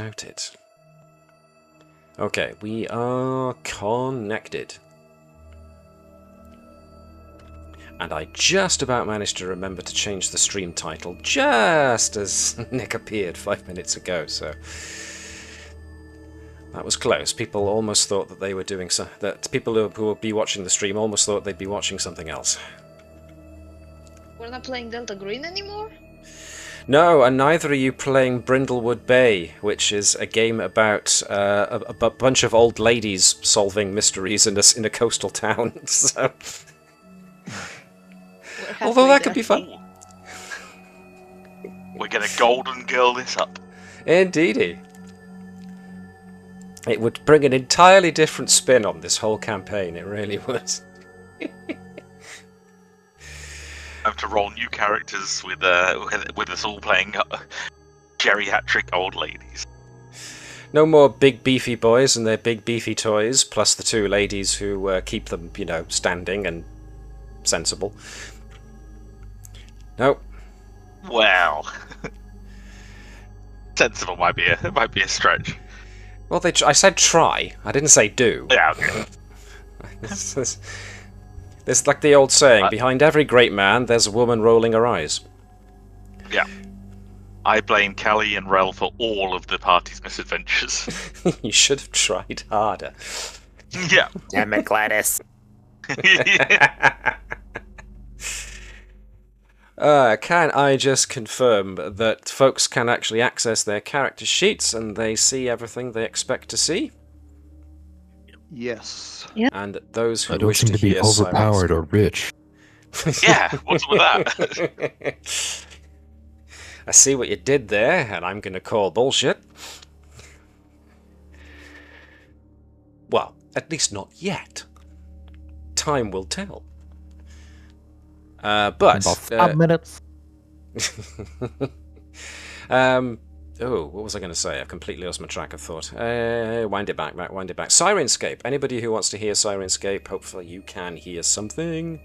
about it. Okay, we are connected. And I just about managed to remember to change the stream title just as Nick appeared 5 minutes ago, so that was close. People almost thought that they were doing that people who would be watching the stream almost thought they'd be watching something else. We're not playing Delta Green anymore? No, and neither are you playing Brindlewood Bay, which is a game about a bunch of old ladies solving mysteries in a coastal town. So, although that could be fun. We're gonna golden girl this up. Indeedy. It would bring an entirely different spin on this whole campaign, it really would. Have to roll new characters with us all playing geriatric old ladies. No more big beefy boys and their big beefy toys, plus the two ladies who keep them, standing and sensible. Nope. Wow. Sensible might be a stretch. Well, I said try. I didn't say do. Yeah. Okay. There's like the old saying, behind every great man, there's a woman rolling her eyes. Yeah. I blame Caelee and Rell for all of the party's misadventures. You should have tried harder. Yeah. Damn it, Gladys. Can I just confirm that folks can actually access their character sheets and they see everything they expect to see? Yes. Yep. And those who I don't wish seem to to be hear overpowered or rich. Yeah, what's with that? I see what you did there, and I'm going to call bullshit. Well, at least not yet. Time will tell. But About 5 minutes. Oh, what was I going to say? I completely lost my track of thought. Wind it back. Syrinscape. Anybody who wants to hear Syrinscape, hopefully you can hear something.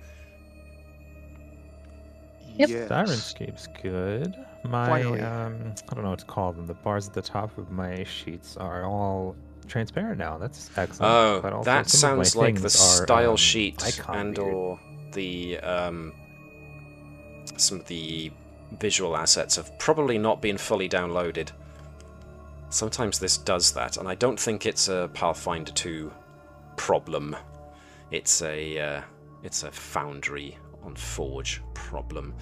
Yep. Yes. Syrinscape's good. My, Finally. I don't know what to call them. The bars at the top of my sheets are all transparent now. That's excellent. Oh, But also that some of my sounds like the things are, style sheet icon and weird. or the some of the visual assets have probably not been fully downloaded. Sometimes this does that, and I don't think it's a Pathfinder 2 problem. It's a Foundry on Forge problem.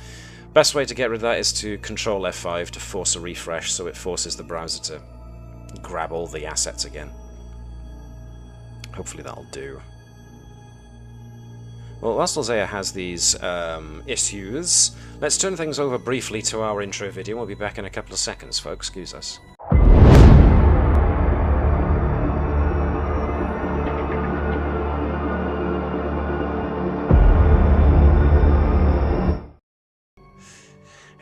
Best way to get rid of that is to Control F5 to force a refresh, so it forces the browser to grab all the assets again. Hopefully that'll do. Well, whilst Ozeah has these issues, let's turn things over briefly to our intro video. We'll be back in a couple of seconds, folks. Excuse us.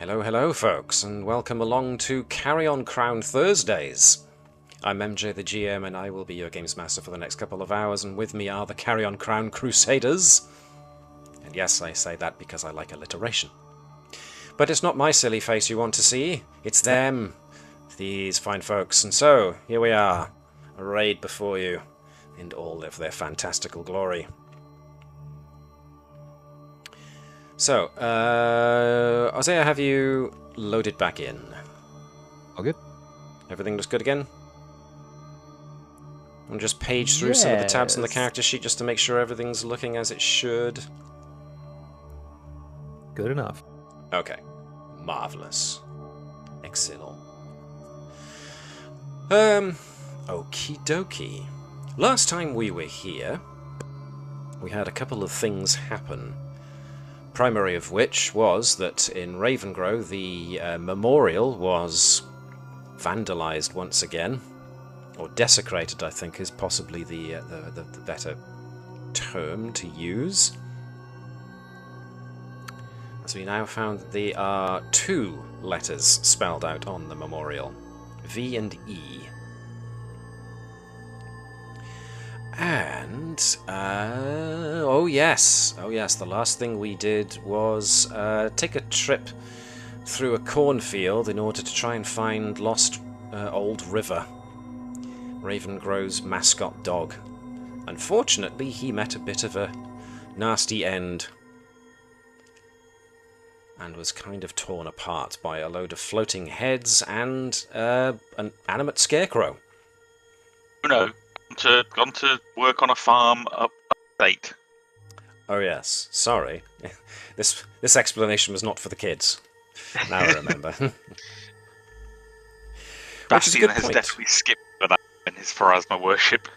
Hello, folks, and welcome along to Carrion Crown Thursdays. I'm MJ the GM, and I will be your Games Master for the next couple of hours, and with me are the Carrion Crown Crusaders. And yes, I say that because I like alliteration. But it's not my silly face you want to see, it's them, these fine folks. And so, here we are, arrayed before you, in all of their fantastical glory. So, Ozeah, have you loaded back in? All good. Everything looks good again? And just page through some of the tabs in the Yes. character sheet just to make sure everything's looking as it should. Good enough. Okay. Marvellous. Excellent. Okie dokie. Last time we were here, we had a couple of things happen. Primary of which was that in Ravengro the memorial was vandalized once again, or desecrated, I think is possibly the better term to use. As we now found that there are two letters spelled out on the memorial, V and E. And, oh yes, the last thing we did was take a trip through a cornfield in order to try and find lost old River, Ravengro's mascot dog. Unfortunately, he met a bit of a nasty end and was kind of torn apart by a load of floating heads and an animate scarecrow. Oh no, gone to work on a farm upstate. Oh yes, sorry. This explanation was not for the kids. Now I remember. Which is a Bastien good has point. definitely skipped for that in his Pharasma worship.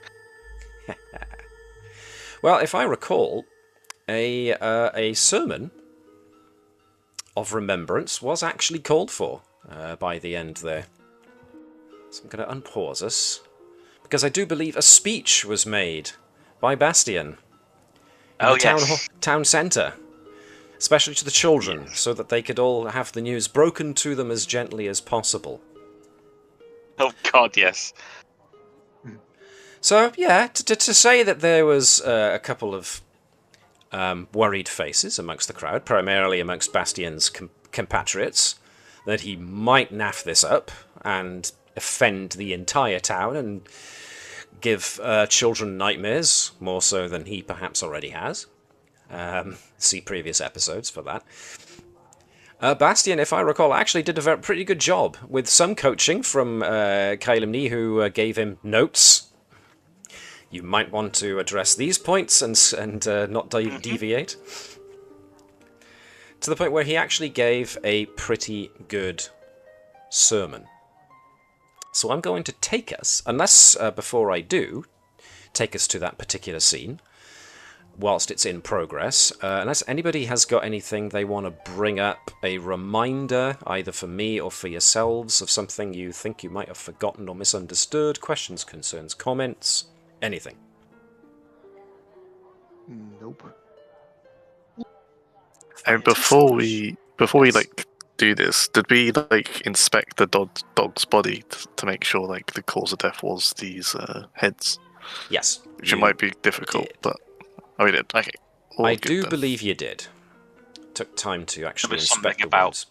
Well, if I recall, a sermon of remembrance was actually called for by the end there. So I'm going to unpause us, because I do believe a speech was made by Bastien in the town centre, especially to the children, so that they could all have the news broken to them as gently as possible. Oh God, yes. So, yeah, to say that there was a couple of worried faces amongst the crowd, primarily amongst Bastien's compatriots, that he might naff this up and offend the entire town and give children nightmares, more so than he perhaps already has. See previous episodes for that. Bastien, if I recall, actually did a pretty good job with some coaching from Caelemne, who gave him notes. You might want to address these points and not deviate. To the point where he actually gave a pretty good sermon. So I'm going to take us, unless before I do, take us to that particular scene, whilst it's in progress, unless anybody has got anything they want to bring up, a reminder, either for me or for yourselves, of something you think you might have forgotten or misunderstood, questions, concerns, comments, anything. Nope. And before we like do this, did we like inspect the dog's body to make sure like the cause of death was these heads? Yes. Which it might be difficult, but oh, we did. Okay. I do believe you did. Took time to actually inspect the wounds.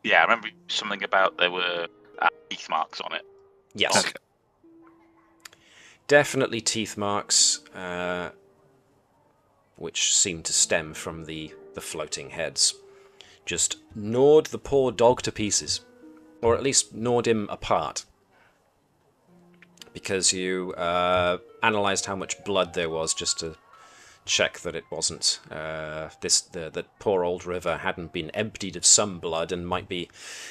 Yeah, I remember something about there were teeth marks on it. Yes. Okay. Definitely teeth marks, which seemed to stem from the floating heads. Just gnawed the poor dog to pieces. Or at least gnawed him apart. Because you analysed how much blood there was just to check that it wasn't that poor old River hadn't been emptied of some blood, and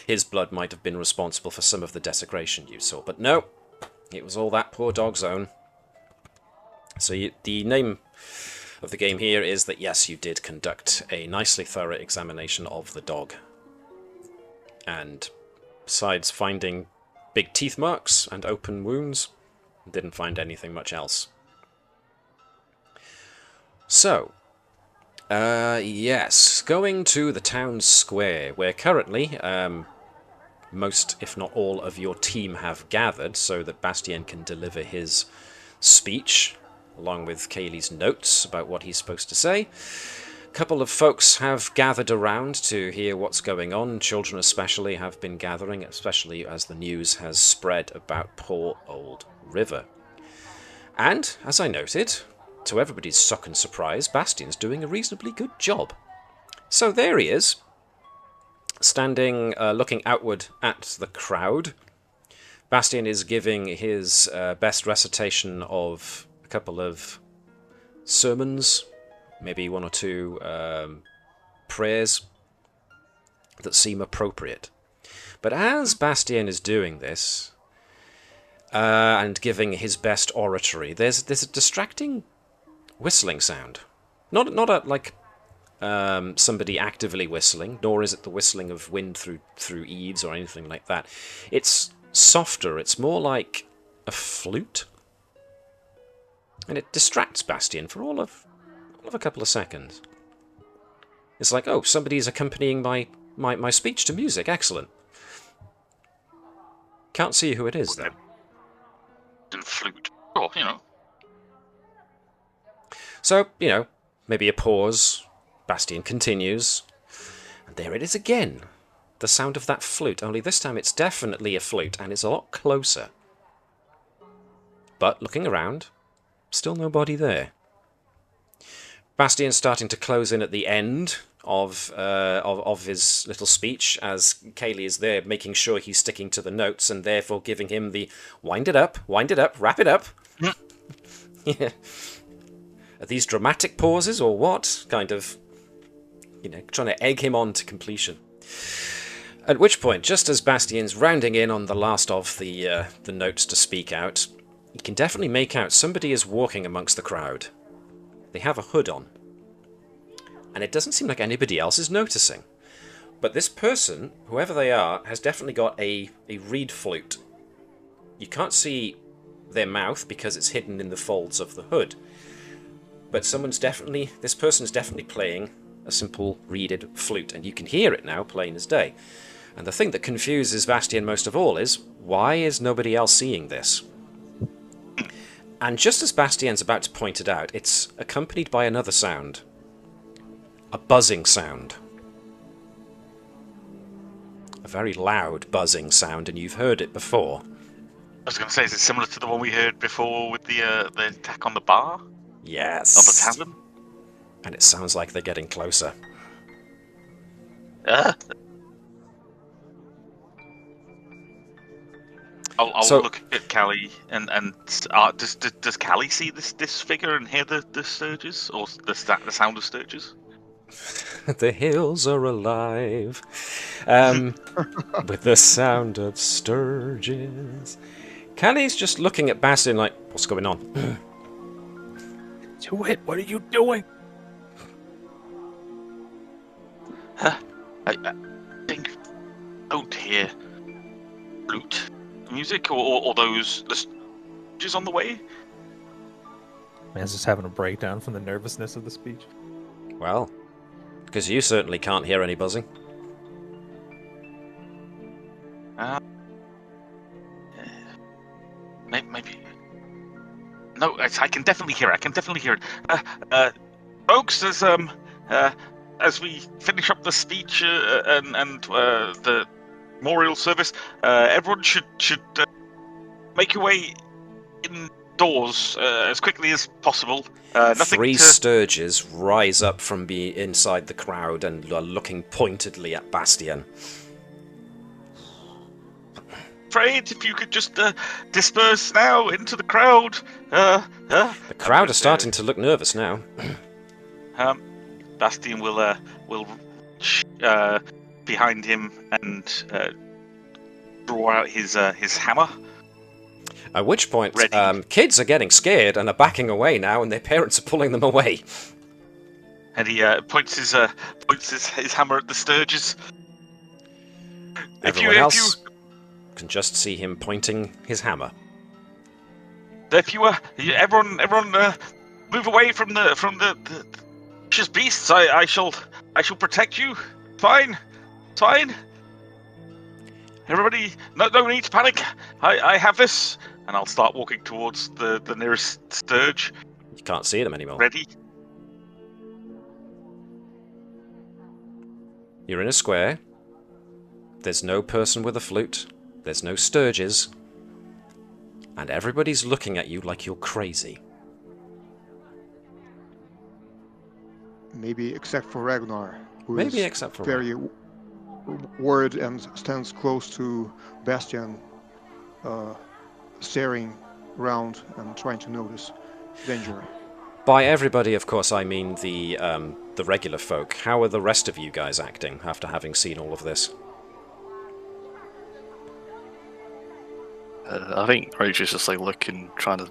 his blood might have been responsible for some of the desecration you saw. But no, it was all that poor dog's own. So the name of the game here is that yes, you did conduct a nicely thorough examination of the dog, and besides finding big teeth marks and open wounds, didn't find anything much else. So, yes, going to the town square, where currently most, if not all, of your team have gathered so that Bastien can deliver his speech, along with Caelee's notes about what he's supposed to say. A couple of folks have gathered around to hear what's going on. Children especially have been gathering, especially as the news has spread about poor old River. And, as I noted, to everybody's shock and surprise, Bastien's doing a reasonably good job. So there he is, standing, looking outward at the crowd. Bastien is giving his best recitation of a couple of sermons, maybe one or two prayers that seem appropriate. But as Bastien is doing this, and giving his best oratory, there's a distracting whistling sound. Not like somebody actively whistling, nor is it the whistling of wind through eaves or anything like that. It's softer, it's more like a flute. And it distracts Bastien for all of a couple of seconds. It's like, oh, somebody's accompanying my speech to music, excellent. Can't see who it is, though. And flute. Oh, you know. So, maybe a pause. Bastien continues. And there it is again. the sound of that flute, only this time it's definitely a flute, and it's a lot closer. But looking around, still nobody there. Bastien's starting to close in at the end of his little speech, as Caelee is there making sure he's sticking to the notes and therefore giving him the wind it up, wrap it up. Yeah. Are these dramatic pauses or what? Kind of, trying to egg him on to completion. At which point, just as Bastien's rounding in on the last of the notes to speak out, you can definitely make out somebody is walking amongst the crowd. They have a hood on. And it doesn't seem like anybody else is noticing. But this person, whoever they are, has definitely got a reed flute. You can't see their mouth because it's hidden in the folds of the hood. But this person's definitely playing a simple reeded flute, and you can hear it now, plain as day. And the thing that confuses Bastien most of all is, why is nobody else seeing this? And just as Bastien's about to point it out, it's accompanied by another sound. A buzzing sound. A very loud buzzing sound, and you've heard it before. I was going to say, is it similar to the one we heard before with the attack on the bar? Yes. On the tavern? And it sounds like they're getting closer. I'll look at Caelee and does Caelee see this figure and hear the sturges, or the sound of sturges? The hills are alive with the sound of sturges. Caelee's just looking at Bastien like, what's going on? Do it! What are you doing? I think I don't hear flute music or those the sturges on the way. Man's just having a breakdown from the nervousness of the speech. Well, because you certainly can't hear any buzzing. Maybe. No, I can definitely hear it. Folks, as we finish up the speech and the memorial service, everyone should make your way indoors as quickly as possible. Three sturges rise up from inside the crowd and are looking pointedly at Bastien. Afraid if you could just disperse now into the crowd. The crowd are starting to look nervous now. Bastien will reach behind him and draw out his hammer. At which point, kids are getting scared and are backing away now, and their parents are pulling them away. And he points his hammer at the sturges. Everyone else can just see him pointing his hammer. If you everyone move away from the vicious beasts. I shall protect you. Fine. Everybody, no need to panic. I have this, and I'll start walking towards the nearest sturge. You can't see them anymore. Ready? You're in a square. There's no person with a flute. There's no sturges. And everybody's looking at you like you're crazy. Maybe except for Ragnar, who Maybe is except for very worried and stands close to Bastien, staring around and trying to notice danger. By everybody, of course, I mean the regular folk. How are the rest of you guys acting after having seen all of this? I think Roach is just like looking, trying to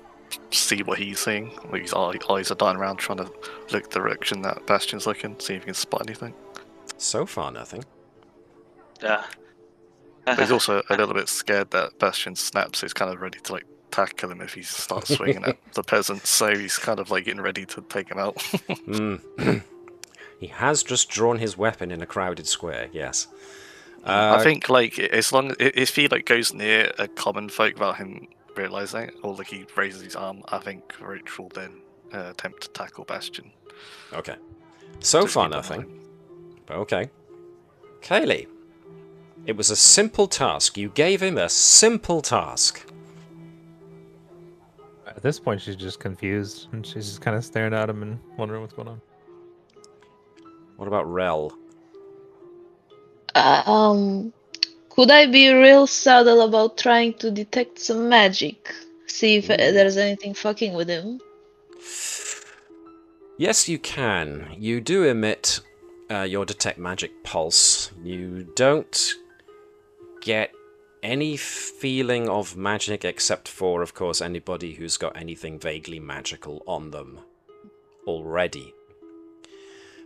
see what he's seeing. Like his eyes are darting around, trying to look the direction that Bastien's looking, see if he can spot anything. So far, nothing. Yeah. But he's also a little bit scared that Bastien snaps. He's kind of ready to like tackle him if he starts swinging at the peasants. So he's kind of like getting ready to take him out. He has just drawn his weapon in a crowded square. Yes. I think like as long as if he like goes near a common folk without him realizing it, or like he raises his arm, I think Roach will then attempt to tackle Bastien. Okay. So far, nothing. Okay. Caelee. It was a simple task. You gave him a simple task. At this point, she's just confused, and she's just kind of staring at him and wondering what's going on. What about Rell? Could I be real subtle about trying to detect some magic? See if there's anything fucking with him? Yes, you can. You do emit your detect magic pulse. You don't get any feeling of magic except for, of course, anybody who's got anything vaguely magical on them already.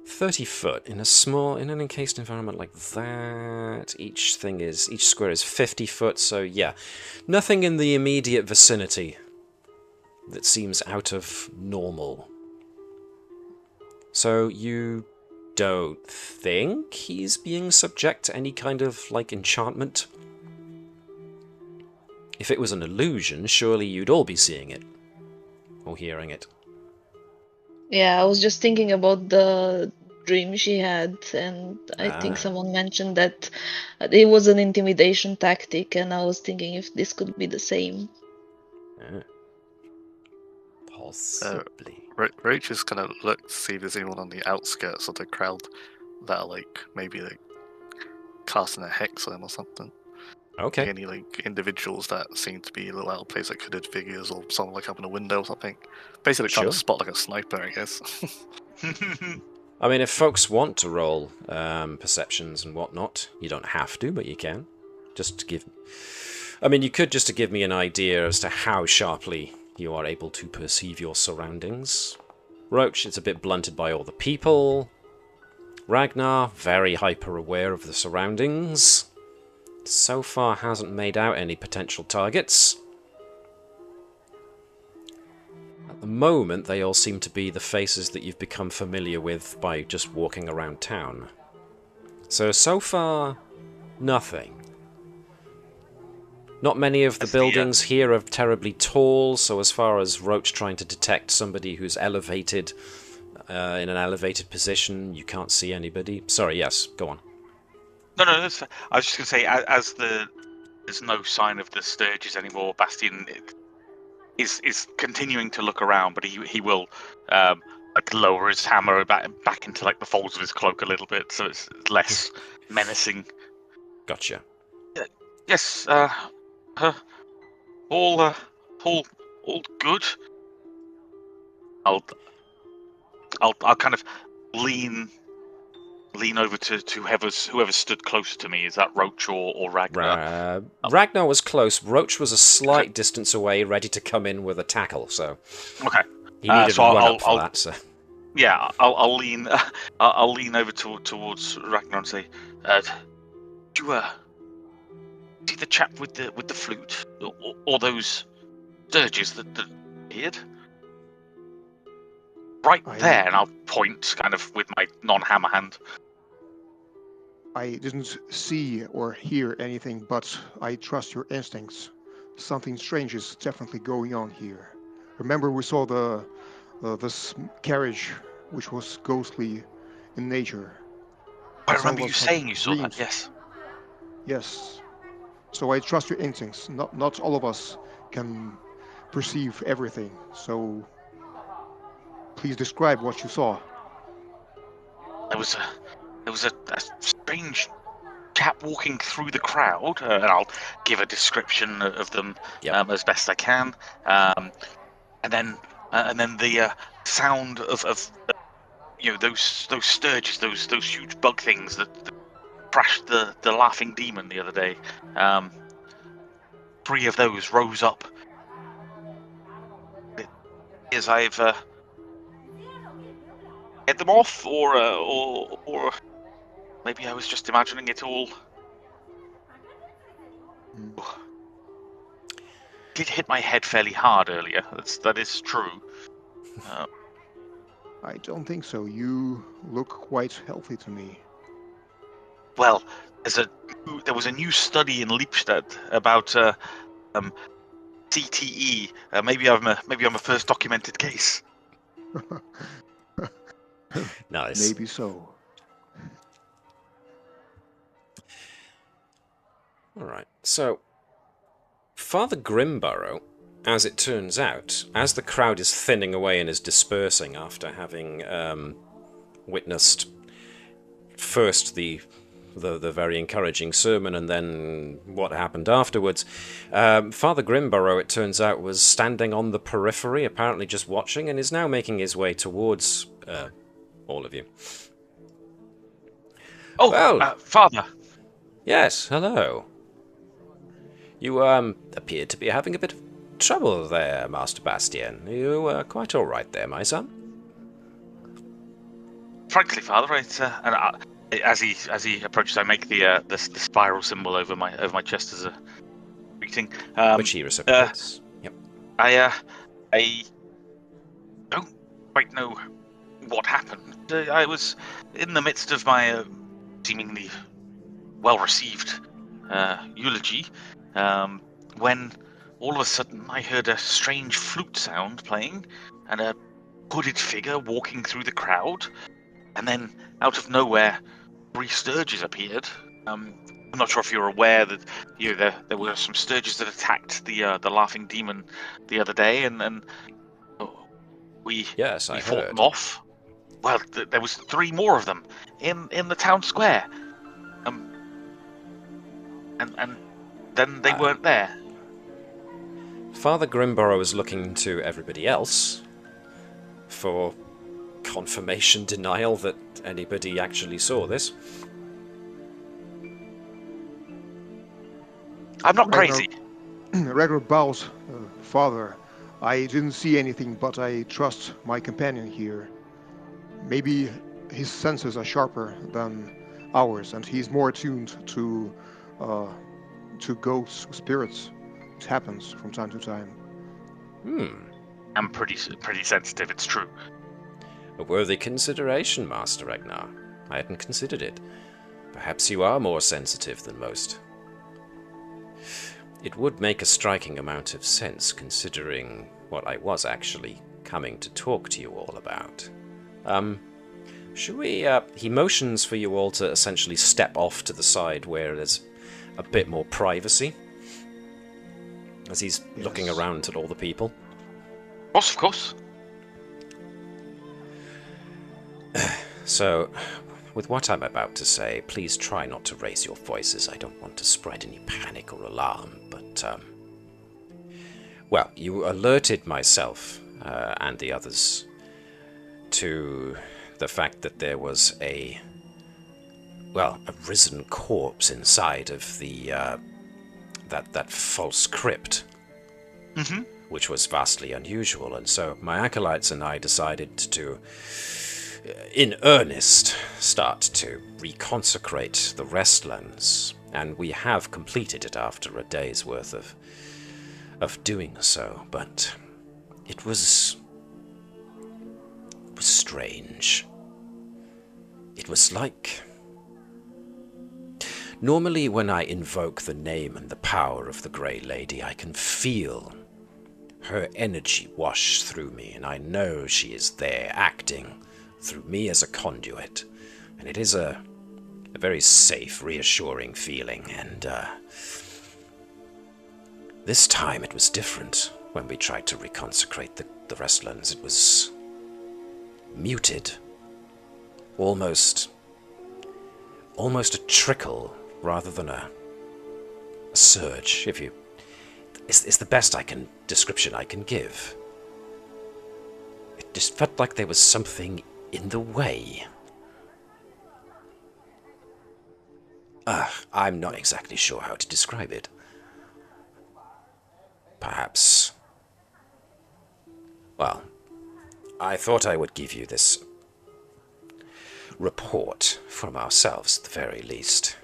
30 foot in an encased environment like that. Each square is 50 foot, so yeah. Nothing in the immediate vicinity that seems out of normal. So you don't think he's being subject to any kind of, like, enchantment? If it was an illusion, surely you'd all be seeing it. Or hearing it. Yeah, I was just thinking about the dream she had, and I think someone mentioned that it was an intimidation tactic, and I was thinking if this could be the same. Possibly. Roach is gonna look to see if there's anyone on the outskirts of the crowd that are like maybe like casting a hex on him or something. Okay. Any like individuals that seem to be a little out of place, like hooded figures or someone like up in a window or something. Basically, trying to spot like a sniper, I guess. I mean, if folks want to roll perceptions and whatnot, you don't have to, but you can. Just to give... I mean, you could just to give me an idea as to how sharply you are able to perceive your surroundings. Roach, it's a bit blunted by all the people. Ragnar, very hyper-aware of the surroundings. So far hasn't made out any potential targets. At the moment, they all seem to be the faces that you've become familiar with by just walking around town. So far, nothing. Not many of the buildings here are terribly tall, so as far as Roach trying to detect somebody who's elevated, in an elevated position, you can't see anybody. Sorry, yes, go on. No, that's fair. I was just going to say, as there's no sign of the Sturges anymore, Bastien is continuing to look around, but he will like lower his hammer back into like the folds of his cloak a little bit, so it's less menacing. Gotcha. Yes, all good. I'll kind of lean over to whoever stood closer to me. Is that Roach or Ragnar? Ragnar was close. Roach was a slight distance away, ready to come in with a tackle. So okay, he needed to run up for that. So yeah, I'll lean I'll lean over towards Ragnar and say, "Do you see the chap with the flute, or those dirges that appeared?" Right there, and I'll point kind of with my non-hammer hand. I didn't see or hear anything, but I trust your instincts. Something strange is definitely going on here. Remember, we saw this carriage, which was ghostly in nature. I remember you saying you saw that. Yes. Yes. So I trust your instincts. Not all of us can perceive everything. So please describe what you saw. There was a strange chap walking through the crowd, and I'll give a description of them as best I can. And then the sound of those sturges, those huge bug things that crashed the laughing demon the other day. 3 of those rose up. As I've get them off, or maybe I was just imagining it all. Did hit my head fairly hard earlier. That is true. I don't think so. You look quite healthy to me. Well, there was a new study in Lippstadt about CTE. Maybe I'm a first documented case. Nice. Maybe so. Alright, so Father Grimburrow, as it turns out, as the crowd is thinning away and is dispersing after having witnessed first the very encouraging sermon and then what happened afterwards, Father Grimburrow, it turns out, was standing on the periphery, apparently just watching, and is now making his way towards all of you. Oh, well, Father. Yes, hello. You appeared to be having a bit of trouble there, Master Bastien. Are you quite all right there, my son? Frankly, Father, as he approaches, I make the spiral symbol over my chest as a greeting. Which he reciprocates. Yep. I don't quite know what happened. I was in the midst of my seemingly well-received eulogy when all of a sudden I heard a strange flute sound playing and a hooded figure walking through the crowd. And then, out of nowhere, 3 sturges appeared. I'm not sure if you're aware that there were some sturges that attacked the laughing demon the other day, and we fought them off. Well, there was 3 more of them in the town square, and then they weren't there. Father Grimburrow was looking to everybody else for confirmation, denial that anybody actually saw this. I'm not crazy. Ragnar bows. Father, I didn't see anything, but I trust my companion here. Maybe his senses are sharper than ours, and he's more attuned to ghosts, spirits. It happens from time to time. I'm pretty sensitive, it's true. A worthy consideration, Master Ragnar. I hadn't considered it. Perhaps you are more sensitive than most. It would make a striking amount of sense, considering what I was actually coming to talk to you all about. Should we, he motions for you all to essentially step off to the side where there's a bit more privacy, as he's looking around at all the people. Of course. So, with what I'm about to say, please try not to raise your voices. I don't want to spread any panic or alarm, but, well, you alerted myself and the others to the fact that there was a risen corpse inside of the, that false crypt. Mm-hmm. Which was vastly unusual, and so my acolytes and I decided to, in earnest, start to reconsecrate the Restlands, and we have completed it after a day's worth of doing so, but it was strange. It was like... Normally when I invoke the name and the power of the Grey Lady, I can feel her energy wash through me, and I know she is there, acting through me as a conduit. And it is a very safe, reassuring feeling, and this time it was different. When we tried to reconsecrate the Restlands, it was muted. Almost a trickle, rather than a surge, if you... It's the best description I can give. It just felt like there was something in the way. I'm not exactly sure how to describe it. Perhaps... Well, I thought I would give you this report from ourselves, at the very least.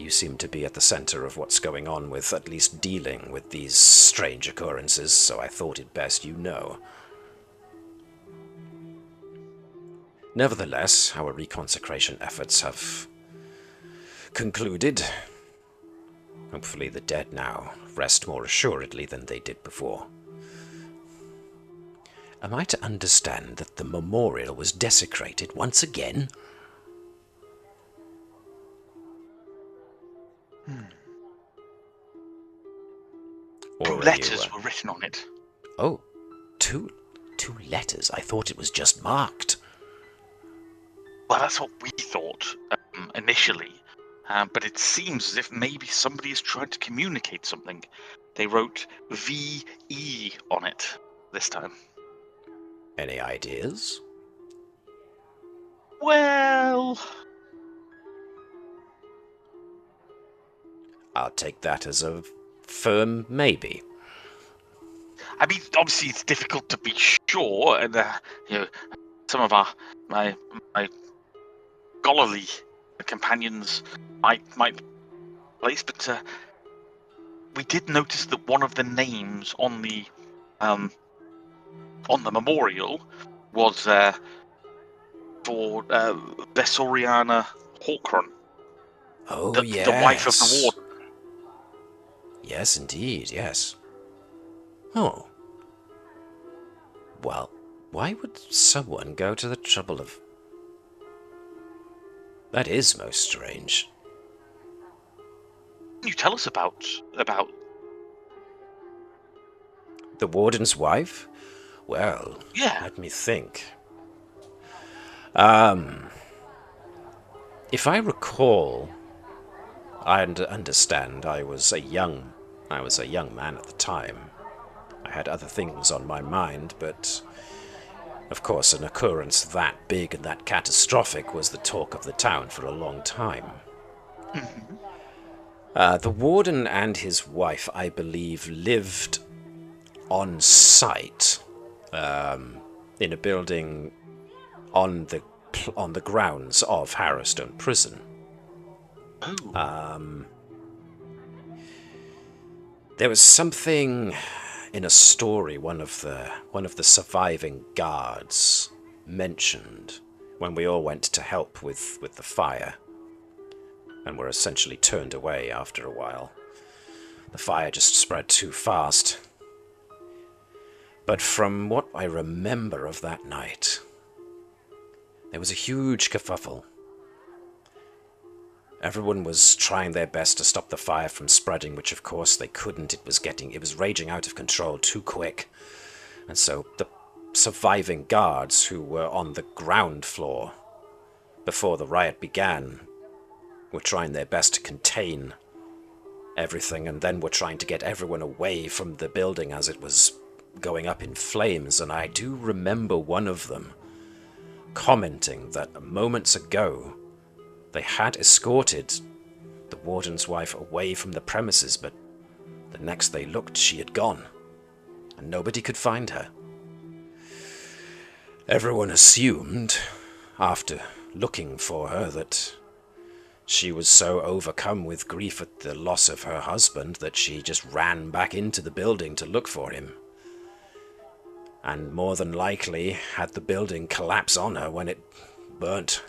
You seem to be at the center of what's going on with at least dealing with these strange occurrences, so I thought it best you know. Nevertheless, our reconsecration efforts have concluded. Hopefully the dead now rest more assuredly than they did before. Am I to understand that the memorial was desecrated once again? Or Two were letters you, were written on it. Oh, two letters. I thought it was just marked. Well, that's what we thought initially. But it seems as if maybe somebody is trying to communicate something. They wrote VE on it this time. Any ideas? Well, I'll take that as a firm maybe. I mean, obviously it's difficult to be sure, and some of my scholarly companions might place, but we did notice that one of the names on the memorial was for Bessoriana Hawkron, Oh, yes. the wife of the warden. Yes, indeed, yes. Oh. Well, why would someone go to the trouble of... That is most strange. Can you tell us about The warden's wife? Well, yeah. let me think. If I recall, I understand I was a young man at the time. I had other things on my mind, but of course an occurrence that big and that catastrophic was the talk of the town for a long time. The warden and his wife, I believe, lived on site in a building on the grounds of Harrowstone Prison. There was something in a story one of the surviving guards mentioned when we all went to help with the fire, and were essentially turned away after a while. The fire just spread too fast. But from what I remember of that night, there was a huge kerfuffle. Everyone was trying their best to stop the fire from spreading, which of course they couldn't. It was raging out of control too quick. And so the surviving guards who were on the ground floor before the riot began were trying their best to contain everything, and then were trying to get everyone away from the building as it was going up in flames. And I do remember one of them commenting that moments ago they had escorted the warden's wife away from the premises, but the next they looked, she had gone, and nobody could find her. Everyone assumed, after looking for her, that she was so overcome with grief at the loss of her husband that she just ran back into the building to look for him. And more than likely had the building collapse on her when it burnt.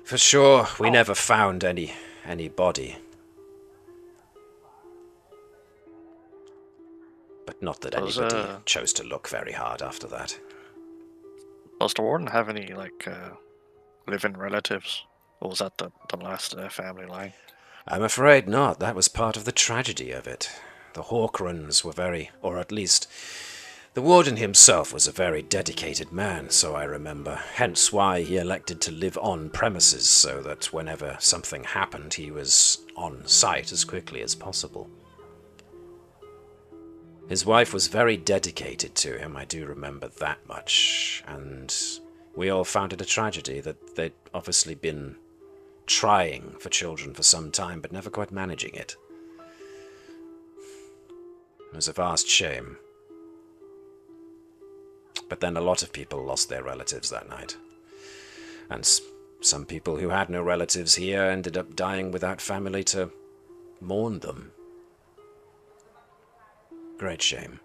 For sure, we never found any body. But not that anybody chose to look very hard after that. Does the warden have any, living relatives? Or was that the last family line? I'm afraid not. That was part of the tragedy of it. The Hawkrons were very, or at least, the warden himself was a very dedicated man, so I remember. Hence why he elected to live on premises, so that whenever something happened, he was on site as quickly as possible. His wife was very dedicated to him, I do remember that much, and we all found it a tragedy that they'd obviously been trying for children for some time, but never quite managing it. It was a vast shame. But then a lot of people lost their relatives that night. And some people who had no relatives here ended up dying without family to mourn them. Great shame.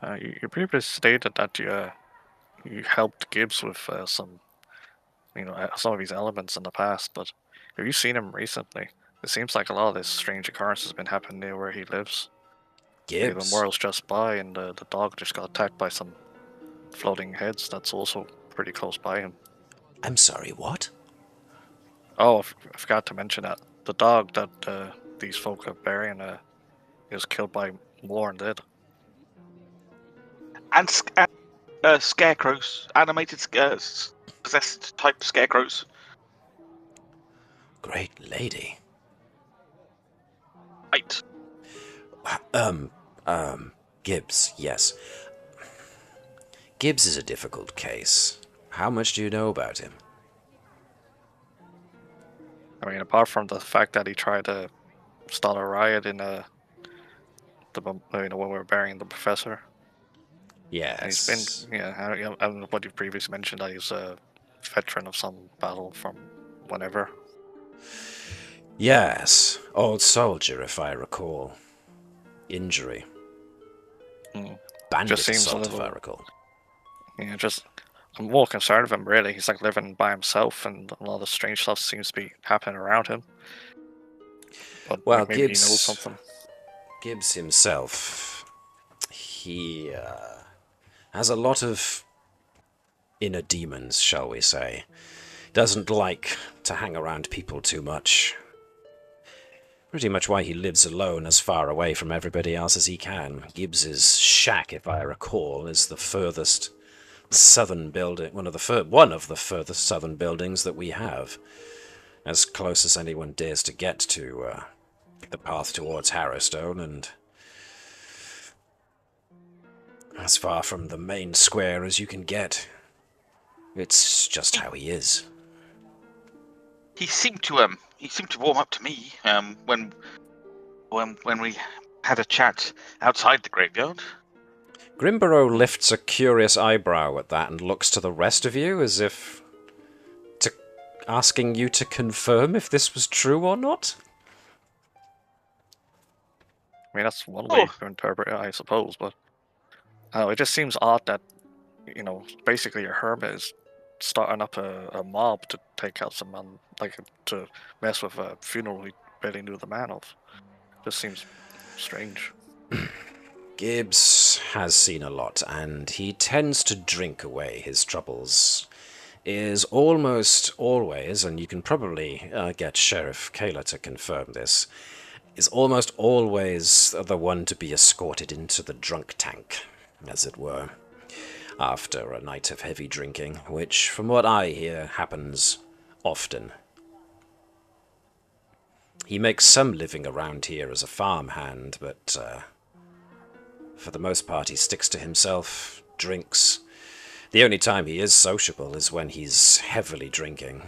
You previously stated that you helped Gibbs with some of these elements in the past, but have you seen him recently? It seems like a lot of this strange occurrence has been happening near where he lives. Gibbs? The world's just by, and the dog just got attacked by some floating heads that's also pretty close by him. I'm sorry, what? Oh, I forgot to mention that. The dog that these folk are burying is killed by war and dead. And scarecrows, animated possessed type scarecrows. Great lady. Right. Gibbs, yes. Gibbs is a difficult case. How much do you know about him? I mean, apart from the fact that he tried to start a riot in when we were burying the professor. Yes. And he's been, I don't know what you previously mentioned, that he's a veteran of some battle from whenever. Yes. Old soldier, if I recall. Injury. Bandit Just seems assault, a little, if I recall. Yeah, I'm more concerned of him, really. He's like living by himself, and a lot of strange stuff seems to be happening around him. But well, maybe Gibbs, he knows something. Gibbs himself, he has a lot of inner demons, shall we say. Doesn't like to hang around people too much. Pretty much why he lives alone, as far away from everybody else as he can. Gibbs's shack, if I recall, is the furthest southern building, one of the furthest southern buildings that we have. As close as anyone dares to get to the path towards Harrowstone, and as far from the main square as you can get. It's just how he is. He seemed to warm up to me when we had a chat outside the graveyard. Grimborough lifts a curious eyebrow at that and looks to the rest of you as if asking you to confirm if this was true or not. I mean, that's one way to interpret it, I suppose, but it just seems odd that, basically a hermit is starting up a mob to take out some man, to mess with a funeral he barely knew the man of. Just seems strange. Gibbs has seen a lot, and he tends to drink away his troubles. Is almost always, and you can probably get Sheriff Caelee to confirm this, is almost always the one to be escorted into the drunk tank, as it were, after a night of heavy drinking, which, from what I hear, happens often. He makes some living around here as a farmhand, but for the most part he sticks to himself, drinks. The only time he is sociable is when he's heavily drinking.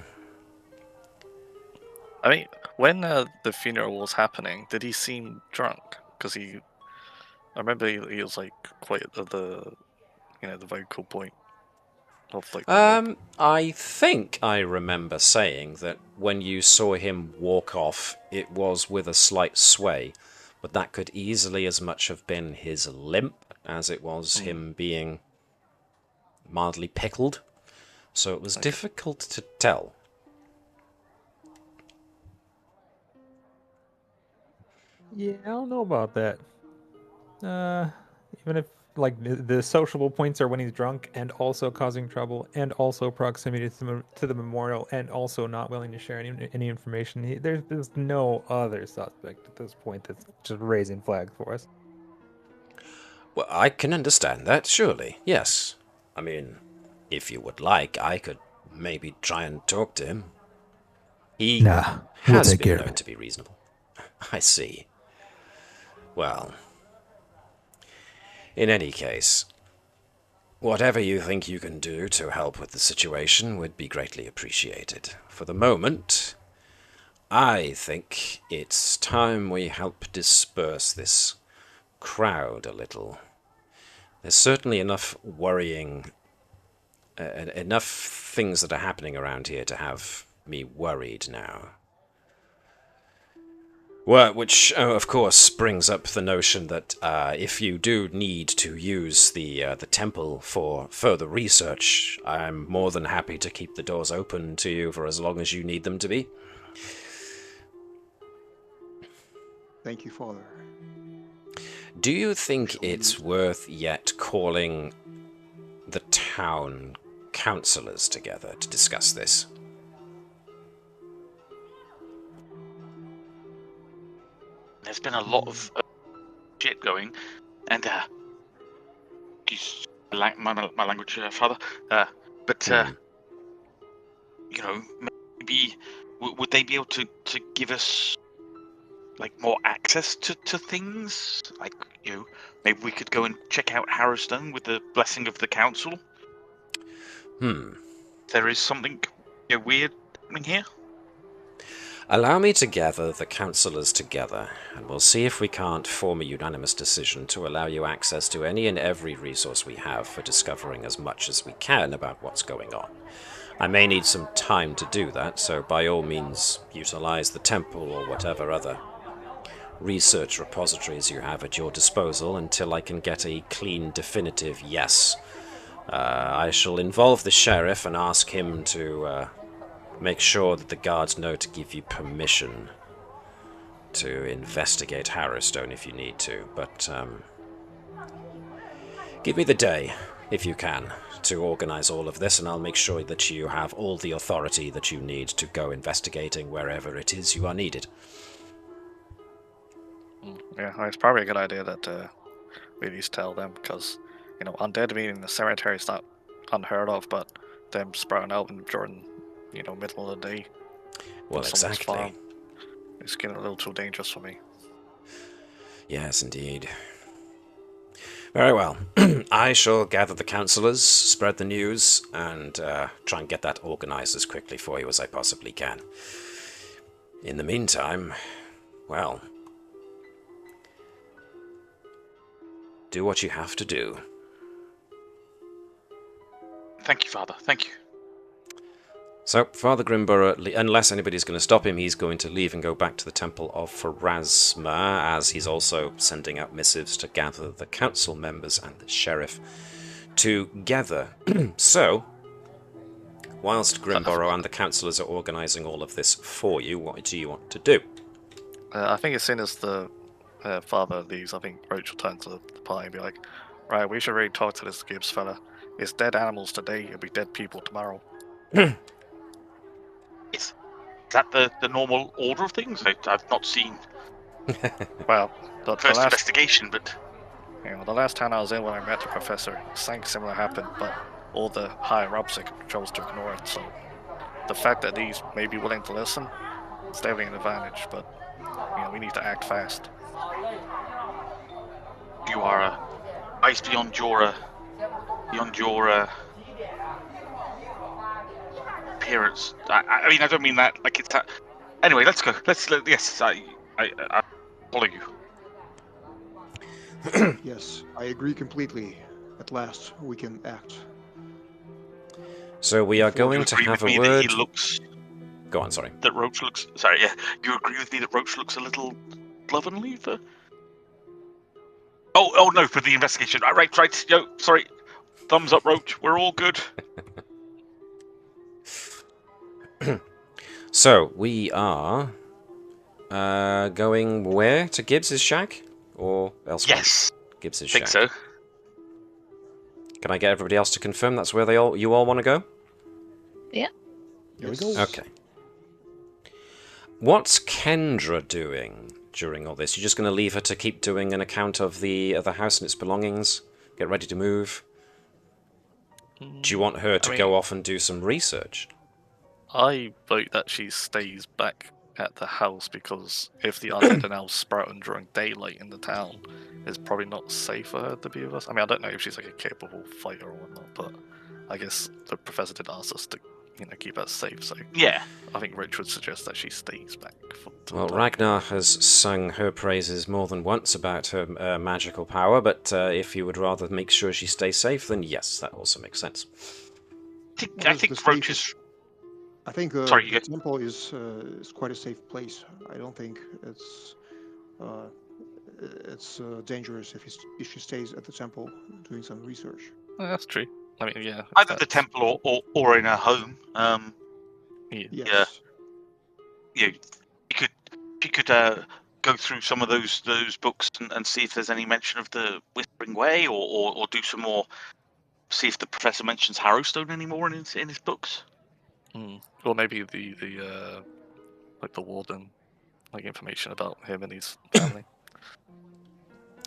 I mean, when the funeral was happening, did he seem drunk? Because I remember he was like quite at the vocal point of like. I think I remember saying that when you saw him walk off, it was with a slight sway, but that could easily as much have been his limp as it was him being mildly pickled. So it was difficult to tell. Yeah, I don't know about that. Even if, like, the sociable points are when he's drunk and also causing trouble and also proximity to the memorial and also not willing to share any information, there's no other suspect at this point that's just raising flags for us. Well, I can understand that, surely, yes. I mean, if you would like, I could maybe try and talk to him. He has been known to be reasonable. I see. Well, in any case, whatever you think you can do to help with the situation would be greatly appreciated. For the moment, I think it's time we help disperse this crowd a little. There's certainly enough worrying, enough things that are happening around here to have me worried now. Well, which, of course, brings up the notion that if you do need to use the temple for further research, I'm more than happy to keep the doors open to you for as long as you need them to be. Thank you, Father. Do you think it's worth yet calling the town councillors together to discuss this? there's been a lot of shit going, and excuse my language, Father. But you know, maybe would they be able to give us like more access to things? Like, you know, maybe we could go and check out Harrowstone with the blessing of the council. There is something weird happening here. Allow me to gather the councillors together, and we'll see if we can't form a unanimous decision to allow you access to any and every resource we have for discovering as much as we can about what's going on. I may need some time to do that, so by all means utilize the temple or whatever other research repositories you have at your disposal until I can get a clean, definitive yes. I shall involve the sheriff and ask him to make sure that the guards know to give you permission to investigate Harrowstone if you need to, but give me the day, if you can, to organize all of this, and I'll make sure that you have all the authority that you need to go investigating wherever it is you are needed. Yeah, it's probably a good idea that we at least tell them, because, you know, undead being in the cemetery is not unheard of, but them sprouting out during, you know, middle of the day. Well, exactly. Farm, it's getting a little too dangerous for me. Yes, indeed. Very well. I shall gather the councillors, spread the news, and try and get that organised as quickly for you as I possibly can. In the meantime, well, do what you have to do. Thank you, Father. Thank you. So, Father Grimborough, unless anybody's going to stop him, he's going to leave and go back to the Temple of Pharasma, as he's also sending out missives to gather the council members and the sheriff together. So, whilst Grimborough and the councillors are organising all of this for you, what do you want to do? I think as soon as the father leaves, I think Roach will turn to the party and be like, right, we should really talk to this Gibbs fella. It's dead animals today, it'll be dead people tomorrow. Is that the normal order of things? I've not seen Well, the first last investigation, but you know, the last time I was in when I met the professor, something similar happened, but all the higher ups chose to ignore it. So the fact that these may be willing to listen, it's definitely an advantage. But you know, we need to act fast. you are ice beyond your appearance. I mean, I don't mean that like it's that. Anyway, let's go. Yes, I follow you. Yes, I agree completely. At last, we can act. So we are going to have a word. He looks... Go on, sorry. That Roach looks... Sorry, yeah. You agree with me that Roach looks a little slovenly for... Oh no, for the investigation. Right. Yo, sorry. Thumbs up, Roach. We're all good. So, we are going where? To Gibbs's shack? Or elsewhere? Yes. Gibbs's I think shack. so. Can I get everybody else to confirm that's where you all want to go? Yeah. Here we go. Okay. What's Kendra doing during all this? You're just going to leave her to keep doing an account of the house and its belongings? Get ready to move? Do you want her to go off and do some research? I vote that she stays back at the house, because if the undead are now sprouting during daylight in the town, it's probably not safe for her to be with us. I mean, I don't know if she's like a capable fighter or whatnot, but I guess the professor did ask us to, you know, keep her safe. So Yeah. I think Rich would suggest that she stays back. Well, Ragnar has sung her praises more than once about her magical power, but if you would rather make sure she stays safe, then yes, that also makes sense. I think Roach is... I think the temple is quite a safe place. I don't think it's dangerous if she stays at the temple doing some research. That's true. I mean, yeah. Either the temple or in her home. Yes. Yeah. You could go through some of those books and see if there's any mention of the Whispering Way, or do some more. See if the professor mentions Harrowstone anymore in his books. Or maybe the like the warden like information about him and his family.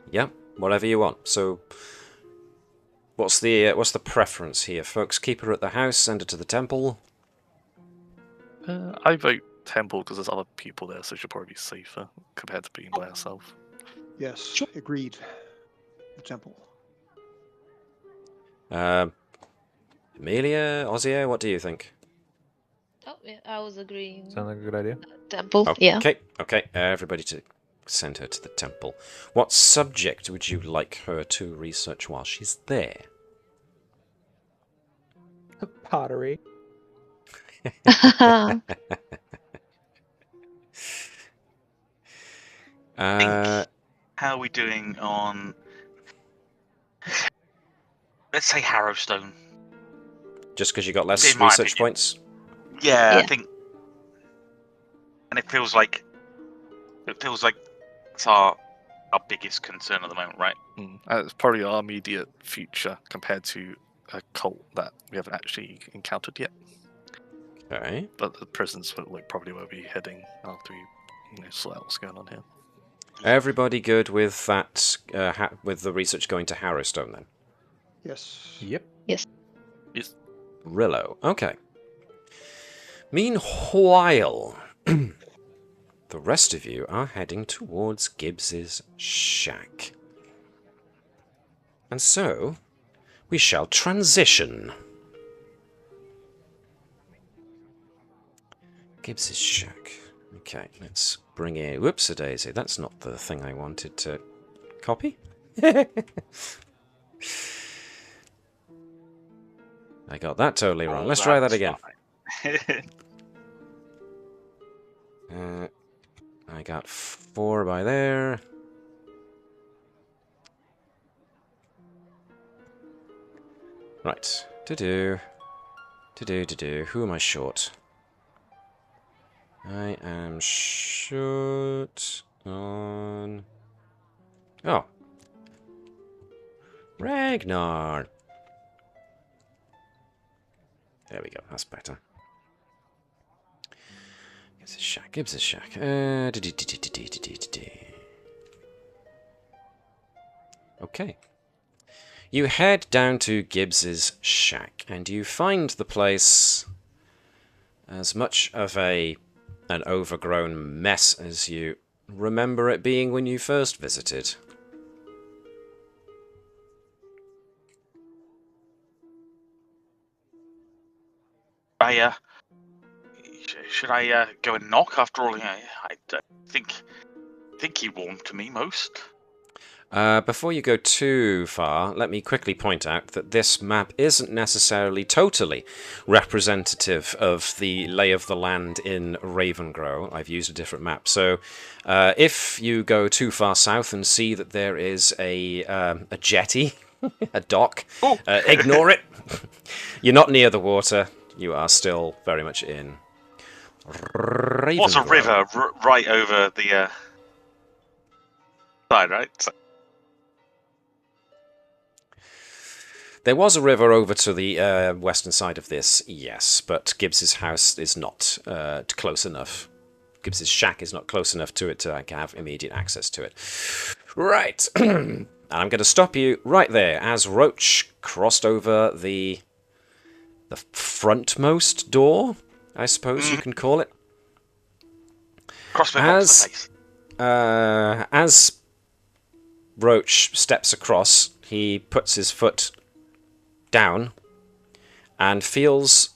Yeah, whatever you want. So, what's the preference here, folks? Keep her at the house, send her to the temple. I vote temple because there's other people there, so she'll probably be safer compared to being by herself. Yes, agreed. The temple. Emilia, Ozeah, what do you think? Oh, yeah, I was agreeing. Sound like a good idea? Temple, Okay, yeah. okay. Everybody to send her to the temple. What subject would you like her to research while she's there? Pottery. How are we doing on, let's say, Harrowstone? Just because you got less In my research opinion. points? Yeah, Yeah. I think, and it feels like it's our biggest concern at the moment, right? It's probably our immediate future compared to a cult that we haven't actually encountered yet. Okay. But the prisons probably won't be heading after we sort out what's going on here. Everybody good with that? With the research going to Harrowstone then? Yes. Yep. Yes. Rillo. Okay. Meanwhile, the rest of you are heading towards Gibbs's shack. And so, we shall transition. Gibbs's shack. Okay, let's bring in... Whoops-a-daisy, that's not the thing I wanted to copy. I got that totally wrong. Let's try that again. I got 4 by there. Right. To-do. Who am I short? I am short on... Oh. Ragnar. There we go. That's better. Gibbs' shack. Okay. You head down to Gibbs's shack, and you find the place as much of an overgrown mess as you remember it being when you first visited. Should I go and knock? After all, I think he warmed to me most. Before you go too far, let me quickly point out that this map isn't necessarily totally representative of the lay of the land in Ravengro. I've used a different map. So if you go too far south and see that there is a jetty, a dock, ignore it. You're not near the water. You are still very much in Ravengro. What's a river right over the side, right? So there was a river over to the western side of this, yes, but Gibbs's house is not close enough. Gibbs's shack is not close enough to it to have immediate access to it. Right. And I'm going to stop you right there as Roach crossed over the frontmost door, I suppose you can call it. As Roach steps across, he puts his foot down and feels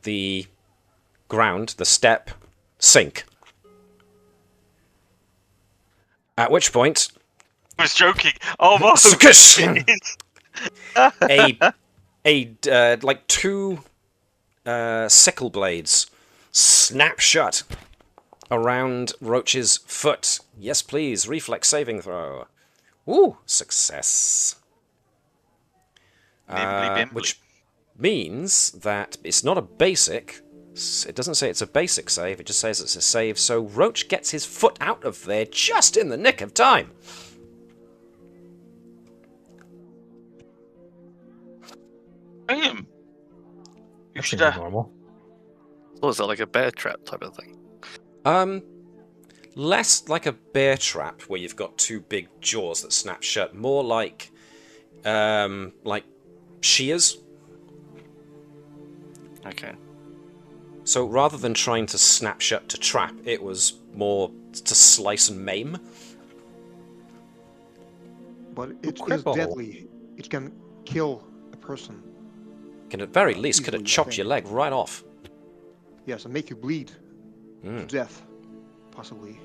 the ground, the step, sink. At which point... I was joking. Oh my! Like 2 sickle blades snap shut around Roach's foot. Yes, please. Reflex saving throw. Ooh, success. Which means that it's not a basic. It doesn't say it's a basic save. It just says it's a save. So Roach gets his foot out of there just in the nick of time. Damn. You should normal. So is that like a bear trap type of thing? less like a bear trap where you've got two big jaws that snap shut, more like shears. Okay. So rather than trying to snap shut to trap, it was more to slice and maim. But it is Cripple. deadly. It can kill a person. Can at very least could have Easily, I chopped think. your leg right off. Yes, and make you bleed to death, possibly.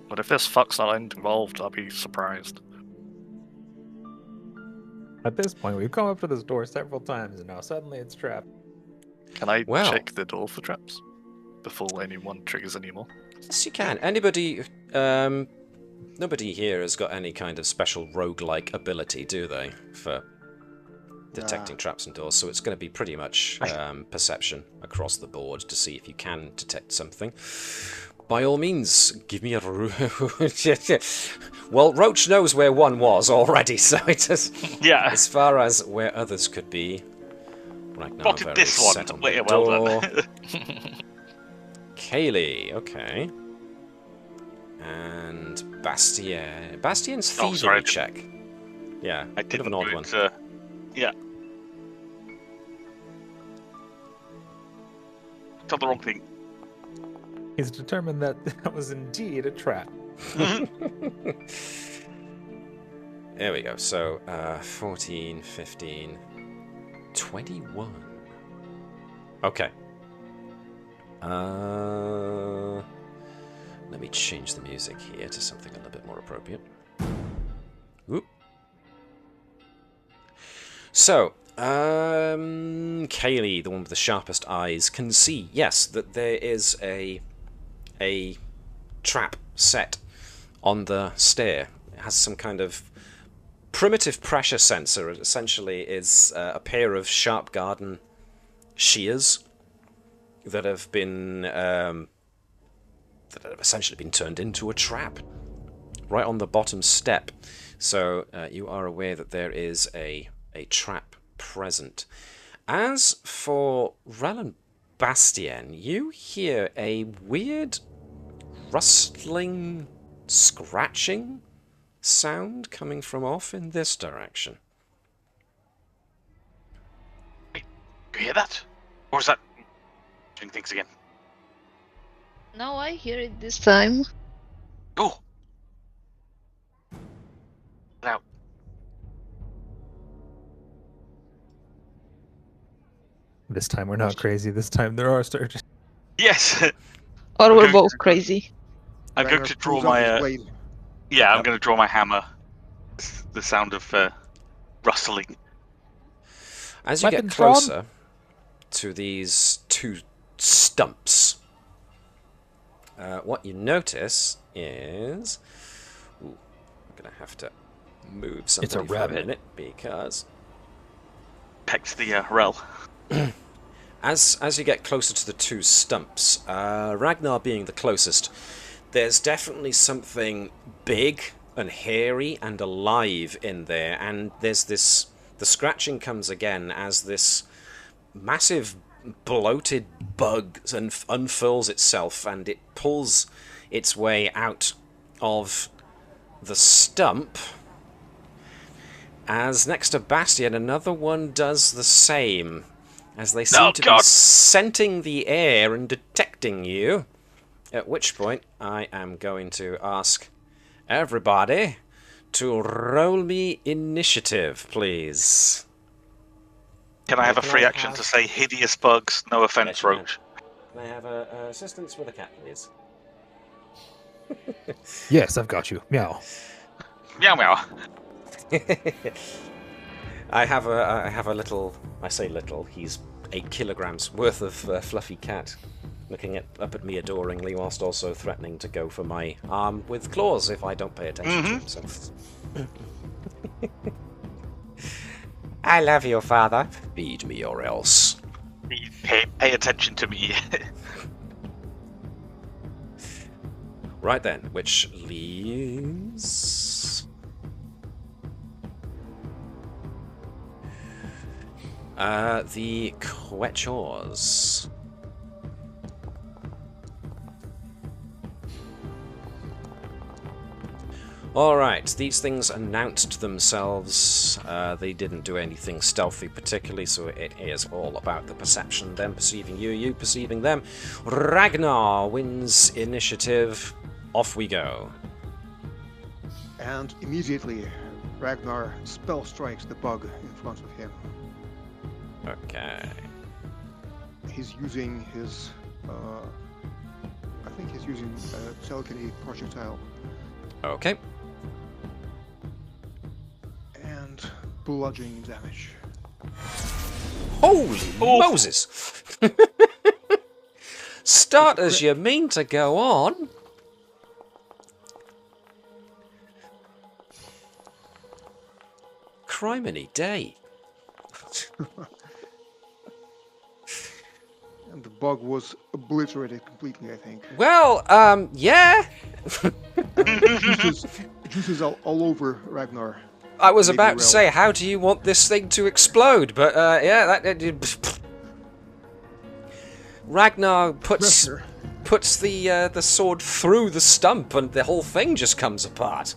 But if this fuck's not involved, I'll be surprised. At this point, we've come up to this door several times, and now suddenly it's trapped. Can I Well. check the door for traps before anyone triggers anymore? Yes, you can. Anybody, nobody here has got any kind of special roguelike ability, do they, for detecting traps and doors? So it's going to be pretty much perception across the board to see if you can detect something. By all means, give me a... Well, Roach knows where one was already, so it is... Yeah. As far as where others could be... Ragnar Spotted very this one. set on Well the done. door. Caelee, okay. And Bastien. Bastien's Oh, thievery sorry. check. Yeah, I bit of an didn't odd do one. it. Yeah. Done the wrong thing. He's determined that that was indeed a trap. There we go. So, 14, 15, 21. Okay. Let me change the music here to something a little bit more appropriate. Whoop. So, Caelee, the one with the sharpest eyes, can see, yes, that there is a trap set on the stair. It has some kind of primitive pressure sensor. It essentially is a pair of sharp garden shears that have been essentially been turned into a trap right on the bottom step. So you are aware that there is a trap present. As for Rell and Bastien, you hear a weird rustling, scratching sound coming from off in this direction. Wait, you hear that? Or is that doing things again? No, I hear it this time. Oh! Now, This time we're not crazy. This time there are sturges. yes! Or we're Okay. both crazy. I'm going Ragnar to draw pulls out his my... blade. Yeah, I'm going to draw my hammer. The sound of rustling. As you get Weapons drawn. closer to these two stumps, what you notice is... Ooh, I'm going to have to move somebody for a rabbit. minute because... Pecked the Rell. As you get closer to the two stumps, Ragnar being the closest, there's definitely something big and hairy and alive in there, and there's this... The scratching comes again as this massive bloated bug unfurls itself, and it pulls its way out of the stump. As next to Bastien, another one does the same, as they seem to be scenting the air and detecting you. At which point, I am going to ask everybody to roll me initiative, please. Can I have a Can free I action have- to say hideous bugs? No offense, Yes, you can. Roach. Can I have assistance with a cat, please? Yes, I've got you. Meow. Meow meow. I have a little. I say little. He's 8 kilograms worth of fluffy cat, looking up at me adoringly, whilst also threatening to go for my arm with claws if I don't pay attention to him. So. I love you, father. Feed me or else. Pay attention to me. Right then, which leaves... the Quechors. Alright, these things announced themselves. They didn't do anything stealthy particularly, so it is all about the perception. Them perceiving you, you perceiving them. Ragnar wins initiative. Off we go. And immediately, Ragnar spell strikes the bug in front of him. Okay. He's using his, I think he's using Caelemne projectile. Okay. And bludgeoning damage. Holy Moses! Start as you mean to go on. Criminy day. And the bug was obliterated completely, I think. Well, yeah. Juices all over Ragnar. I was Maybe about to Rell. say, how do you want this thing to explode? But yeah, Ragnar puts the sword through the stump, and the whole thing just comes apart.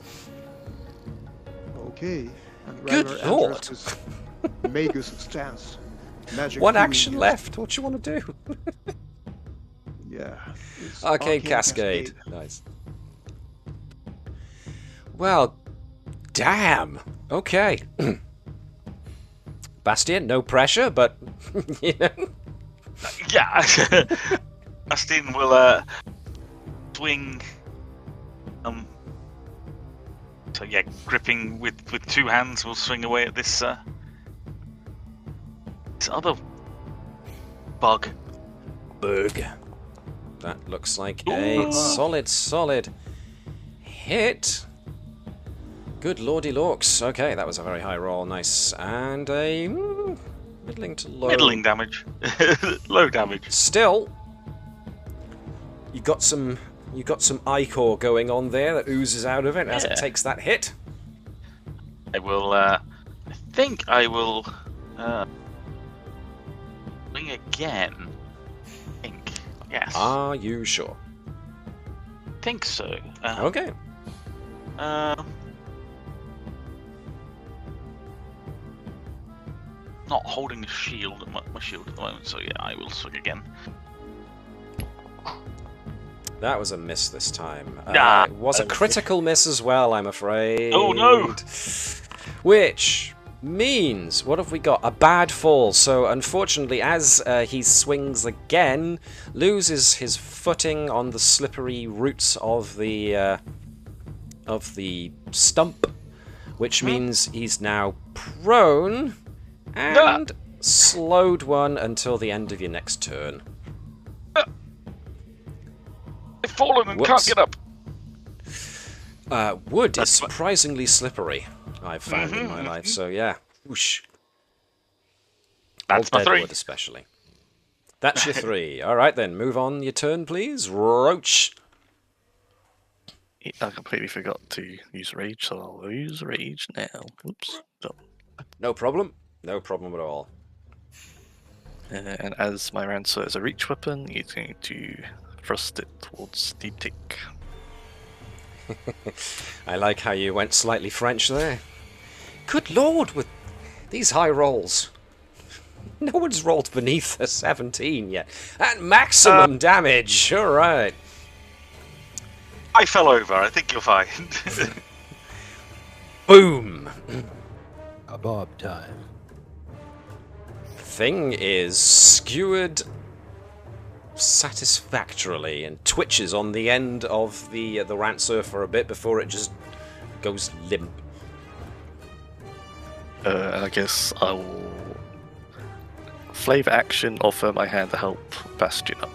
Okay. And Good Ragnar lord. enters his Magus stance. Magic One healing action his- left. What you want to do? Yeah. it's Arcane Cascade. Nice. Well, damn. Okay. Bastien, no pressure, but you know. Yeah. Bastien will swing. So yeah, gripping with two hands, will swing away at this other bug. Bug. That looks like a solid hit. Good lordy lorks. Okay, that was a very high roll. Nice. And a middling to low. Middling damage. Low damage. Still, you got some ichor going on there that oozes out of it as it Yeah. takes that hit. I will, I think I will, swing again. I think. Yes. Are you sure? I think so. Okay. Not holding the shield, my shield at the moment, so yeah, I will swing again. That was a miss this time. Ah, It was a critical miss as well, I'm afraid. Oh, no. Which means, what have we got? A bad fall. So unfortunately, as he swings again, loses his footing on the slippery roots of the stump, which means he's now prone and slowed one until the end of your next turn. I've fallen and Whoops. can't get up. Wood is That's what- surprisingly slippery, I've found in my life, so yeah. Whoosh. That's Old my three. deadwood especially. That's your 3. Alright then, move on your turn, please. Roach. I completely forgot to use rage, so I'll use rage now. Oops. So, No problem. No problem at all. and as my ranswer is a reach weapon, he's going to thrust it towards the tick. I like how you went slightly French there. Good lord, with these high rolls. No one's rolled beneath a 17 yet. At maximum damage. Alright. I fell over, I think you'll find. Boom. A bob time. Thing is skewered satisfactorily and twitches on the end of the rancer for a bit before it just goes limp. And I guess I will flavor action, offer my hand to help Bastien up.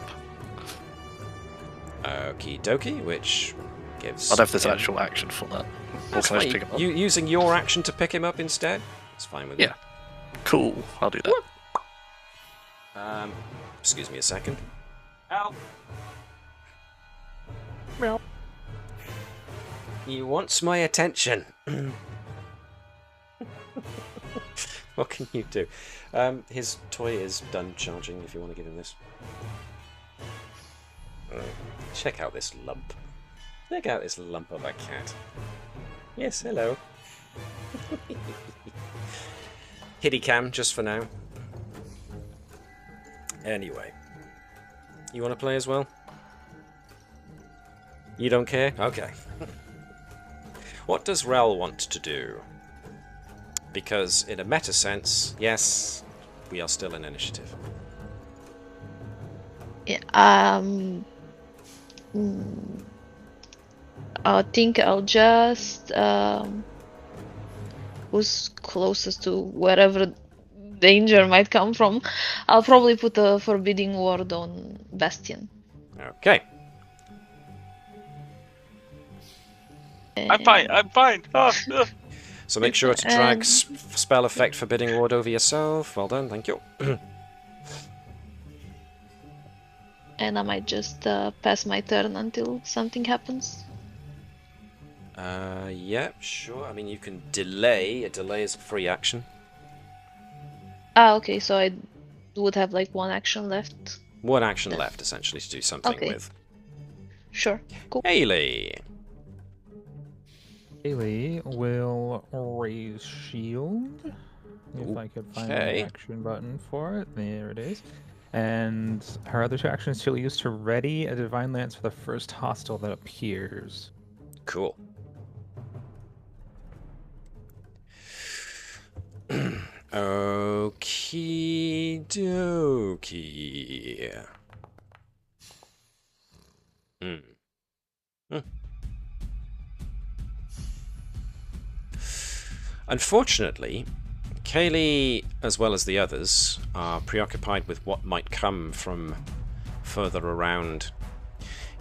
Okie dokie, which gives. I don't know if there's an him- actual action for that. Or That's can I just fine. pick him up? You using your action to pick him up instead? It's fine with me. Yeah. Cool, I'll do that. Excuse me a second. Ow. Meow. He wants my attention. What can you do? His toy is done charging if you want to give him this. Check out this lump. Check out this lump of a cat. Yes, hello. Hitty cam, just for now. Anyway. You want to play as well? You don't care? Okay. What does Rell want to do? Because in a meta sense, yes, we are still in initiative. Yeah, I think I'll just who's closest to wherever danger might come from. I'll probably put a forbidding ward on Bastien. Okay. I'm fine. So make sure to drag spell effect forbidding ward over yourself. Well done, thank you. And I might just pass my turn until something happens. Yeah, sure. I mean, you can delay. A delay is a free action. Ah, okay, so I would have like one action left. One action left, essentially, to do something Okay. with. Sure, cool. Caelee. Caelee will raise shield. If I could find the action button for it. There it is. And her other two actions she'll use to ready a divine lance for the first hostile that appears. Cool. Okie dokie. Unfortunately, Caelee, as well as the others, are preoccupied with what might come from further around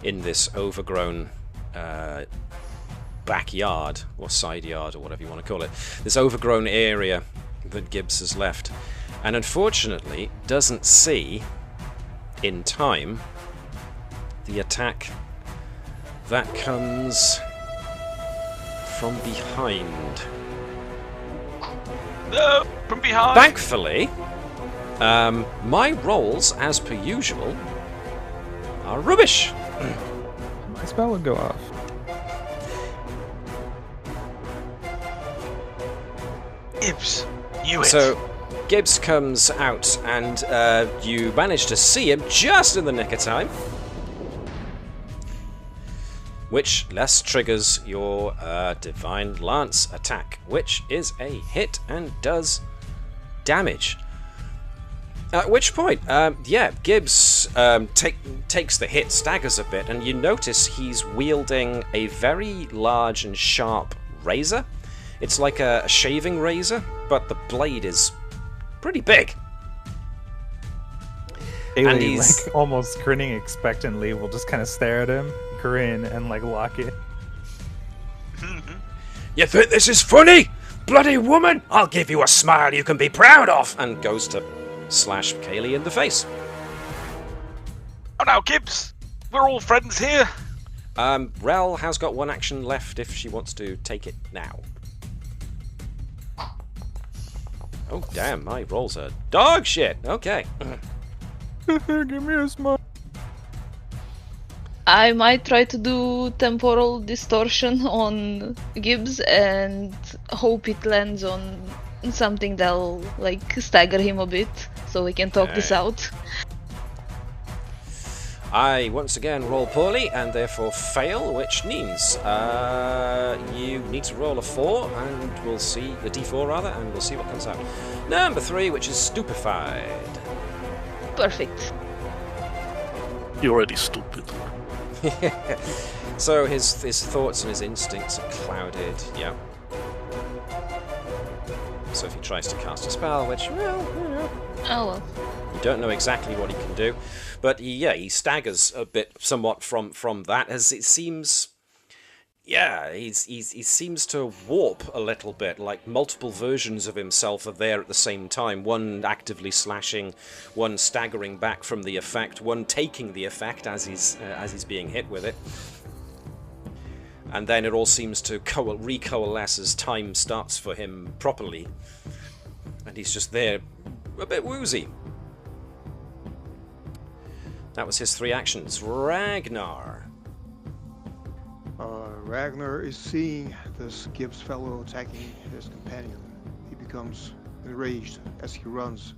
in this overgrown backyard, or side yard, or whatever you want to call it. This overgrown area that Gibbs has left. And unfortunately, doesn't see, in time, the attack that comes from behind. No, from behind. Thankfully, my rolls, as per usual, are rubbish. My spell would go off. Gibbs, knew it. So, Gibbs comes out, and you manage to see him just in the nick of time. Which thus triggers your Divine Lance attack, which is a hit and does damage. At which point, Gibbs takes the hit, staggers a bit, and you notice he's wielding a very large and sharp razor. It's like a shaving razor, but the blade is pretty big. Caelee, And he's like almost grinning expectantly, will just kind of stare at him, grin, and like lock it. You think this is funny? Bloody woman! I'll give you a smile you can be proud of! And goes to slash Caelee in the face. Oh, now, Gibbs, we're all friends here. Rell has got one action left if she wants to take it now. Oh, damn, my rolls are dog shit. Okay. Give me a smile. I might try to do temporal distortion on Gibbs and hope it lands on something that'll like stagger him a bit so we can talk this out. I once again roll poorly and therefore fail, which means you need to roll a 4 and we'll see the D4 rather, and we'll see what comes out. Number 3, which is stupefied. Perfect. You're already stupid. So his thoughts and his instincts are clouded. Yeah. So if he tries to cast a spell, which, well, you know, Oh well. you don't know exactly what he can do, but he staggers a bit somewhat from that, as it seems. Yeah, he seems to warp a little bit, like multiple versions of himself are there at the same time. One actively slashing, one staggering back from the effect, one taking the effect as he's being hit with it. And then it all seems to recoalesce as time starts for him properly. And he's just there, a bit woozy. That was his 3 actions. Ragnar. Ragnar is seeing this Gibbs fellow attacking his companion. He becomes enraged as he runs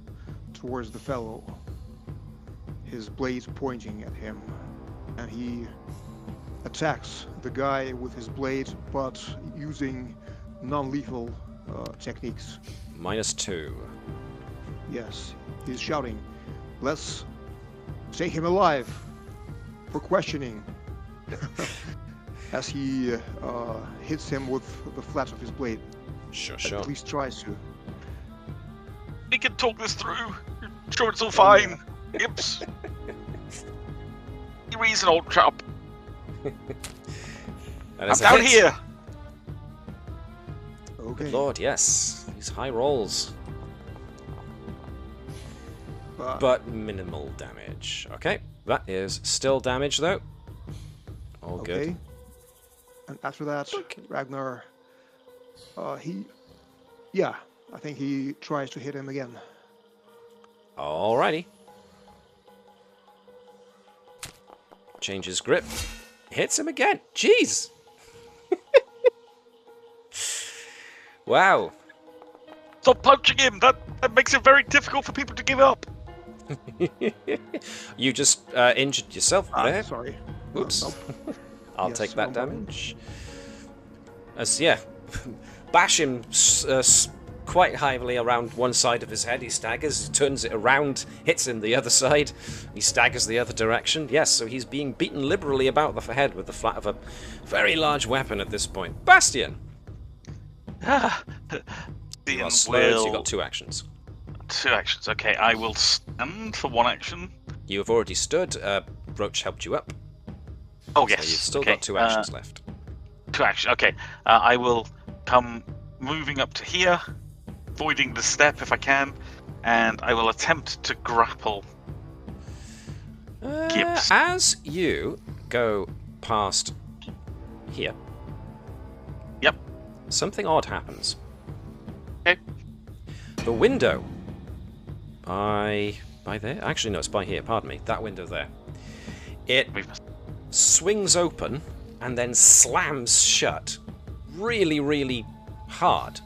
towards the fellow, his blade pointing at him, and he attacks the guy with his blade, but using non-lethal techniques. -2. Yes, he's shouting, "Let's take him alive for questioning," as he hits him with the flat of his blade. Sure, At least tries to. We can talk this through. Sure, it's all fine. Gibbs. You reason, old chap. That I'm is a down hit. here. Okay. Good Lord, yes. These high rolls. But But minimal damage. Okay, that is still damage though. All okay. good. And after that, Ragnar, I think he tries to hit him again. Alrighty. Changes grip. Hits him again. Jeez. Wow. Stop punching him. That makes it very difficult for people to give up. You just injured yourself there. Sorry. Oops. Nope. I'll Yes, take that one moment. damage. Yeah. Bash him quite heavily around one side of his head. He staggers, turns it around, hits him the other side. He staggers the other direction. Yes, so he's being beaten liberally about the head with the flat of a very large weapon at this point. Bastien! You are slowed, so you've got 2 actions. 2 actions. Okay, I will stand for 1 action. You have already stood. Roach helped you up. Oh, So yes. you've still okay. got 2 actions left. 2 actions. Okay. I will come moving up to here, avoiding the step if I can, and I will attempt to grapple Gibbs. As you go past here, Yep. something odd happens. Okay. The window by there? Actually, no, it's by here. Pardon me. That window there. It swings open and then slams shut really, really hard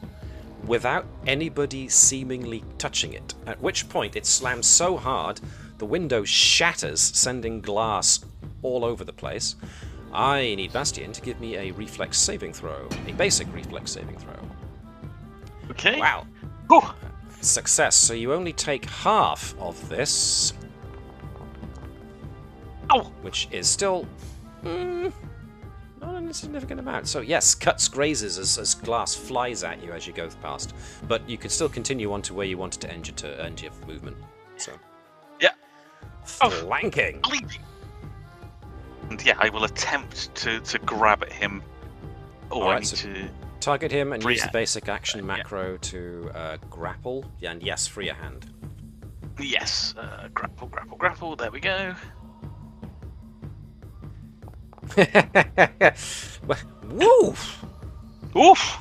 without anybody seemingly touching it. At which point it slams so hard the window shatters, sending glass all over the place. I need Bastien to give me a reflex saving throw. A basic reflex saving throw. Okay. Wow. Whew. Success. So you only take half of this, Ow. which is still not an insignificant amount. So yes, cuts, grazes as glass flies at you as you go past, but you can still continue on to where you wanted to end your movement. So Yeah. flanking. Bleeding. And yeah, I will attempt to grab at him. Oh, Alright, I need so to. target him and Free use the hand. basic action macro to grapple. And yes, free a hand. Yes. Grapple. There we go. Woof! Oof.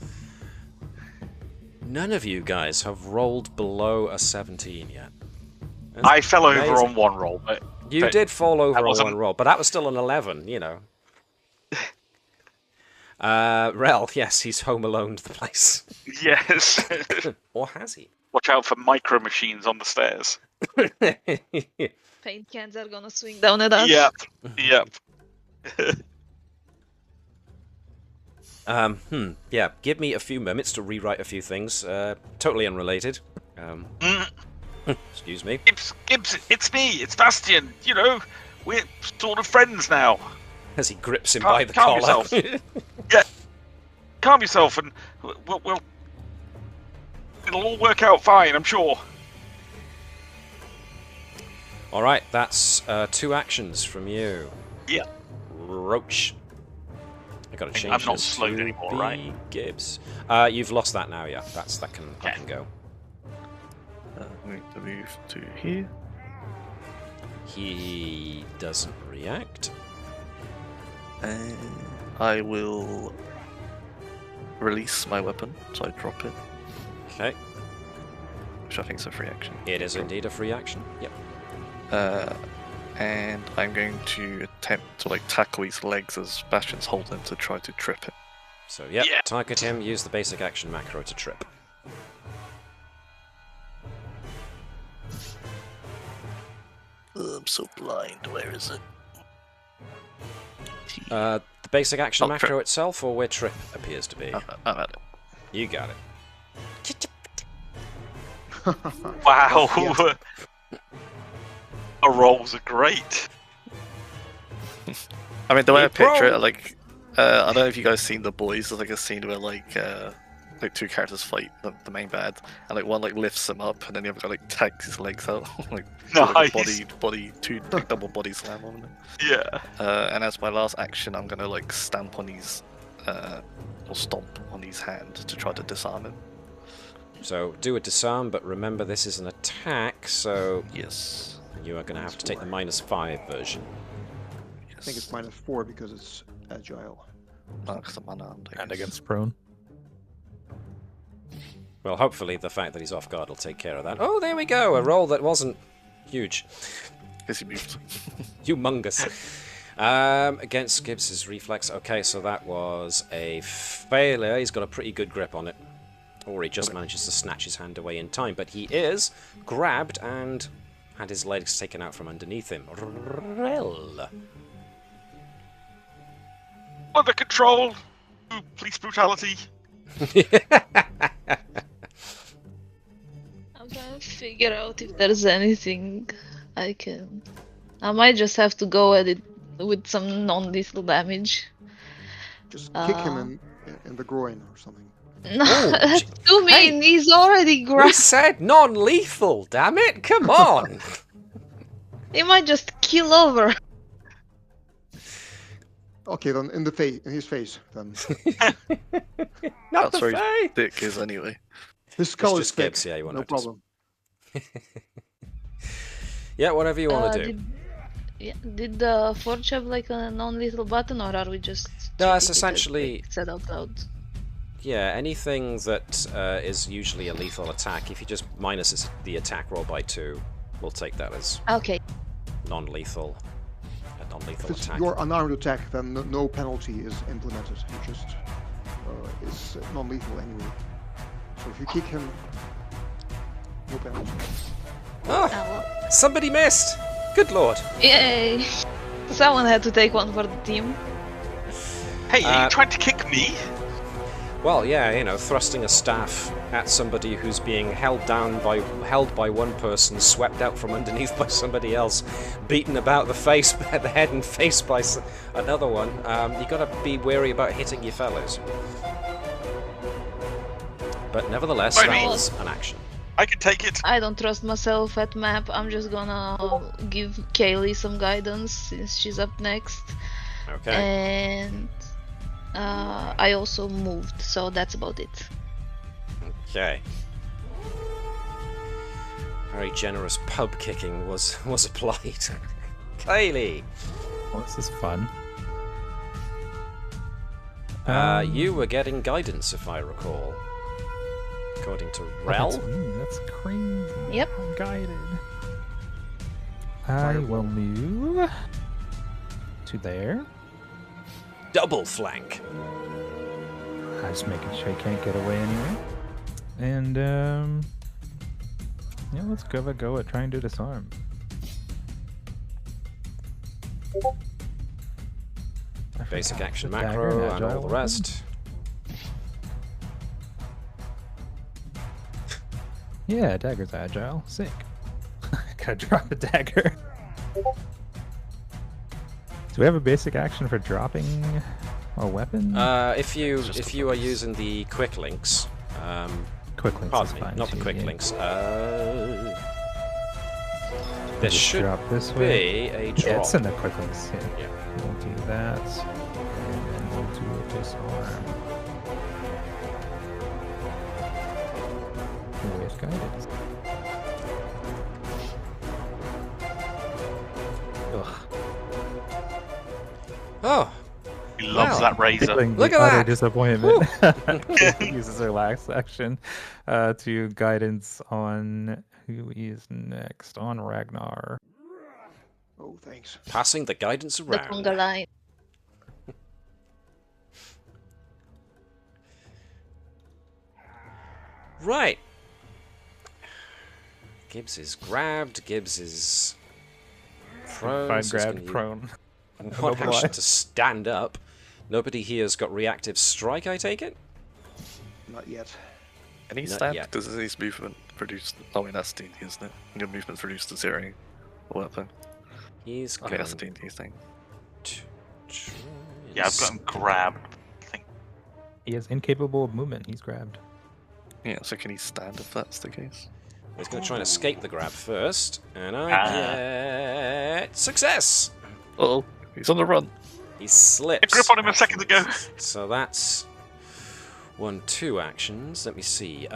None of you guys have rolled below a 17 yet. That's I fell over amazing. on 1 roll, but You did fall over on wasn't- 1 roll, but that was still an 11, you know. Rell, yes, he's home alone to the place. yes. Or has he? Watch out for micro machines on the stairs. Paint cans are gonna swing down at us. Yep. Yeah, give me a few minutes to rewrite a few things. Totally unrelated. Excuse me. Gibbs, it's me. It's Bastien. You know, we're sort of friends now. As he grips him Calm- by the calm collar. yourself. Yeah. Calm yourself, and we'll it'll all work out fine, I'm sure. Alright, that's 2 actions from you. Yeah. Roach. I gotta change I'm not this slowed to anymore, be right? Gibbs. You've lost that now, yeah. That can go. I need to move to here. He doesn't react. And I will release my weapon, so I drop it, Okay. which I think is a free action. It is indeed a free action. Yep. And I'm going to attempt to tackle his legs as Bastien's holding him to try to trip him. So, yep, Yeah. target him, use the basic action macro to trip. I'm so blind. Where is it? The basic action Oh, macro trip. itself, or where trip appears to be? I'm at it. You got it. Wow. Yeah. Our rolls are great. I mean, the way I You picture pro. it, like, I don't know if you guys seen The Boys. There's like a scene where like two characters fight the main bad, and like one like lifts him up, and then the other guy like tags his legs out, like, like a Nice. body two like, double body slam on him. Yeah. And as my last action, I'm gonna like stamp on his or stomp on his hand to try to disarm him. So, do a disarm, but remember this is an attack, so Yes. you are going to have to take the -5 version. Yes. I think it's -4 because it's agile. Because I'm unarmed. I And guess. against prone. Well, hopefully the fact that he's off guard will take care of that. Oh, there we go! A roll that wasn't huge. Guess he moved. Humongous. Against Gibbs's reflex. Okay, so that was a failure. He's got a pretty good grip on it. Or he just manages to snatch his hand away in time. But he is grabbed and had his legs taken out from underneath him. Rell. Under control. Police brutality. I'm trying to figure out if there's anything I can. I might just have to go at it with some non-lethal damage. Just kick him in the groin or something. No, Oh, that's too mean. He's already We grabbed. said non-lethal, damn it! Come on! He might just kill over. Okay, then in his face. Then Not That's the where his face! dick is anyway. his skull is just thick. Gibbs, yeah, you won't no notice. problem. Yeah, whatever you want to do. Did the Forge have like a non-lethal button, or are we just? No, it's treating it as, essentially- like, said out loud. Yeah, anything that is usually a lethal attack, if you just minus the attack roll by 2, we'll take that as Okay. non-lethal. A non-lethal If it's attack. your unarmed attack, then no penalty is implemented. You just it's non-lethal anyway. So if you kick him, no penalty. Oh, well. somebody missed! Good lord! Yay! Someone had to take one for the team. Hey, are you trying to kick me? Well, yeah, you know, thrusting a staff at somebody who's being held by one person, swept out from underneath by somebody else, beaten about the face, the head and face by another one. You got to be wary about hitting your fellows. But nevertheless, I that mean- was an action. I can take it. I don't trust myself at map. I'm just gonna give Caelee some guidance since she's up next. Okay. And I also moved, so that's about it. Okay. Very generous pub kicking was applied. Caelee! Well, this is fun. You were getting guidance, if I recall. According to Oh, Rell. that's me. That's crazy. Yep. I'm guided. I will move to there. Double flank. I'm just making sure he can't get away anyway. And yeah, let's give a go at trying to disarm. Basic action The dagger macro and and all agile the weapon. rest. Yeah, dagger's agile. Sick. Gotta drop a dagger. Do we have a basic action for dropping a weapon? If you are using the quick links, Quick links pardon is me, fine. not the too, quick yeah. links. There Just should drop this be way. a Yeah, drop. it's in the quick links. Yeah. Yeah. We'll do that. And then we'll do disarm. With guidance. Ugh. Oh, He loves Wow. that razor. Tickling Look the at utter that. disappointment. Uses her last action to guidance on who is next. On Ragnar. Oh, thanks. passing the guidance The around. conga line. Right. Gibbs is grabbed. Gibbs is prone. Fine, so he's grabbed, gonna prone. use one action Immobilized. to stand up. Nobody here's got reactive strike, I take it? Not yet. Can he Not stand? yet. Does his movement produce... Oh, wait, that's D&D, isn't it? Your movement produced a zero weapon. He's Okay, that's a going D&D thing. to try and Yeah, I've got him grabbed. I think. He is incapable of movement. He's grabbed. Yeah, so can he stand if that's the case? He's going to try and escape the grab first, and I Ah. get success. Uh-oh, he's on the run. He A slips. grip on him a second ago. So that's 2 actions. Let me see.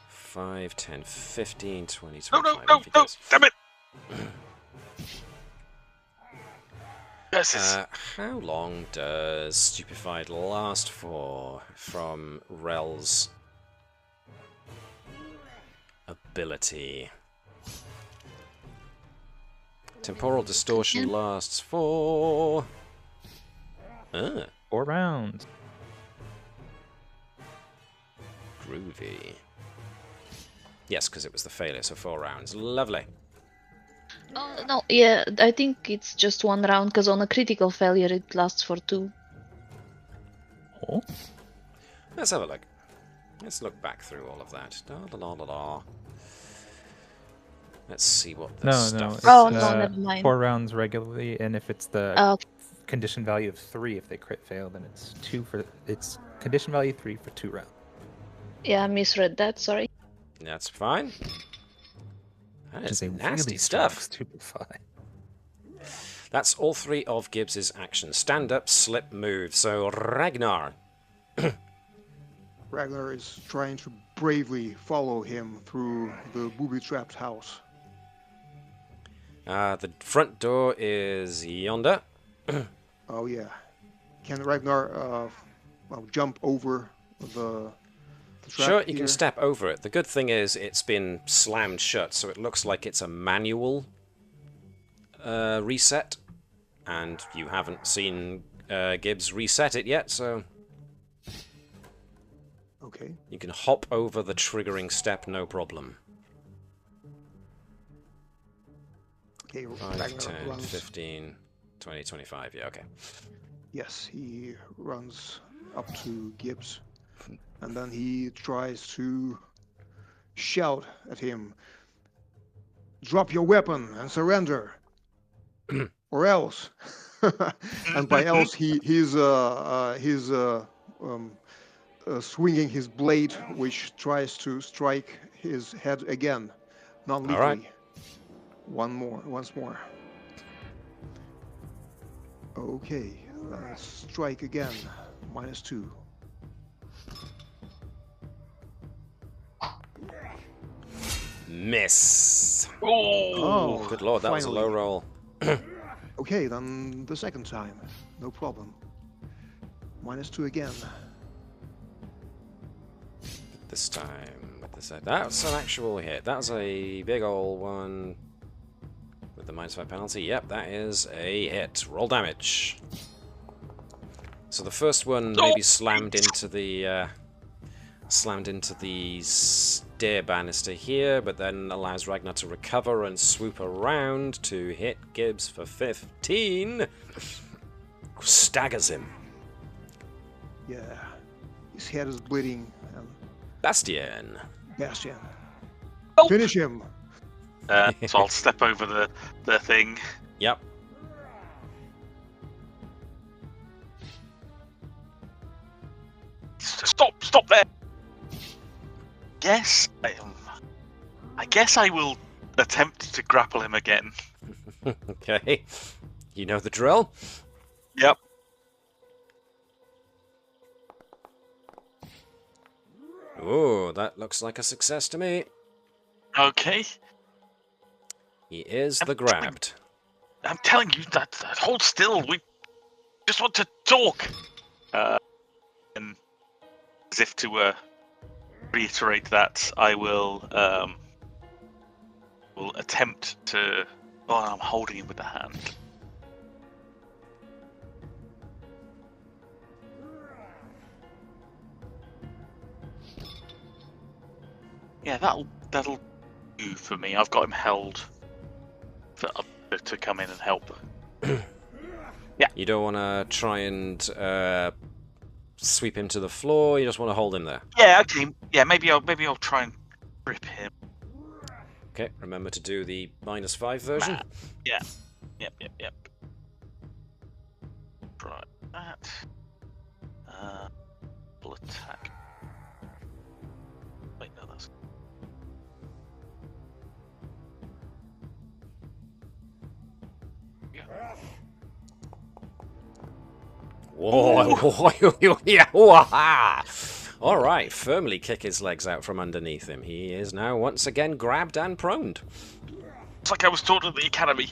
5, 10, 15, 20, No, 25. no, if he no, does. damn it! This is... How long does Stupefied last for from Rell's ability? Temporal distortion lasts for... 4 rounds. Groovy. Yes, because it was the failure, so 4 rounds. Lovely. Oh, no, yeah, I think it's just 1 round, because on a critical failure it lasts for 2. Oh. Let's have a look. Let's look back through all of that. Da, da, da, da, da. Let's see what the No, stuff it's, Oh, says. no, never mind. 4 rounds regularly, and if it's the Oh, condition value of 3, if they crit fail, then it's 2 for... It's condition value 3 for 2 rounds. yeah, I misread that, sorry. That's fine. That Which is is a nasty really stuff. Stupefy. That's all 3 of Gibbs's actions. Stand up, slip, move. So Ragnar. Ragnar is trying to bravely follow him through the booby-trapped house. The front door is yonder. Oh yeah. Can Ragnar jump over the trap Sure, you here? can step over it. The good thing is it's been slammed shut, so it looks like it's a manual reset. And you haven't seen Gibbs reset it yet, so Okay. you can hop over the triggering step, no problem. Okay, 5, Ragnar 10, runs. 15, 20, 25. Yeah, okay. Yes, he runs up to Gibbs, and then he tries to shout at him, "Drop your weapon and surrender, or else." And by else, he's swinging his blade, which tries to strike his head again, non-lethally. All right. Once more. Okay, strike again. -2. Miss. Oh, Good lord, that was a low finally. roll. Okay, then the second time, no problem. -2 again. This time, with this, that's an actual hit. That's a big old one with the -5 penalty. Yep, that is a hit. Roll damage. So the first one maybe slammed into the stair banister here, but then allows Ragnar to recover and swoop around to hit Gibbs for 15. Staggers him. Yeah, his head is bleeding. And Bastien. Bastien, Oh. finish him. so I'll step over the thing. Yep. Stop there. I guess I will attempt to grapple him again. Okay. You know the drill. Yep. Ooh, that looks like a success to me. Okay. He is the grabbed. I'm telling you that hold still. We just want to talk. And as if to reiterate that, I will attempt to. Oh, I'm holding him with the hand. Yeah, that'll do for me. I've got him held for to come in and help. Yeah. You don't want to try and sweep him to the floor. You just want to hold him there. Yeah. Okay. Yeah. Maybe I'll try and grip him. Okay. Remember to do the -5 version. Yeah. Yep. Try that. Full attack. Wait, no, that's. Whoa! Yeah! All right, firmly kick his legs out from underneath him. He is now once again grabbed and proned. It's like I was taught at the academy.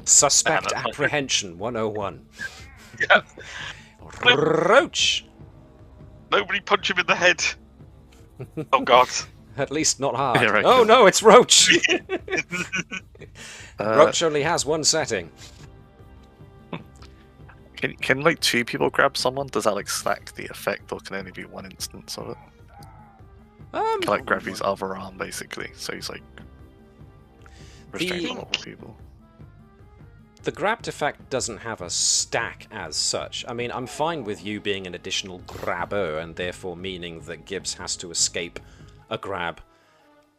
Suspect apprehension 101. Yeah. Roach! Nobody punch him in the head. Oh God. At least not hard. Yeah, right. Oh no, it's Roach! Roach only has one setting. Can like 2 people grab someone? Does that like stack the effect, or can only be 1 instance of it? Can like grab his other arm basically, so he's like restrained from multiple people. The grabbed effect doesn't have a stack as such. I mean, I'm fine with you being an additional grabber, and therefore meaning that Gibbs has to escape a grab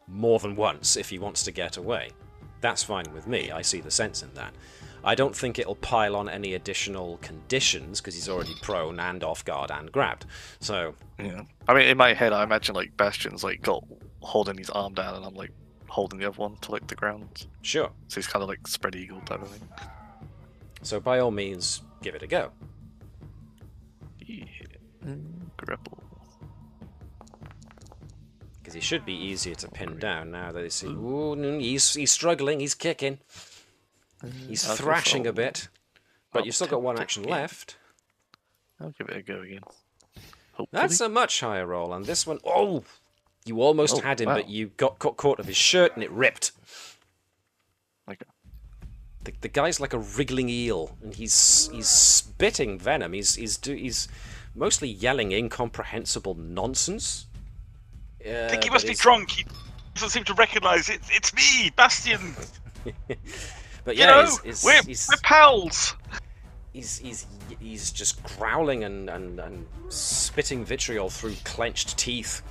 more than once if he wants to get away. That's fine with me. I see the sense in that. I don't think it'll pile on any additional conditions, because he's already prone and off guard and grabbed. So yeah, I mean, in my head, I imagine like Bastien's like got holding his arm down, and I'm like holding the other one to like the ground. sure. So he's kind of like spread eagle type of thing. So by all means, give it a go. Yeah. Grapple. Because he should be easier to pin down now that he's... Ooh, he's struggling, he's kicking. He's thrashing a bit. But you've still got 1 action left. I'll give it a go again. Hopefully. That's a much higher roll, and this one... Oh! You almost had him, wow. but you got caught of his shirt and it ripped. Okay. The guy's like a wriggling eel, and he's spitting venom. He's mostly yelling incomprehensible nonsense. I think he must be drunk. He doesn't seem to recognise it. It's me, Bastien. But yeah, we're pals. He's just growling and spitting vitriol through clenched teeth.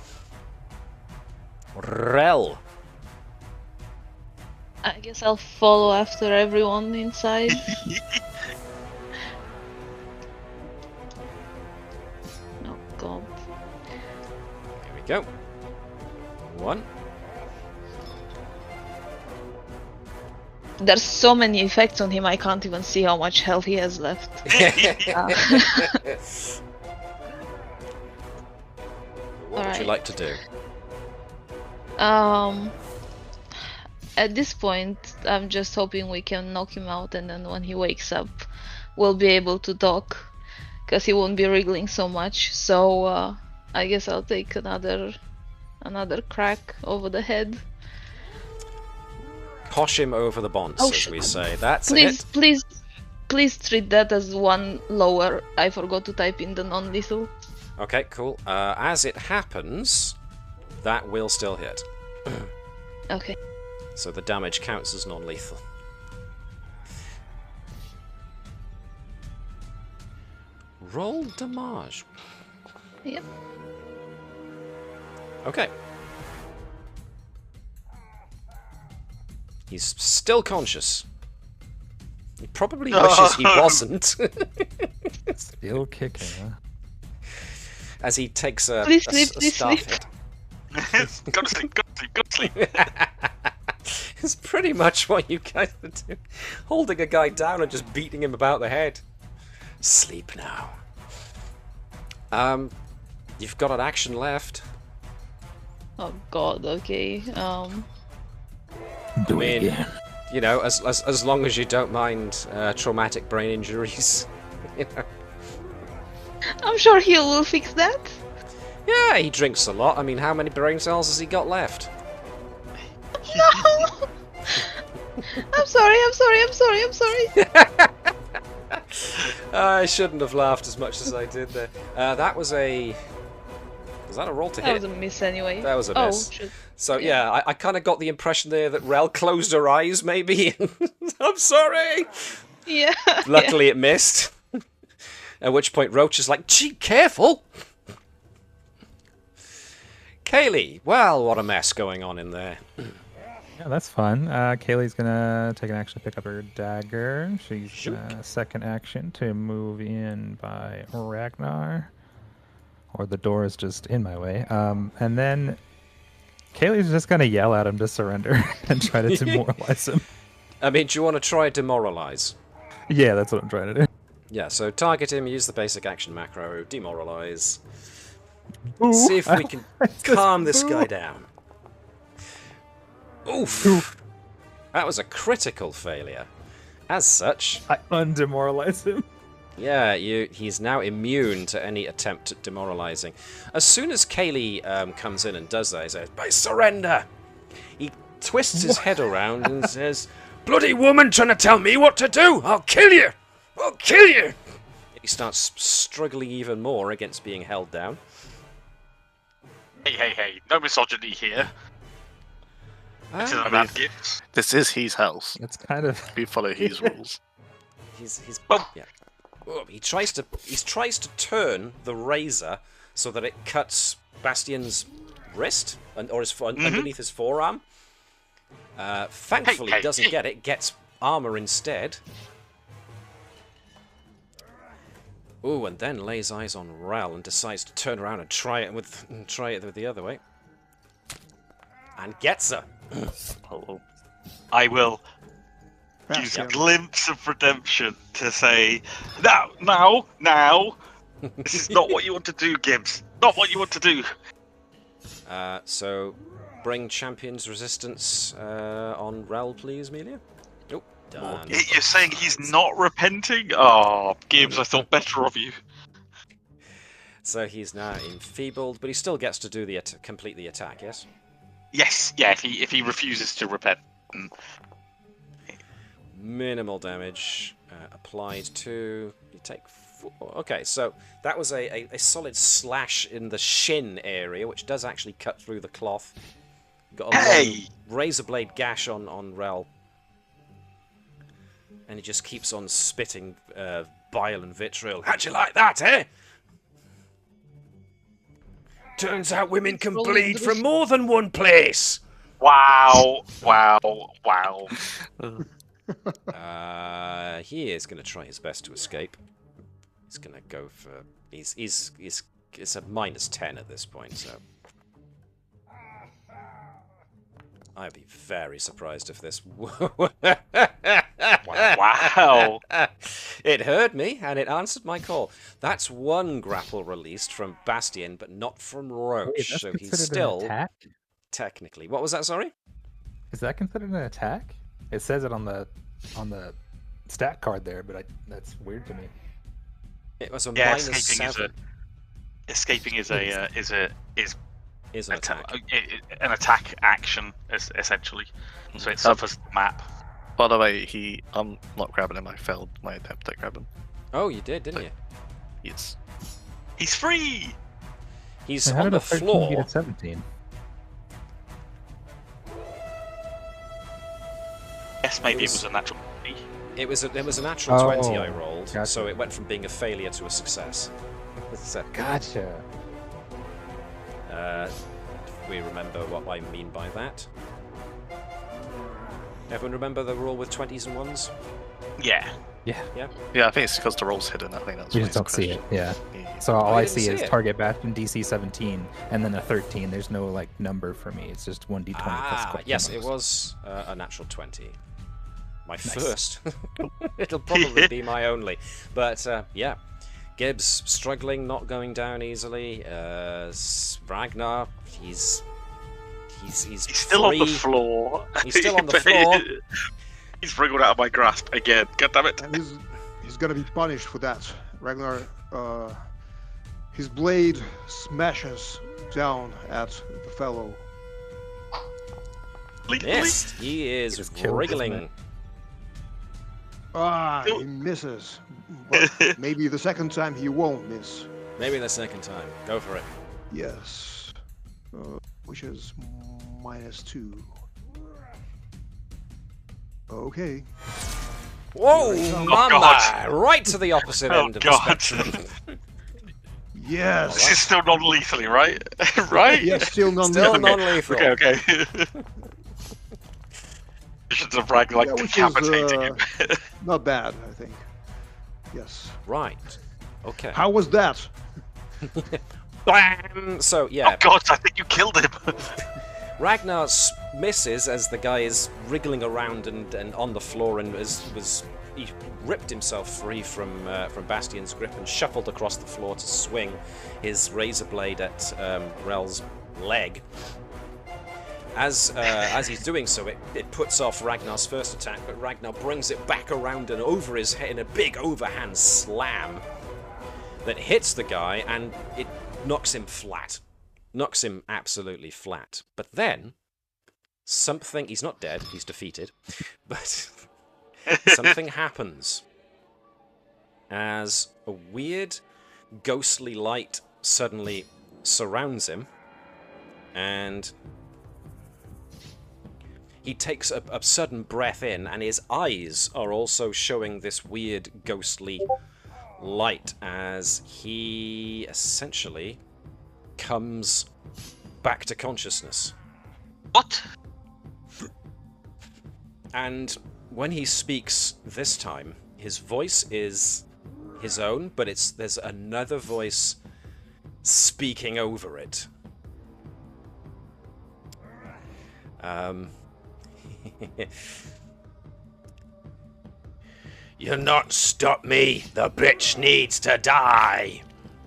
Rell. I guess I'll follow after everyone inside. Oh God. Here we go. 1. There's so many effects on him, I can't even see how much health he has left. What would you like to do? At this point, I'm just hoping we can knock him out, and then when he wakes up, we'll be able to talk, because he won't be wriggling so much. So I guess I'll take another crack over the head. Kosh him over the bonds, as we say. That's please, it. Please treat that as 1 lower. I forgot to type in the non-lethal. Okay, cool. As it happens, that will still hit. Okay. So the damage counts as non-lethal. Roll damage. Yep. Okay. He's still conscious. He probably wishes he wasn't. Still kicking, huh? As he takes a Please staff sleep. hit. Go to sleep. It's pretty much what you guys are doing. Holding a guy down and just beating him about the head. Sleep now. You've got an action left. Oh God. Okay. Do it again. You know, as long as you don't mind traumatic brain injuries. You know. I'm sure he will fix that. Yeah, he drinks a lot. I mean, how many brain cells has he got left? No. I'm sorry. I shouldn't have laughed as much as I did there. That was a Was that a roll to That hit? was a miss anyway. That was a miss. Oh, shit. So yeah, I kind of got the impression there that Rell closed her eyes, maybe. I'm sorry. Yeah. Luckily, it missed. At which point, Roach is like, "Gee, careful." Caelee, well, what a mess going on in there. Yeah, that's fun. Kaylee's gonna take an action to pick up her dagger. She's second action to move in by Ragnar. Or the door is just in my way. And then Kaylee's just gonna yell at him to surrender and try to demoralize him. I mean, do you want to try demoralize? Yeah, that's what I'm trying to do. Yeah, so target him, use the basic action macro, demoralize. Ooh, See if we can calm this guy down. Oof! That was a critical failure. As such, I undemoralize him. yeah, he's now immune to any attempt at demoralizing. As soon as Caelee comes in and does that, he says, "I surrender!" He twists his head around and says, "Bloody woman trying to tell me what to do! I'll kill you! I'll kill you!" He starts struggling even more against being held down. Hey, no misogyny here. This isn't bad gifts. This is his house. It's kind of... We follow his rules. Yeah. Oh, he tries to turn the razor so that it cuts Bastien's wrist or his underneath his forearm. Thankfully, doesn't get it. Gets armor instead. Ooh, and then lays eyes on Rell and decides to turn around and try it with the other way. And gets her. Hello. I will use a Bastien. glimpse of redemption to say, now, this is not what you want to do, Gibbs. Not what you want to do. So, bring Champion's Resistance on Rell, please, Emilia. Oh, done. You're saying he's not repenting? Oh, Gibbs, I thought better of you. So he's now enfeebled, but he still gets to do the complete the attack, yes? Yes, yeah, if he refuses to repent. Minimal damage applied to... You take 4... Okay, so that was a solid slash in the shin area, which does actually cut through the cloth. Got a long razor blade gash on Rell. And he just keeps on spitting bile and vitriol. How'd you like that, eh? Turns out women can bleed from more than one place. Wow. He is going to try his best to escape. He's going to go for... It's a -10 at this point, so... I'd be very surprised if this... Wow. It heard me, and it answered my call. That's one grapple released from Bastien, but not from Roach, Wait, that's so he's considered still... an attack? Technically. What was that, sorry? Is that considered an attack? It says it on the stat card there, but that's weird to me. It was a Yeah, -7. escaping is an attack. An attack action, essentially. So it suffers the map. By the way, I'm not grabbing him. I failed my attempt at grabbing him. Oh, you did, didn't you? Yes. He's free! He's So how on did the a 13 floor. beat a 17? Yes, maybe it was a natural 20. It was a natural 20 I Oh, rolled, gotcha. so it went from being a failure to a success. So, Gotcha. we remember what I mean by that. Everyone remember the rule with 20s and 1s? Yeah. Yeah. Yeah, I think it's because the roll's hidden. I think that's We why just don't it's see it. question. Yeah. Yeah. So all I I didn't see see is it. target Bastion DC 17 and then a 13. There's no like number for me. It's just 1d20 plus question Yes, it marks. was a natural 20. My Nice. first. It'll probably be my only. But, yeah. Gibbs struggling, not going down easily. Ragnar, he's still on the free. floor. He's still on the floor. He's wriggled out of my grasp again. God damn it. And he's gonna be punished for that. Ragnar, his blade smashes down at the fellow. Missed. He is Just killed, wriggling. isn't it? He misses. But maybe the second time he won't miss. Maybe the second time. Go for it. Yes. Which is -2. Okay. Whoa, mama! God. Right to the opposite end of the God. spectrum. Yes. This is still non-lethally, right? Right? Yes, still Still non-lethal. non-lethal. Okay. Visions of Ragnar like which decapitating him. is not bad, I think. Yes. Right. Okay. How was that? Bam! So, yeah. Oh God, I think you killed him. Ragnar misses as the guy is wriggling around and on the floor, and he ripped himself free from Bastien's grip and shuffled across the floor to swing his razor blade at Rell's leg. As he's doing so, it puts off Ragnar's first attack, but Ragnar brings it back around and over his head in a big overhand slam that hits the guy, and it knocks him flat. Knocks him absolutely flat. But then, he's not dead, he's defeated, but something happens as a weird, ghostly light suddenly surrounds him, and he takes a sudden breath in, and his eyes are also showing this weird, ghostly light as he essentially comes back to consciousness. What? And when he speaks this time, his voice is his own, but there's another voice speaking over it. "You not stop me, the bitch needs to die."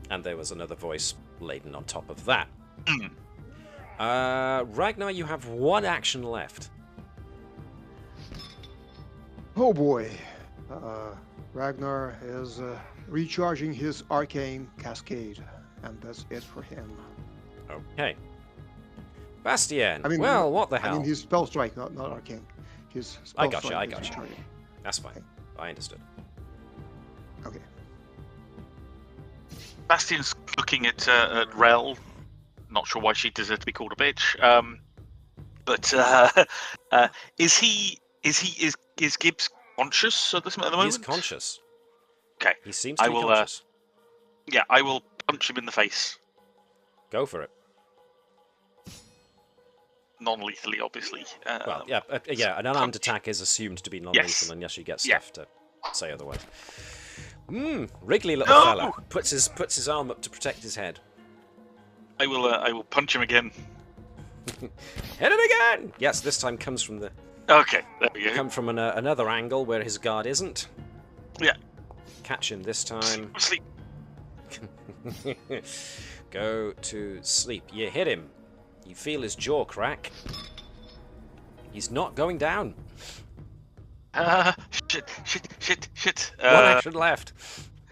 And there was another voice laden on top of that. Ragnar, you have one action left. Oh boy. Ragnar is recharging his arcane cascade, and that's it for him. Okay. Bastien. I mean, well, what the hell? I mean, his spell strike, not arcane. His spell I got strike you. is recharging. That's fine. Okay. I understood. Okay. Bastien's looking at Rell. Not sure why she deserves to be called a bitch. But is Gibbs conscious at the moment? He's conscious. Okay. He seems to be conscious. Yeah, I will punch him in the face. Go for it. Non-lethally, obviously. Well, yeah, an unarmed attack is assumed to be non-lethal Yes. unless you get Yeah. stuff to say otherwise. Wriggly little fella puts his arm up to protect his head. I will punch him again. Hit him again! Yes, this time comes from the Okay, there we go. another angle where his guard isn't. Yeah. Catch him this time. Sleep. Go to sleep. You hit him. You feel his jaw crack. He's not going down. Shit. One action left.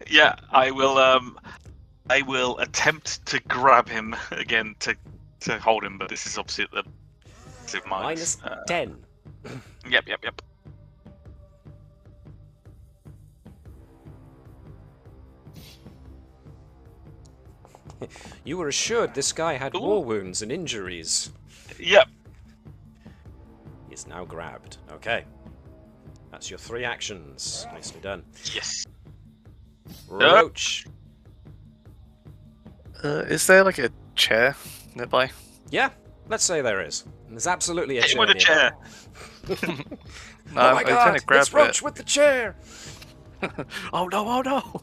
Yeah, I will attempt to grab him again to hold him, but this is obviously at the Minus 10. Yep. You were assured this guy had war wounds and injuries. Yep. He's now grabbed. Okay. That's your 3 actions. Nicely done. Yes. Roach. Is there like a chair nearby? Yeah, let's say there is. There's absolutely a Hit him chair with a chair. No, Oh my I'm god, trying to grab it's Roach with the chair! Oh no!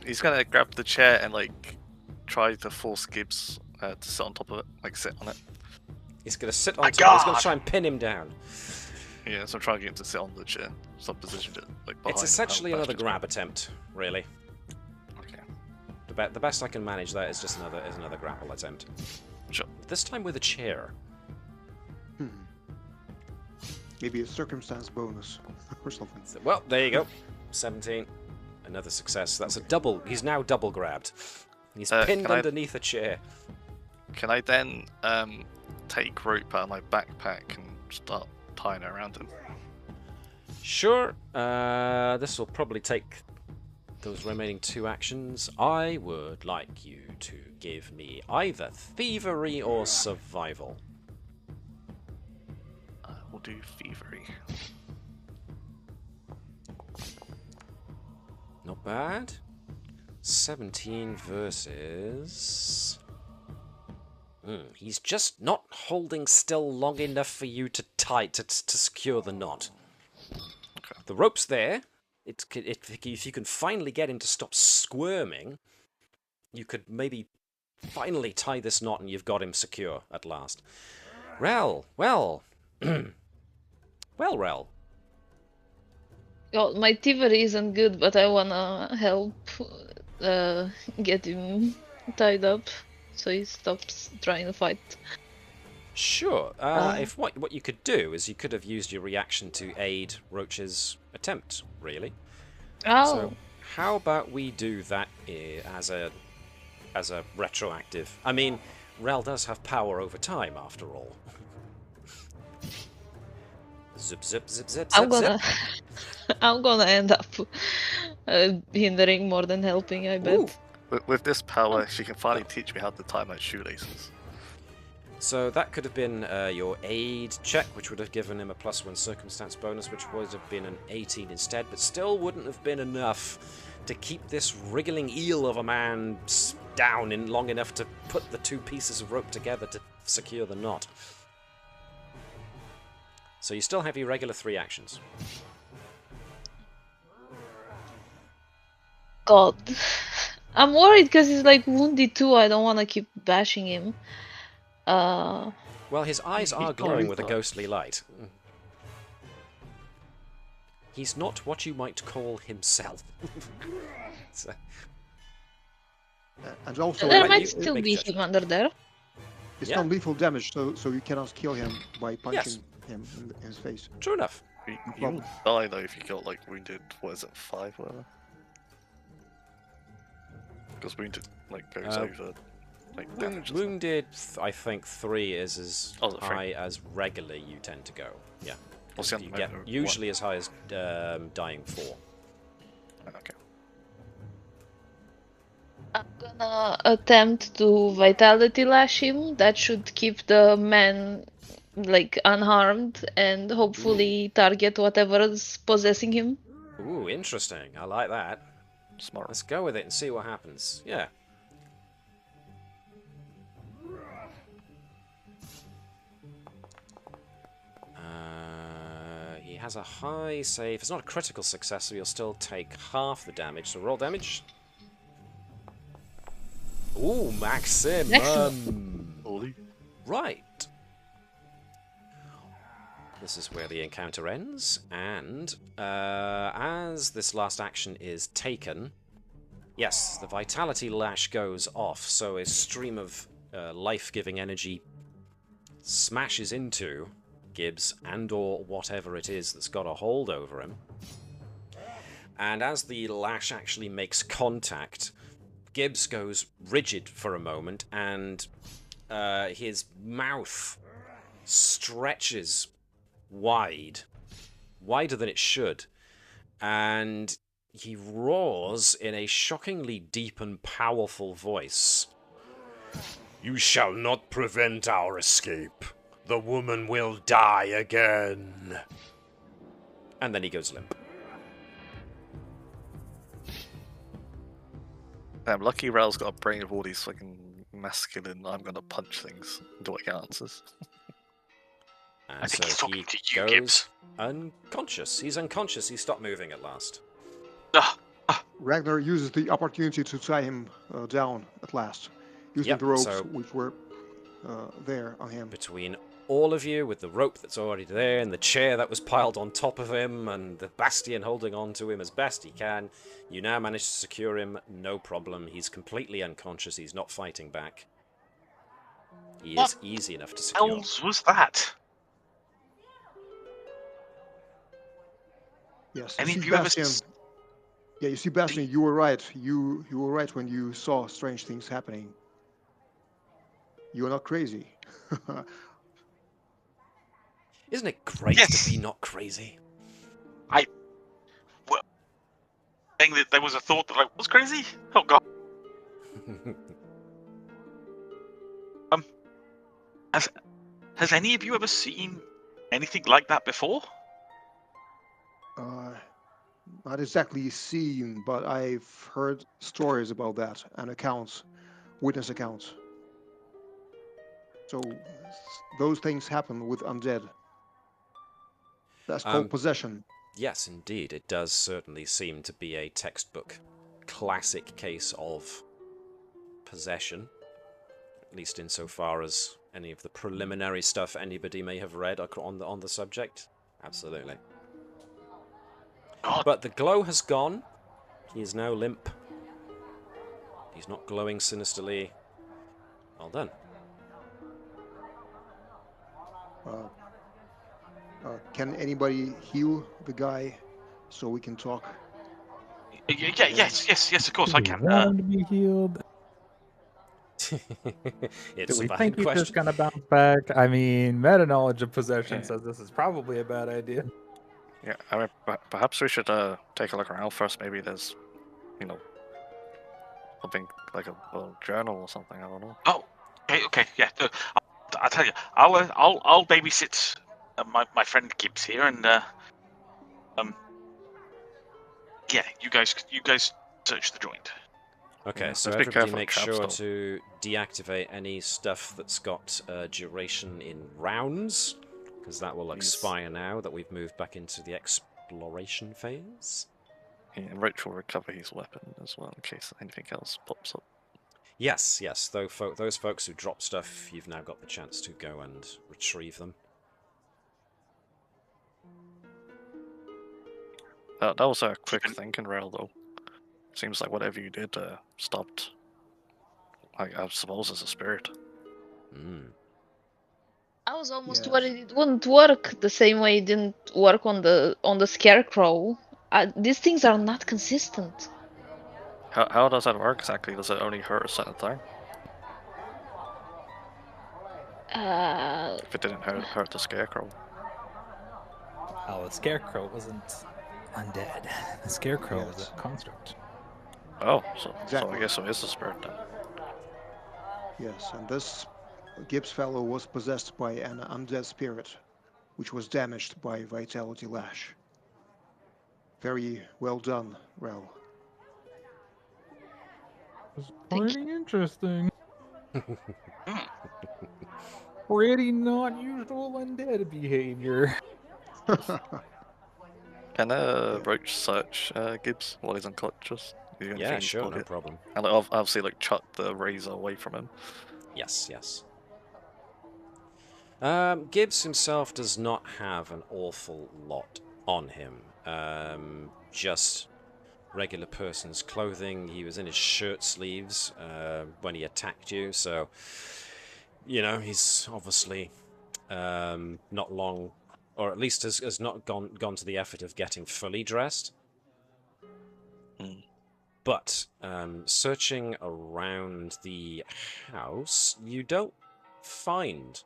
He's gonna grab the chair and like try to force Gibbs to sit on top of it, like sit on it. He's going to sit My on top. He's going God. to try and pin him down. Yeah, so I'm trying to get him to sit on the chair. So I positioned it like behind. It's essentially how another Bastien's grab attempt, really. Okay. The best I can manage that is just another grapple attempt. Sure. This time with a chair. Maybe a circumstance bonus or something. Well, there you go. 17. Another success. That's a double. He's now double grabbed. He's pinned can I- underneath a chair. Can I then take rope out of my backpack and start tying it around him? Sure. This will probably take those remaining 2 actions, I would like you to give me either thievery or survival. We'll do thievery. Not bad. 17 versus... he's just not holding still long enough for you to secure the knot. Okay. The rope's there. If you can finally get him to stop squirming, you could maybe finally tie this knot and you've got him secure at last. Rell, well... well, Rell. Well, my thievery isn't good, but I wanna help get him tied up so he stops trying to fight. Sure. If what you could do is you could have used your reaction to aid Roach's attempt, really. Oh. So how about we do that as a retroactive? I mean, Rell does have power over time, after all. Zip, zip, zip, zip, I'm zip, gonna, zip. I'm gonna end up hindering more than helping, I bet. Ooh. With this power, she can finally teach me how to tie my shoelaces. So that could have been your aid check, which would have given him a +1 circumstance bonus, which would have been an 18 instead, but still wouldn't have been enough to keep this wriggling eel of a man down in long enough to put the 2 pieces of rope together to secure the knot. So you still have your regular 3 actions. God. I'm worried because he's like wounded too. I don't want to keep bashing him. Well, his eyes are glowing with a ghostly light. He's not what you might call himself. So. And also, There might still be him under there. It's non-lethal damage, so you cannot kill him by punching him in his face. True enough. You will die though if you got like wounded. What is it, 5 or whatever? Because wounded like goes over like damage. Wounded, I think 3 is as high 3. as regular you tend to go. Yeah. What's You get usually as high as dying 4. Okay. I'm gonna attempt to vitality lash him. That should keep the man like unharmed and hopefully target whatever's possessing him. Ooh, interesting. I like that. Smart. Let's go with it and see what happens. Yeah. He has a high save. It's not a critical success, so he'll still take half the damage. So roll damage. Ooh, maximum. Right. This is where the encounter ends, and as this last action is taken, yes, the vitality lash goes off, so a stream of life-giving energy smashes into Gibbs and/or whatever it is that's got a hold over him. And as the lash actually makes contact, Gibbs goes rigid for a moment, and his mouth stretches wider than it should, and he roars in a shockingly deep and powerful voice. "You shall not prevent our escape. The woman will die again." And then he goes limp. Damn, lucky Rell's got a brain of all these fucking masculine, I'm gonna punch things into what answers. And I think he's so talking he to you, goes Gibbs. unconscious. He's unconscious. He stopped moving at last. Ragnar uses the opportunity to tie him down at last, using the ropes which were there on him. Between all of you, with the rope that's already there, and the chair that was piled on top of him, and the Bastien holding on to him as best he can, you now manage to secure him, no problem. He's completely unconscious. He's not fighting back. He is easy enough to secure. What else was that? Yes. Any You of see you ever Bastien. Yeah, you see, Bastien, you were right. You were right when you saw strange things happening. You are not crazy. Isn't it great to be not crazy? saying that there was a thought that I was crazy? Oh god. Has any of you ever seen anything like that before? Not exactly seen, but I've heard stories about that and accounts, witness accounts. So those things happen with undead. That's called possession. Yes, indeed. It does certainly seem to be a textbook classic case of possession, at least insofar as any of the preliminary stuff anybody may have read on the subject. Absolutely. God. But the glow has gone. He is now limp. He's not glowing sinisterly. Well done. Can anybody heal the guy so we can talk? Yeah, yes, of course I Do we can. want him to be healed? It's Do a we valid think he's question. just gonna bounce back? I mean, meta knowledge of possession says this is probably a bad idea. Yeah, I mean, perhaps we should take a look around first. Maybe there's, something like a journal or something. I don't know. Oh, okay, yeah. I'll tell you. I'll babysit my friend Gibbs here, and yeah, you guys search the joint. Okay, Yeah, so let's be everybody careful make of traps, sure though. to deactivate any stuff that's got duration in rounds, because that will Please. expire now that we've moved back into the exploration phase. Yeah, and Roach will recover his weapon as well in case anything else pops up. Yes, those folks who drop stuff, you've now got the chance to go and retrieve them. That was a quick thinking, Rell, though. Seems like whatever you did stopped. I suppose as a spirit. I was almost Yes. worried it wouldn't work the same way it didn't work on the scarecrow. These things are not consistent. How does that work exactly? Does it only hurt a certain thing? If it didn't hurt the scarecrow. Oh, the scarecrow wasn't undead. The scarecrow was a construct. Oh, so Exactly. I guess it is a spirit then. Yes, and this Gibbs fellow was possessed by an undead spirit, which was damaged by Vitality Lash. Very well done, Rell. It's pretty interesting. Pretty not usual undead behavior. Can Roach search Gibbs while he's unconscious? Yeah, sure, no problem. And obviously, chuck the razor away from him. Yes. Gibbs himself does not have an awful lot on him. Just regular person's clothing. He was in his shirt sleeves when he attacked you, so he's obviously not long, or at least has not gone to the effort of getting fully dressed. But searching around the house, you don't find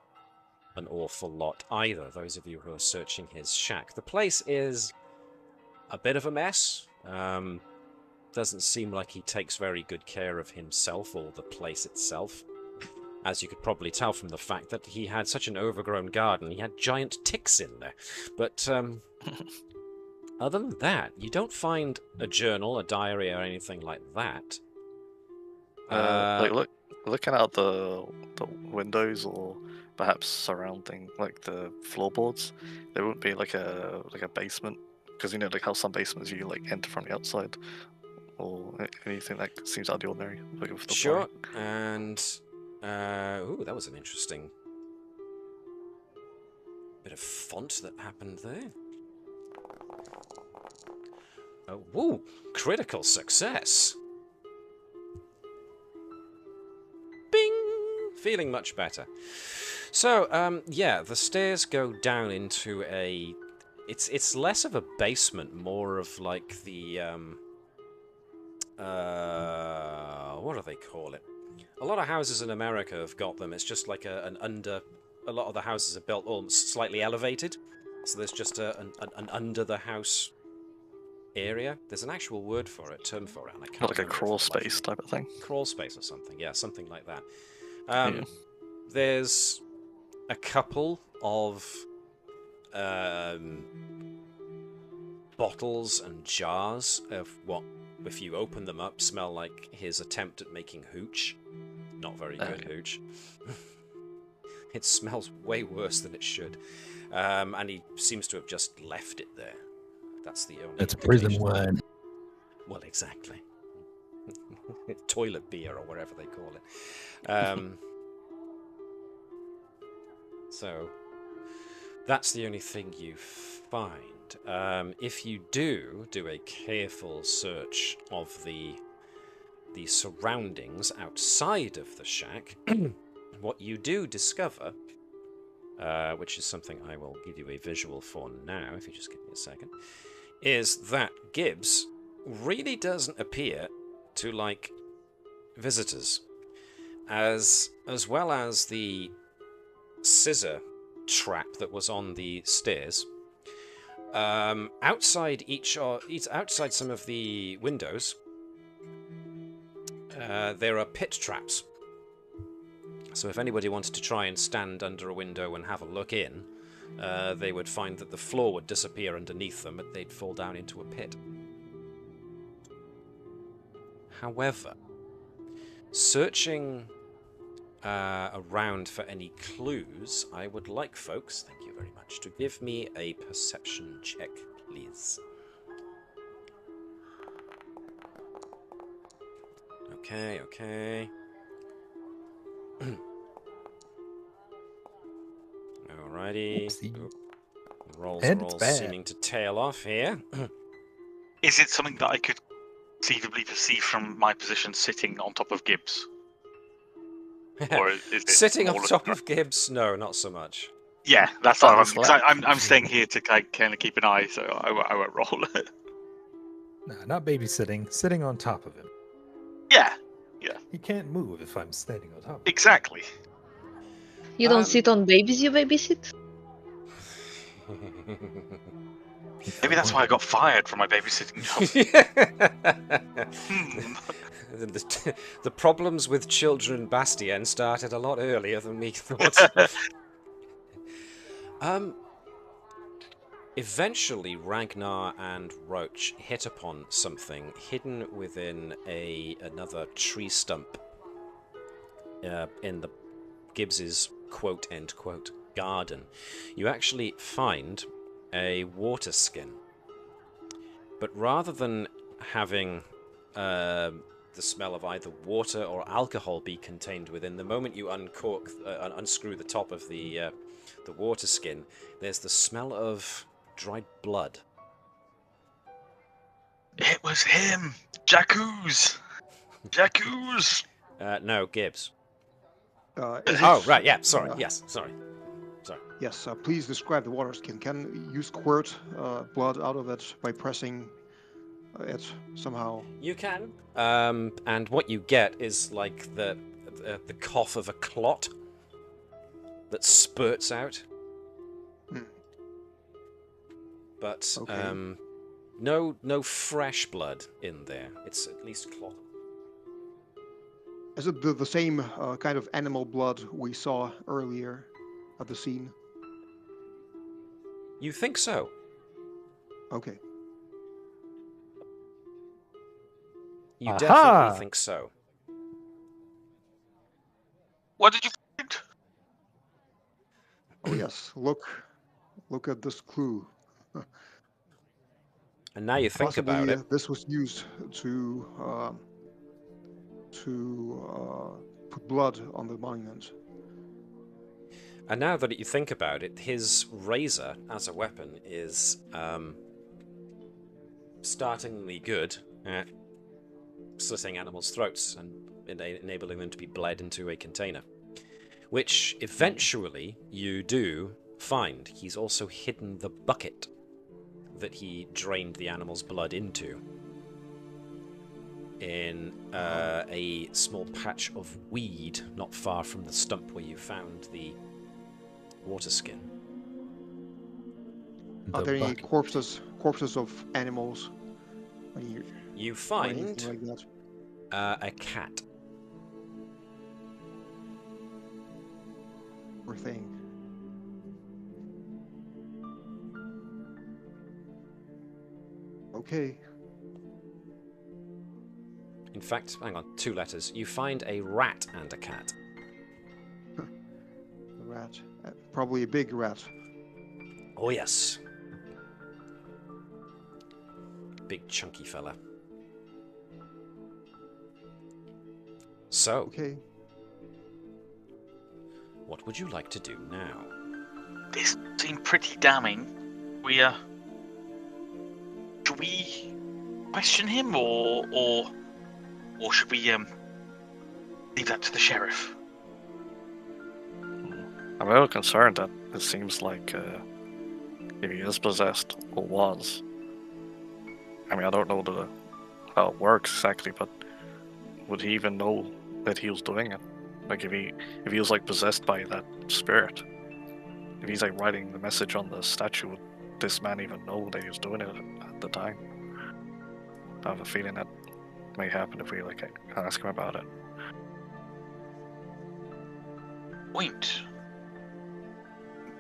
an awful lot either, those of you who are searching his shack. The place is a bit of a mess. Doesn't seem like he takes very good care of himself or the place itself. As you could probably tell from the fact that he had such an overgrown garden, he had giant ticks in there. But other than that, you don't find a journal, a diary, or anything like that. Looking out the windows or perhaps surrounding the floorboards, there wouldn't be like a basement, because like how some basements you enter from the outside, or anything that seems out of the ordinary. With the Sure, flooring. and ooh, that was an interesting bit of font that happened there. Woo! Critical success! Bing! Feeling much better. So, yeah, the stairs go down into a... It's less of a basement, more of like the... what do they call it? A lot of houses in America have got them. It's just like an under... A lot of the houses are built almost slightly elevated. So there's just an under the house area. There's an actual word for it, term for it, and I can't Like a remember it crawl for the life of space me. type of thing. Crawl space or something, yeah, something like that. Yeah. There's a couple of bottles and jars of what, if you open them up, smell like his attempt at making hooch. Not very good hooch. It smells way worse than it should. And he seems to have just left it there. That's the only That's prison indication. wine. Well, exactly. Toilet beer or whatever they call it. So, that's the only thing you find. If you do a careful search of the surroundings outside of the shack, what you do discover, which is something I will give you a visual for now, if you just give me a second, is that Gibbs really doesn't appear to like visitors, as well as the scissor trap that was on the stairs. Outside outside some of the windows, there are pit traps. So if anybody wanted to try and stand under a window and have a look in, they would find that the floor would disappear underneath them and they'd fall down into a pit. However, searching around for any clues, I would like folks, thank you very much, to give me a perception check, please. Okay. Alrighty. Oopsie. Rolls And are it's all bad. seeming to tail off here. Is it something that I could conceivably perceive from my position sitting on top of Gibbs? Or is it Sitting on more top looking of Gibbs? No, not so much. Yeah, that's what That's I'm. 'Cause I'm staying here to kind of keep an eye, so I won't roll. Nah, not babysitting. Sitting on top of him. Yeah, He can't move if I'm standing on top of him. exactly. You don't sit on babies, you babysit? Maybe that's why I got fired from my babysitting job. The problems with children in Bastien started a lot earlier than we thought. Eventually, Ragnar and Roach hit upon something hidden within another tree stump in the Gibbs's quote end quote garden. You actually find a water skin, but rather than having the smell of either water or alcohol be contained within, the moment you unscrew the top of the water skin, there's the smell of dried blood. It was him, Jacuz. No, Gibbs. Is Oh, it- right, yeah, sorry, yes, sorry. Yes, please describe the water skin. Can you squirt blood out of it by pressing it somehow? You can. And what you get is like the cough of a clot that spurts out. Hmm. But Okay. no fresh blood in there. It's at least clot. Is it the same kind of animal blood we saw earlier at the scene? You think so? Okay. You Aha! definitely think so. What did you find? Oh yes, look at this clue. And now you think Possibly, about it. this was used to put blood on the monument. And now that you think about it, his razor as a weapon is startlingly good at slitting animals' throats and enabling them to be bled into a container. Which eventually you do find. He's also hidden the bucket that he drained the animal's blood into in a small patch of weed not far from the stump where you found the water skin. Are The there any bucket. corpses of animals You or find anything like that? a cat. Poor thing. Okay. In fact, hang on, 2 letters. You find a rat and a cat. A rat. Probably a big rat. Oh yes. Big chunky fella. So, Okay. what would you like to do now? This seemed pretty damning. Should we question him, or should we leave that to the sheriff? I'm a little concerned that it seems like if he is possessed or was. I mean, I don't know how it works exactly, but would he even know that he was doing it? Like if he was like possessed by that spirit, if he's like writing the message on the statue, would this man even know that he was doing it at the time? I have a feeling that may happen if we like ask him about it. Point.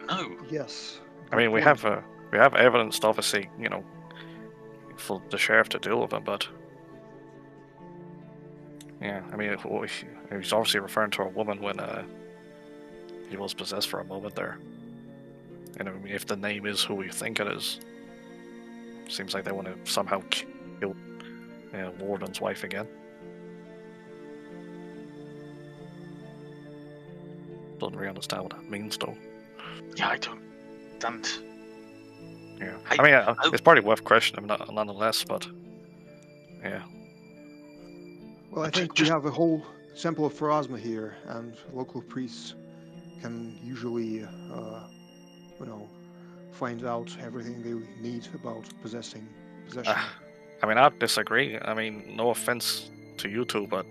No. Yes. I mean, we have evidence, obviously, you know, for the sheriff to deal with him, but yeah, I mean, he's obviously referring to a woman when he was possessed for a moment there. And I mean, if the name is who we think it is, seems like they want to somehow kill Warden's wife again. Don't really understand what that means, though. Yeah, I don't. Yeah, I mean, it's probably worth questioning him nonetheless, but yeah. Well, I think we have a whole sample of pharasma here, and local priests can usually, find out everything they need about possession. I mean, I disagree. I mean, no offense to you two, but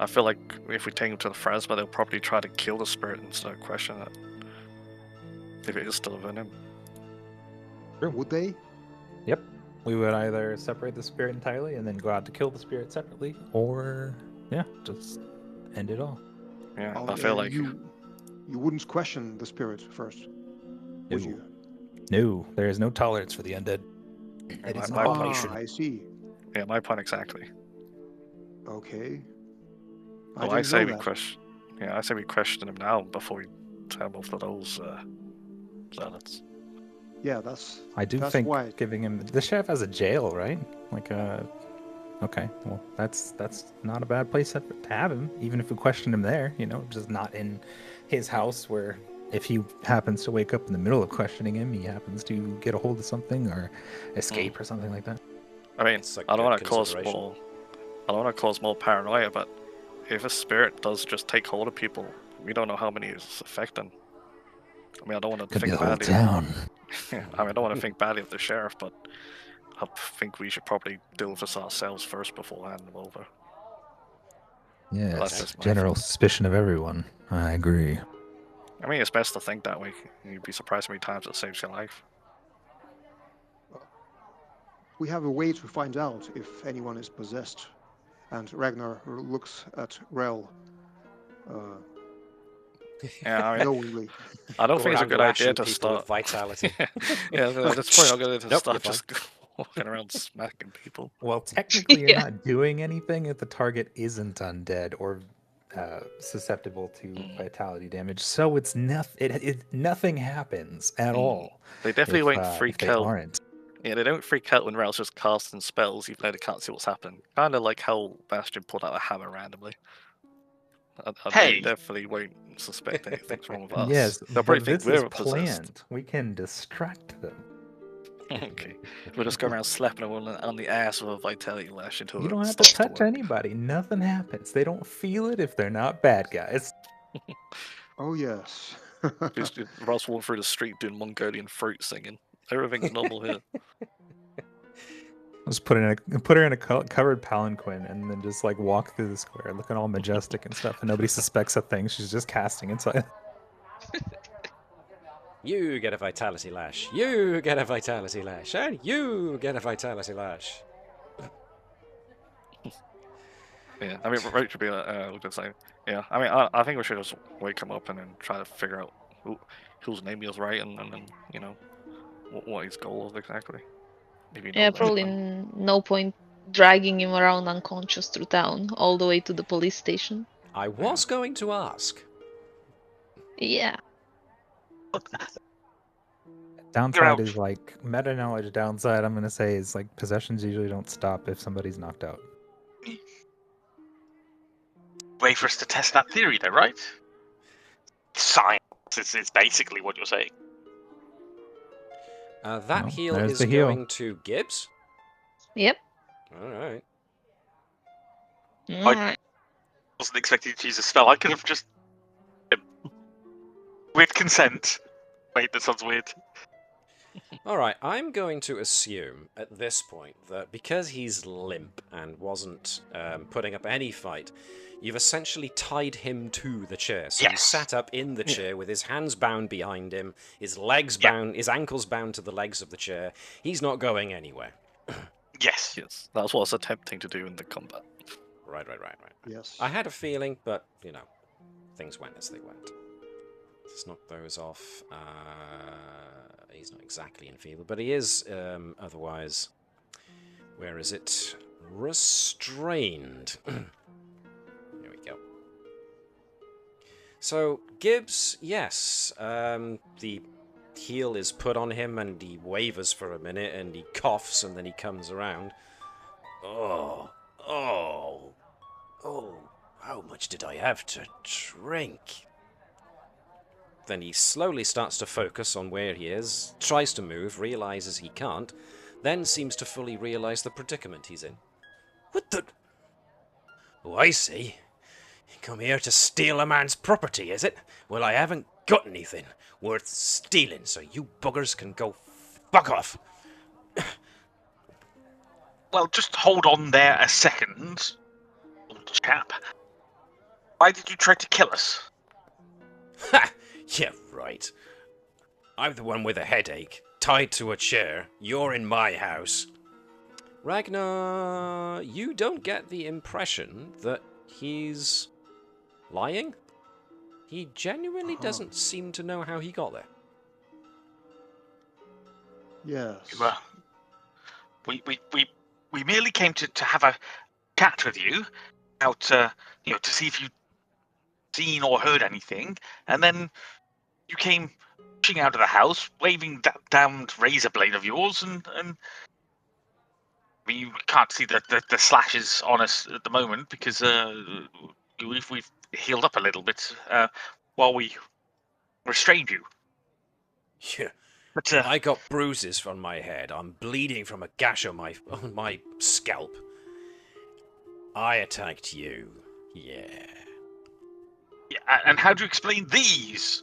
I feel like if we take him to the pharasma, they'll probably try to kill the spirit instead of question it. If it is still within him. Would they? Yep. We would either separate the spirit entirely and then go out to kill the spirit separately, or just end it all. Yeah, Oh, I feel like you wouldn't question the spirit first, would you? No, there is no tolerance for the undead. It is an abomination. I see. Yeah, my point exactly. Okay. Well, I say we question. Yeah, I say we question him now before we tell him off to those zealots. Yeah, that's. I do that's think why. giving him the sheriff has a jail, right? Like okay, well that's not a bad place to have him, even if we question him there. You know, just not in his house where if he happens to wake up in the middle of questioning him, he happens to get a hold of something or escape or something like that. I mean, Like I don't want to cause more paranoia, but if a spirit does just take hold of people, we don't know how many it's affecting. I mean, I don't want to think badly. Town. I mean, I don't want to think badly of the sheriff, but I think we should probably deal with this ourselves first before handing them over. Yeah, That's just my general feeling. suspicion of everyone. I agree. I mean, it's best to think that way. You'd be surprised how many times it saves your life. We have a way to find out if anyone is possessed. And Ragnar looks at Rell. Yeah, I mean, knowingly. I don't think it's a good idea to start. Vitality. Yeah, that's probably not good to Nope, start you're just walking around smacking people. Well, technically, you're Yeah. not doing anything if the target isn't undead or susceptible to vitality damage. So it's nothing happens at all. They definitely won't if freak they out. aren't. Yeah, they don't freak out when Rell's just casting spells, even though they can't see what's happening. Kind of like how Bastien pulled out a hammer randomly. Hey! They definitely won't suspect anything's wrong with us. Yes, They'll probably but think this is we're possessed. planned. We can distract them. Okay. We'll just go around slapping them on the ass with a vitality lash until You it don't have to starts touch work. anybody. Nothing happens. They don't feel it if they're not bad guys. Oh, yes. Just Ross walking through the street doing Mongolian fruit singing. Everything's normal here. Just put her in a covered palanquin and then just like walk through the square, looking all majestic and stuff, and nobody suspects a thing. She's just casting inside. You get a vitality lash. You get a vitality lash. And you get a vitality lash. Yeah, I mean, Roach would be look the same. Yeah, I mean, I think we should just wake him up and then try to figure out whose name he was right and then what his goal is exactly. If he Yeah, knows probably anything. no point dragging him around unconscious through town all the way to the police station. I was going to ask. Yeah. Downside is like meta knowledge. Downside, I'm gonna say, is like possessions usually don't stop if somebody's knocked out. Way for us to test that theory, though, right? Science is basically what you're saying. That Well, heal there's is the heal. going to Gibbs. Yep. All right. Alright. Wasn't expecting to use a spell. I could have just, with consent. Wait, that sounds weird. All right. I'm going to assume at this point that because he's limp and wasn't putting up any fight, you've essentially tied him to the chair. So he's sat up in the chair with his hands bound behind him, his legs bound, his ankles bound to the legs of the chair. He's not going anywhere. Yes. Yes, that's what I was attempting to do in the combat. Right. Yes. I had a feeling, but, things went as they went. Let's knock those off. He's not exactly enfeebled, but he is otherwise... Where is it? Restrained. Here we go. So, Gibbs, yes. The heal is put on him, and he wavers for a minute, and he coughs, and then he comes around. Oh, how much did I have to drink? Then he slowly starts to focus on where he is, tries to move, realizes he can't, then seems to fully realize the predicament he's in. What the... Oh, I see. You come here to steal a man's property, is it? Well, I haven't got anything worth stealing, so you buggers can go fuck off. Well, just hold on there a second, old chap. Why did you try to kill us? Ha! Yeah, right. I'm the one with a headache, tied to a chair. You're in my house. Ragnar, you don't get the impression that he's lying? He genuinely doesn't seem to know how he got there. Yes. Well, we merely came to have a chat with you, out to see if you'd seen or heard anything, and then you came pushing out of the house, waving that damned razor blade of yours, and we can't see the slashes on us at the moment because we've healed up a little bit while we restrained you. Yeah. But I got bruises from my head. I'm bleeding from a gash on my scalp. I attacked you. Yeah. And how do you explain these?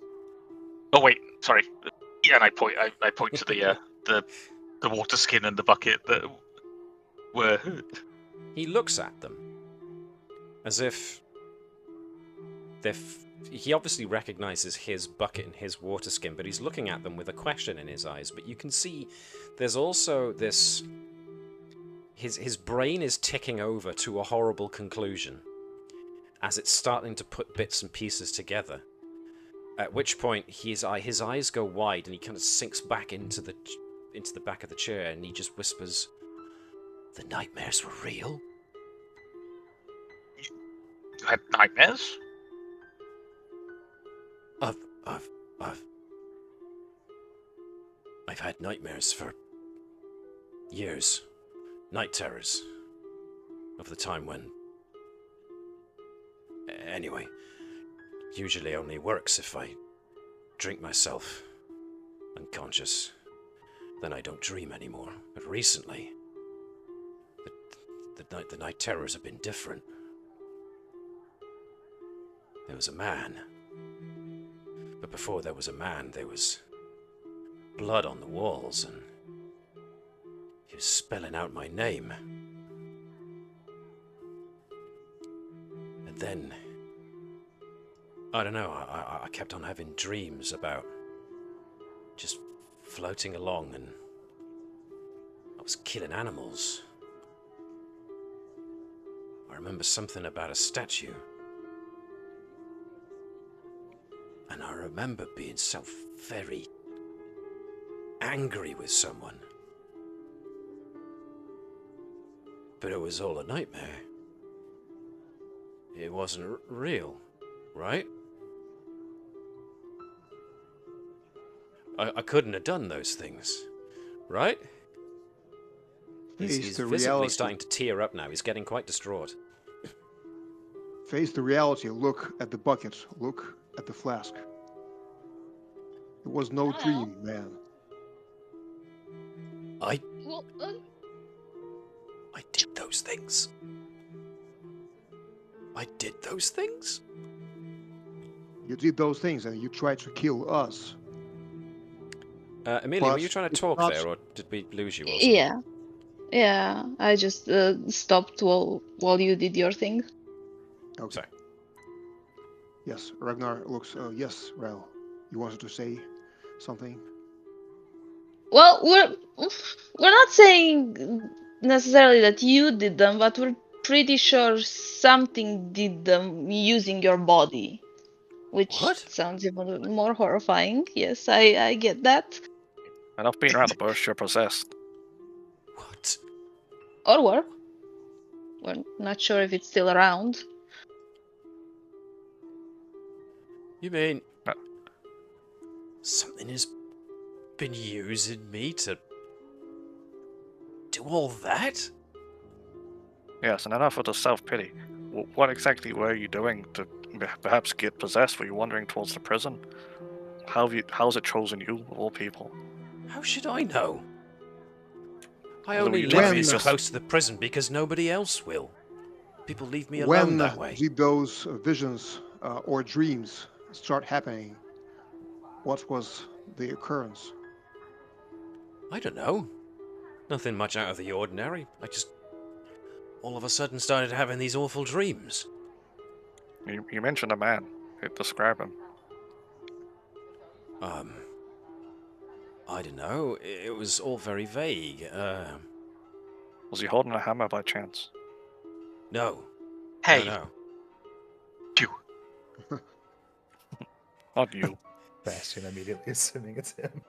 Oh wait, sorry. Yeah, and I point to the water skin and the bucket that were hurt. He looks at them as if he obviously recognizes his bucket and his water skin, but he's looking at them with a question in his eyes. But you can see there's also this... His brain is ticking over to a horrible conclusion as it's starting to put bits and pieces together. At which point his eyes go wide and he kind of sinks back into the back of the chair and he just whispers, "The nightmares were real?" You had nightmares? I've had nightmares for years. Night terrors. Of the time when... Anyway, usually only works if I drink myself unconscious. Then I don't dream anymore. But recently, the night terrors have been different. There was a man. But before there was a man, there was blood on the walls, and he was spelling out my name. And then, I don't know, I kept on having dreams about just floating along, and I was killing animals. Or remember something about a statue. And I remember being so very angry with someone. But it was all a nightmare. It wasn't real, right? I couldn't have done those things, right? He's visibly reality. starting to tear up now. He's getting quite distraught. Face the reality. Look at the bucket. Look at the flask. It was no dream, man. I Well, did those things. I did those things? You did those things and you tried to kill us. Emilia, were But you trying to it's talk not- there, or did we lose you or something? yeah. Yeah, I just stopped while you did your thing. Okay. Sorry. Yes, Ragnar looks. Yes, Rell. You wanted to say something? Well, we're not saying necessarily that you did them, but we're pretty sure something did them using your body, which What? sounds even more horrifying. Yes, I get that. Enough beating around the bush, you're possessed. What? Or were. We're not sure if it's still around. You mean Uh. something has been using me to do all that? Yes, and enough of the self-pity. What exactly were you doing to perhaps get possessed? Were you wandering towards the prison? How's it chosen you, of all people? How should I know? I Well, only you live when- this just- close to the prison because nobody else will. People leave me alone When that way. did those visions or dreams start happening? What was the occurrence? I don't know. Nothing much out of the ordinary. I just all of a sudden started having these awful dreams. You mentioned a man. Describe him. I don't know. It was all very vague. Was he holding a hammer by chance? No. Hey, No. you. Not you. Bastien immediately assuming it's him.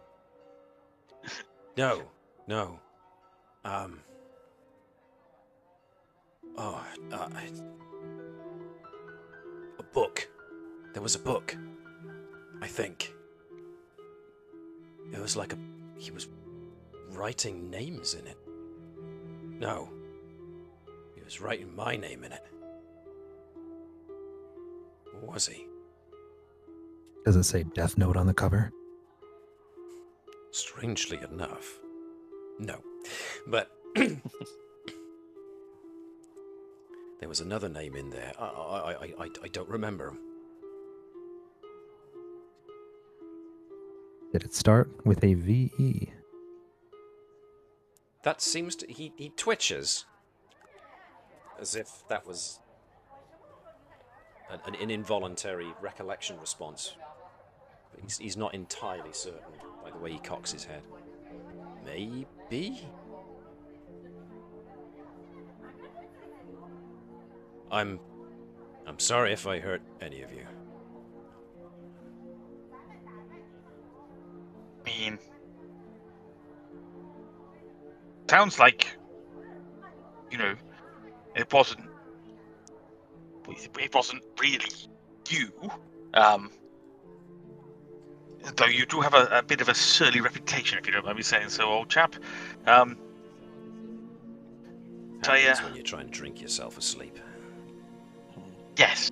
No. No. A book. There was a book. I think. It was like he was writing names in it. No. He was writing my name in it. Or was he? Does it say Death Note on the cover? Strangely enough. No. But there was another name in there. I don't remember. Did it start with a VE? That seems to... He twitches. As if that was an involuntary recollection response. But he's not entirely certain by the way he cocks his head. Maybe? I'm sorry if I hurt any of you. I mean, sounds like, it wasn't really you. Though you do have a bit of a surly reputation, if you don't mind me saying so, old chap. Happens when you try and drink yourself asleep. Yes.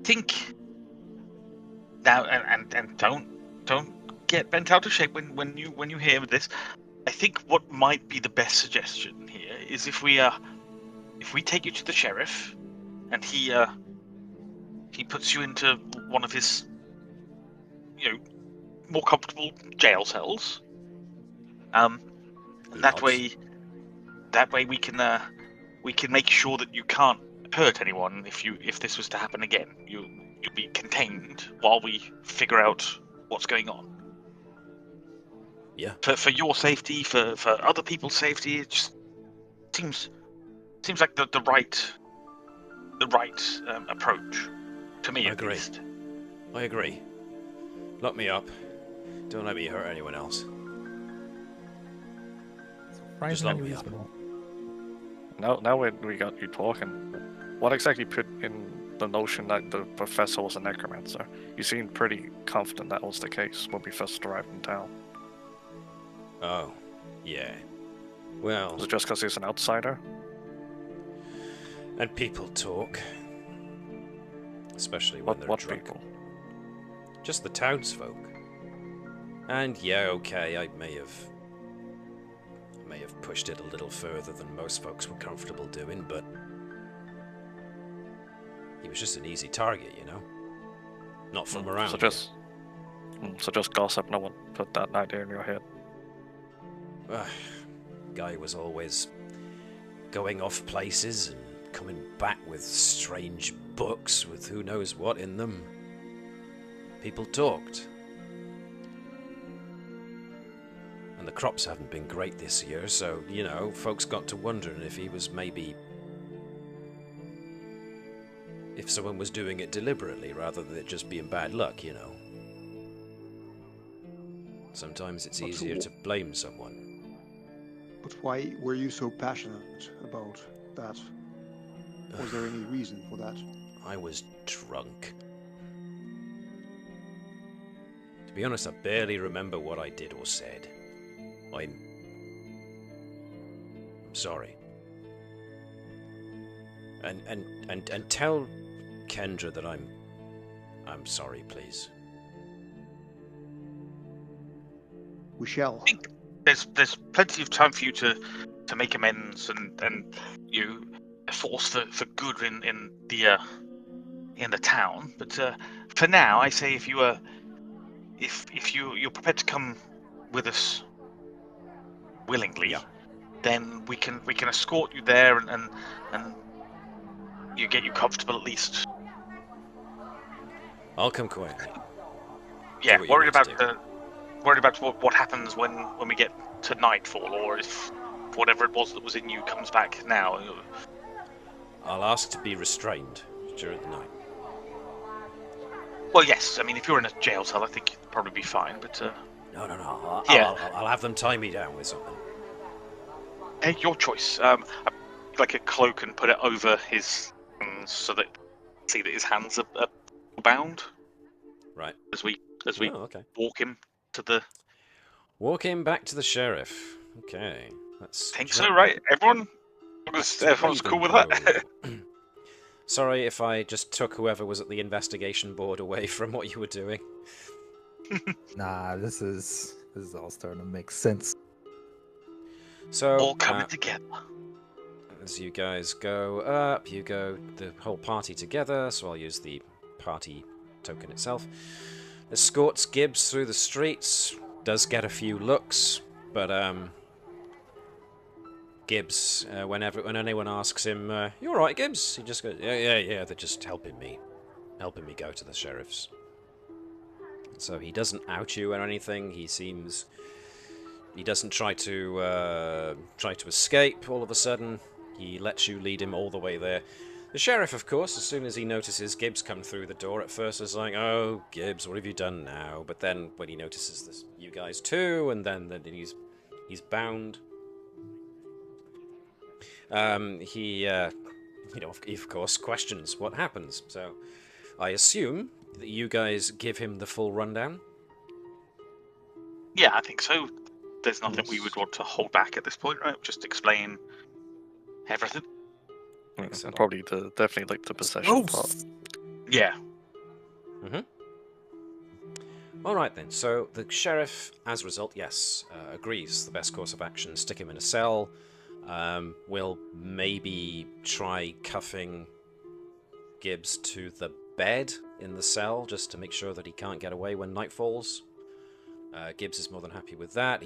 Think now, and don't get bent out of shape when you hear this. I think what might be the best suggestion here is if we take you to the sheriff, and he puts you into one of his more comfortable jail cells. And that way we can make sure that you can't hurt anyone if this was to happen again. You'll be contained while we figure out what's going on. Yeah. For your safety, for other people's safety, it just seems like the right the right approach. To me, I at agree. least. I agree. Lock me up. Don't let me hurt anyone else. Surprisingly lock me up. reasonable. Now we got you talking. What exactly put in the notion that the professor was a necromancer? You seemed pretty confident that was the case when we first arrived in town. Oh, yeah. Well, Was it just because he's an outsider? and people talk. Especially when they're What drunk. people? Just the townsfolk. And yeah, okay, I may have pushed it a little further than most folks were comfortable doing, but he was just an easy target, you know? Not from around So here. so just gossip. No one put that idea in your head. Guy was always going off places and coming back with strange books with who knows what in them. People talked. And the crops haven't been great this year, so, you know, folks got to wondering if he was maybe... if someone was doing it deliberately rather than it just being bad luck, you know. Sometimes it's easier to blame someone. But why were you so passionate about that? Was there any reason for that? I was drunk. To be honest, I barely remember what I did or said. I'm sorry. And tell Kendra that I'm sorry, please. We shall. There's plenty of time for you to make amends and you force for good in the town. But for now, I say if you're prepared to come with us willingly, Yeah. then we can escort you there and you get you comfortable at least. I'll come quietly. Yeah, what you worried need to about what happens when we get to nightfall, or if whatever it was that was in you comes back now. I'll ask to be restrained during the night. Well, yes. I mean, if you're in a jail cell, I think you'd probably be fine. But No. Yeah. I'll have them tie me down with something. hey, your choice. Like a cloak and put it over his hands so that see that his hands are bound. Right. As we Oh, okay. walk him to the. Walk him back to the sheriff. Okay. Let's Think so, right? Everyone's cool with that. Sorry if I just took whoever was at the investigation board away from what you were doing. Nah, this is all starting to make sense. So, All coming together. as you guys go up, you go the whole party together, so I'll use the party token itself. Escorts Gibbs through the streets, does get a few looks, but Gibbs, when anyone asks him, "You all right, Gibbs?" He just goes, "Yeah, they're just helping me go to the sheriff's." So he doesn't out you or anything. He doesn't try to escape all of a sudden. He lets you lead him all the way there. The sheriff, of course, as soon as he notices Gibbs come through the door, at first is like, "Oh, Gibbs, what have you done now?" But then when he notices this, you guys too, and then he's bound. He of course, questions what happens. So I assume that you guys give him the full rundown. Yeah, I think so. There's nothing we would want to hold back at this point, right? Just explain everything. Excellent. Probably definitely like the possession part. Yeah. All right then. So the sheriff, as a result, yes, agrees. The best course of action: stick him in a cell. We'll maybe try cuffing Gibbs to the bed in the cell just to make sure that he can't get away when night falls. Gibbs is more than happy with that.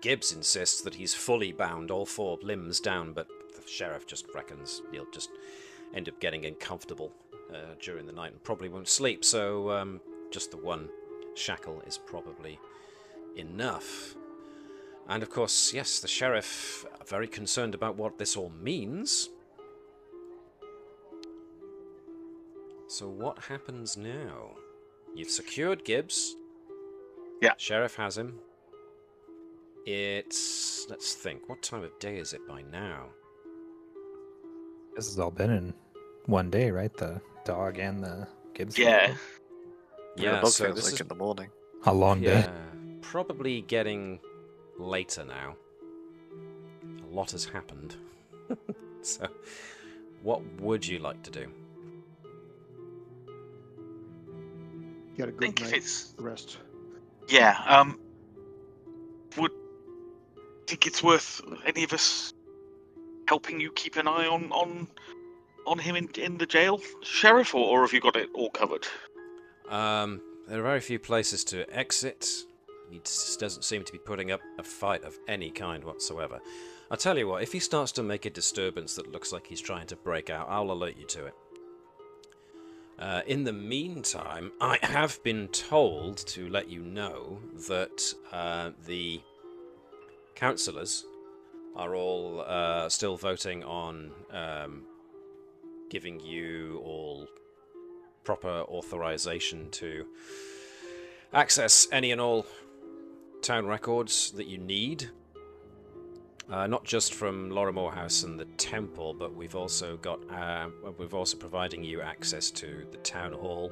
Gibbs insists that he's fully bound, all four limbs down, but the sheriff just reckons he'll just end up getting uncomfortable during the night and probably won't sleep, so just the one shackle is probably enough. And of course, yes, the sheriff, very concerned about what this all means. So what happens now? You've secured Gibbs. Yeah. Sheriff has him. It's... let's think. What time of day is it by now? This has all been in one day, right? The dog and the Gibbs. Yeah. Yeah, the dog so feels this like is... in the morning. A long day. Yeah, probably getting later now. A lot has happened. So, what would you like to do? Get a I good think if night it's rest. would think it's worth any of us helping you keep an eye on him in the jail, Sheriff, or have you got it all covered? There are very few places to exit. He just doesn't seem to be putting up a fight of any kind whatsoever. I'll tell you what, if he starts to make a disturbance that looks like he's trying to break out, I'll alert you to it. In the meantime, I have been told to let you know that the councillors are all still voting on giving you all proper authorization to access any and all town records that you need. Not just from Lorimore House and the temple, but we've also providing you access to the town hall,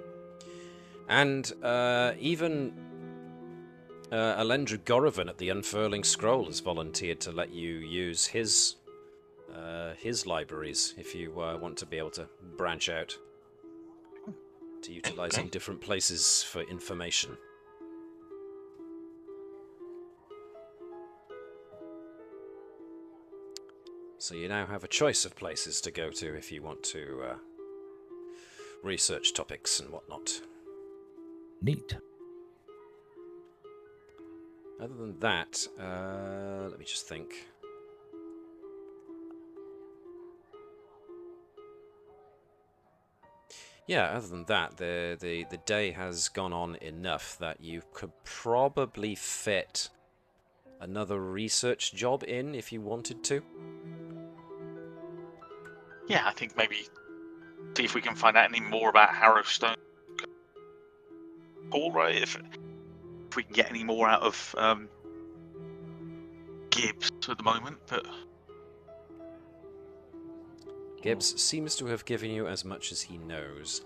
and even Alendra Gorovan at the Unfurling Scroll has volunteered to let you use his libraries if you want to be able to branch out to utilizing different places for information. So you now have a choice of places to go to if you want to research topics and whatnot. Neat. Other than that, let me just think. Yeah, other than that, the day has gone on enough that you could probably fit another research job in if you wanted to. Yeah, I think maybe see if we can find out any more about Harrowstone. All right, if we can get any more out of Gibbs at the moment, but Gibbs seems to have given you as much as he knows.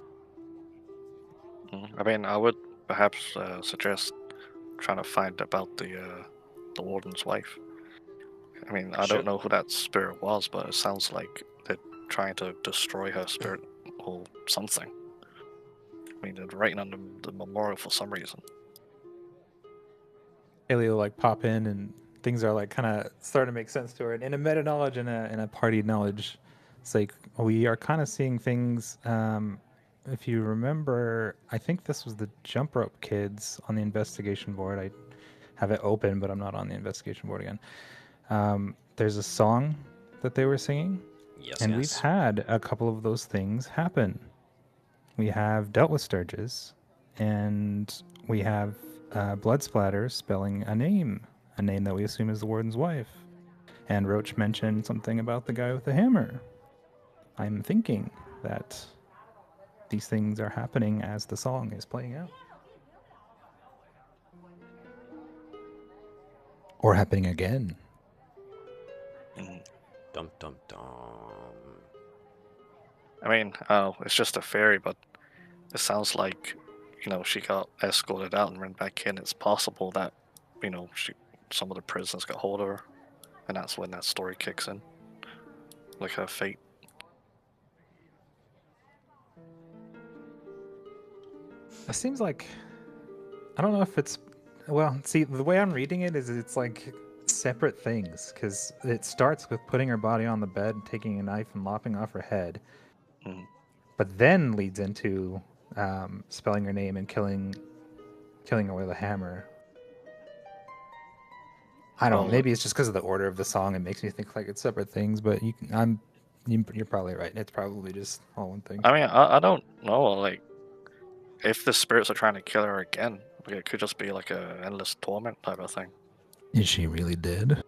I mean, I would perhaps suggest trying to find about the warden's wife. I mean, I Sure. don't know who that spirit was, but it sounds like they're trying to destroy her spirit or something. I mean, they're writing on the memorial for some reason. Caelee will like pop in, and things are like kind of starting to make sense to her. And in a meta knowledge and a party knowledge, it's like we are kind of seeing things. If you remember, I think this was the jump rope kids on the investigation board. I have it open, but I'm not on the investigation board again. There's a song that they were singing, Yes, we've had a couple of those things happen. We have dealt with Sturges, and we have blood splatters spelling a name that we assume is the warden's wife. And Roach mentioned something about the guy with the hammer. I'm thinking that these things are happening as the song is playing out. Or happening again. Dum dum dum. I mean, it's just a theory, but it sounds like, she got escorted out and went back in. It's possible that, some of the prisoners got hold of her, and that's when that story kicks in. Like her fate. It seems like, I don't know if it's, well, see, the way I'm reading it is it's like separate things, because it starts with putting her body on the bed, taking a knife and lopping off her head, but then leads into spelling her name and killing her with a hammer. I don't know, maybe it's just because of the order of the song. It makes me think like it's separate things, but you're probably right. It's probably just all one thing. I mean, I don't know, like, if the spirits are trying to kill her again, it could just be like a endless torment type of thing. Is she really dead?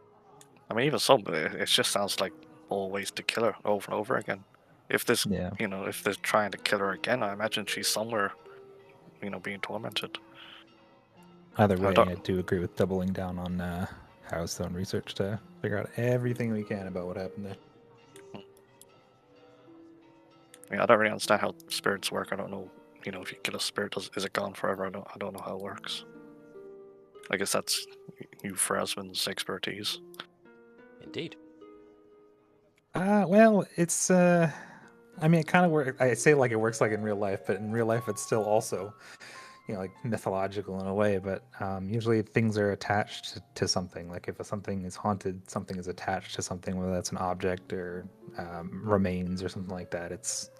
I mean, even so, but it just sounds like all ways to kill her over and over again. If this, Yeah. if they're trying to kill her again, I imagine she's somewhere, being tormented. Either I way, don't- I do agree with doubling down on Harrowstone research to figure out everything we can about what happened there. I don't really understand how spirits work. I don't know, if you kill a spirit, is it gone forever? I don't know how it works. I guess that's you, Frasman's expertise. Indeed. Well, it's I mean, it kind of works. I say like it works like in real life, but in real life, it's still also, like mythological in a way. But usually things are attached to something. Like if something is haunted, something is attached to something, whether that's an object or remains or something like that. It's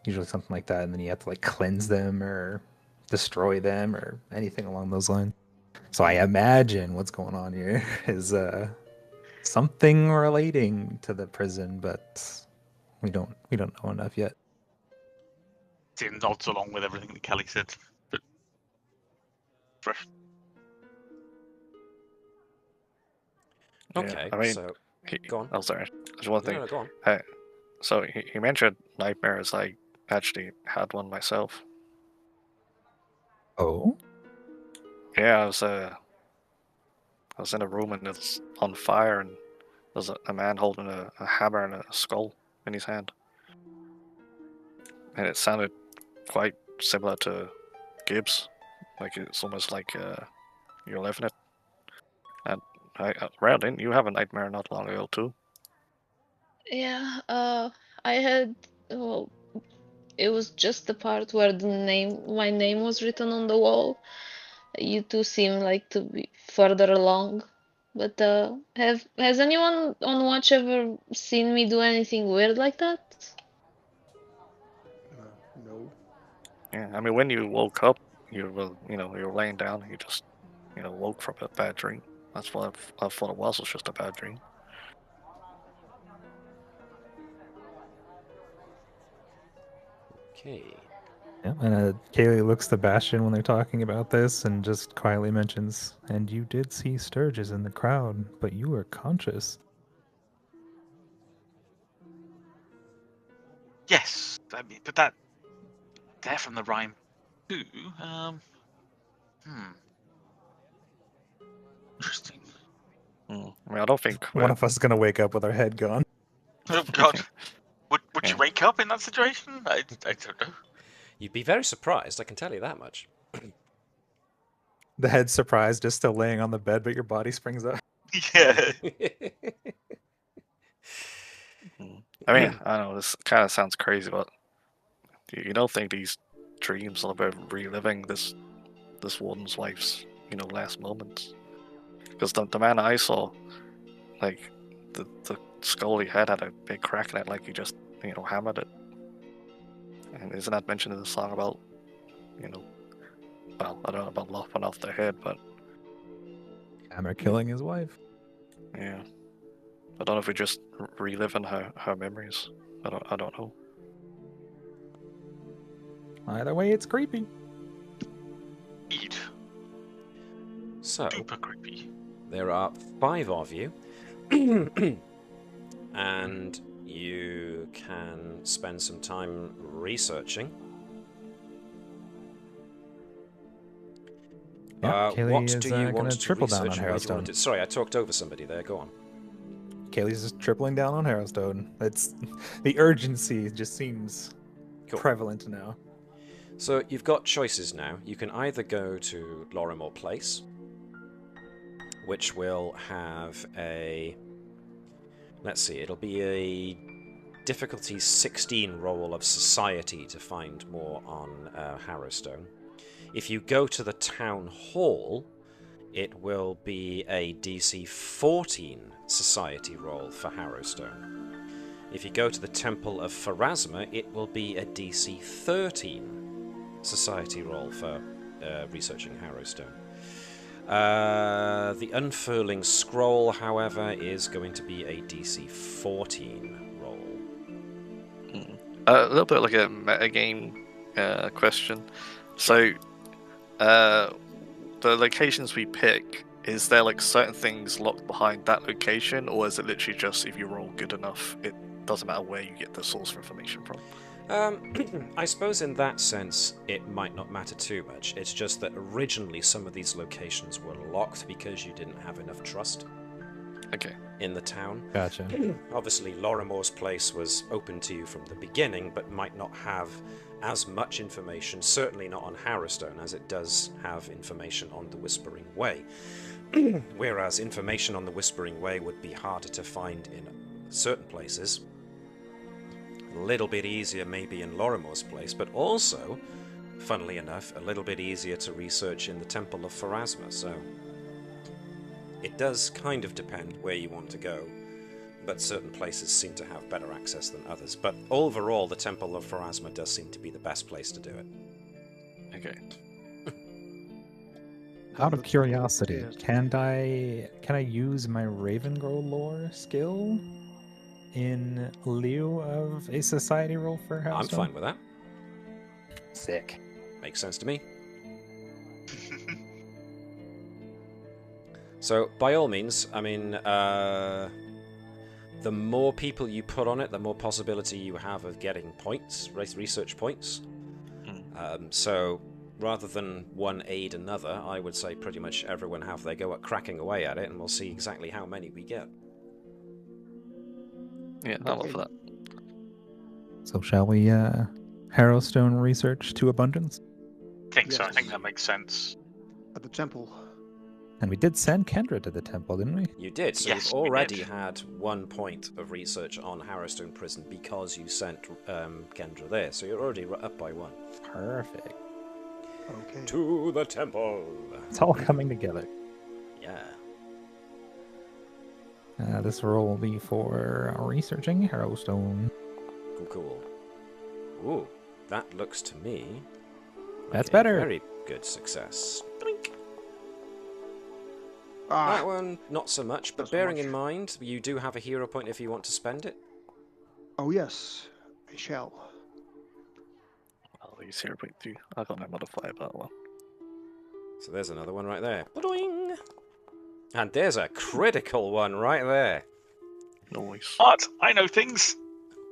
usually something like that, and then you have to like cleanse them or destroy them or anything along those lines. So I imagine what's going on here is something relating to the prison, but we don't know enough yet. It nods along with everything that Caelee said. But fresh. Okay, I mean, so go on. Oh, sorry. There's one thing. No, go on. So he mentioned nightmares. I actually had one myself. Oh, Yeah, I was in a room and it's on fire, and there's a man holding a hammer and a skull in his hand, and it sounded quite similar to Gibbs. Like it's almost like you're living it. And Rell, didn't you have a nightmare not long ago too? Yeah, I had, well, it was just the part where my name was written on the wall. You two seem like to be further along. But has anyone on watch ever seen me do anything weird like that? No. Yeah, I mean, when you woke up, you were laying down, and you just, woke from a bad dream. That's what I thought it was just a bad dream. Okay. yeah. And Caelee looks to Bastien when they're talking about this, and just quietly mentions, "And you did see Sturges in the crowd, but you were conscious." Yes, I mean, but that they're from the rhyme too. Interesting. I mean, I don't think One of us is gonna wake up with our head gone. Oh God, would you Yeah. wake up in that situation? I don't know. You'd be very surprised, I can tell you that much. The head's surprised, just still laying on the bed, but your body springs up. Yeah. I mean, I know this kind of sounds crazy, but you don't think these dreams are about reliving this woman's wife's last moments? Because the man I saw, like the skull he had a big crack in it, like he just hammered it. And isn't that mentioned in the song about well, I don't know about lopping off the head, but Hammer killing his wife. yeah, I don't know if we're just reliving her memories. I don't know. Either way, it's creepy. Indeed. So, Super creepy. there are 5 of you, and you can spend some time researching. Yeah, Caelee what is do you gonna want to triple down research? on And what do you want Harrowstone. to do? Sorry, I talked over somebody there. Go on. Caelee's just tripling down on Harrowstone. It's the urgency just seems Cool. prevalent now. So you've got choices now. You can either go to Lorimore Place, which will have a... Let's see, it'll be a difficulty 16 roll of Society to find more on Harrowstone. If you go to the Town Hall, it will be a DC 14 Society roll for Harrowstone. If you go to the Temple of Pharasma, it will be a DC 13 Society roll for researching Harrowstone. The Unfurling Scroll, however, is going to be a DC 14 roll. A little bit like a metagame question. So, the locations we pick, is there like certain things locked behind that location, or is it literally just if you roll good enough, doesn't matter where you get the source of information from. I suppose in that sense, it might not matter too much. It's just that originally some of these locations were locked because you didn't have enough trust in the town. Gotcha. Obviously, Lorimore's place was open to you from the beginning, but might not have as much information, certainly not on Harrowstone, as it does have information on the Whispering Way. Whereas information on the Whispering Way would be harder to find in certain places. A little bit easier maybe in Lorimore's place, but also, funnily enough, a little bit easier to research in the Temple of Pharasma, so it does kind of depend where you want to go, but certain places seem to have better access than others. But overall, the Temple of Pharasma does seem to be the best place to do it. Okay. Out of curiosity, can I use my Ravengro lore skill in lieu of a society roll for Harrowstone? I'm fine with that. Sick. Makes sense to me. So, by all means, I mean, the more people you put on it, the more possibility you have of getting points, research points. So, rather than one aid another, I would say pretty much everyone have their go at cracking away at it, and we'll see exactly how many we get. Yeah, I'm up for that. So shall we Harrowstone research to abundance? I think so. I Yes. think that makes sense. At the temple. And we did send Kendra to the temple, didn't we? You did, so Yes, you've we already did. had 1 point of research on Harrowstone Prison because you sent Kendra there, so you're already up by 1. Perfect. Okay. To the temple! It's all coming together. Yeah. This roll will be for researching Harrowstone. Cool. Ooh, that looks to me That's like a better. very good success. Doink. Ah, That one, not so much, but Not so bearing much. in mind, you do have a hero point if you want to spend it. oh yes, I shall. I'll use 0.2. I got my modifier, but well. So there's another one right there. Ba-doing! And there's a critical one right there. Noise. What? I know things.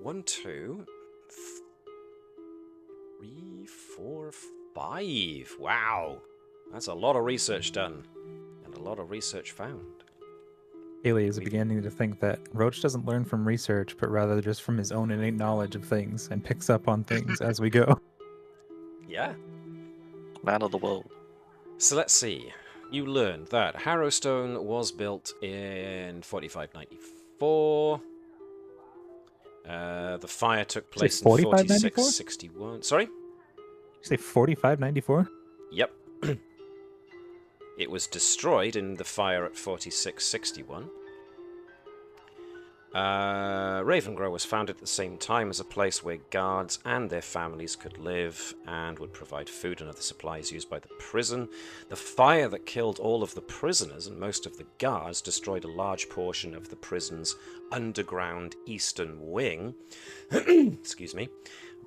1, 2, 3, 4, 5. Wow. That's a lot of research done. And a lot of research found. Caelee is beginning to think that Roach doesn't learn from research, but rather just from his own innate knowledge of things and picks up on things as we go. Yeah. Man of the world. So let's see. You learned that Harrowstone was built in 4594. The fire took place in 4594? 4661. Sorry? You say 4594? Yep. It was destroyed in the fire at 4661. Ravengro was founded at the same time as a place where guards and their families could live and would provide food and other supplies used by the prison. The fire that killed all of the prisoners and most of the guards destroyed a large portion of the prison's underground eastern wing, excuse me,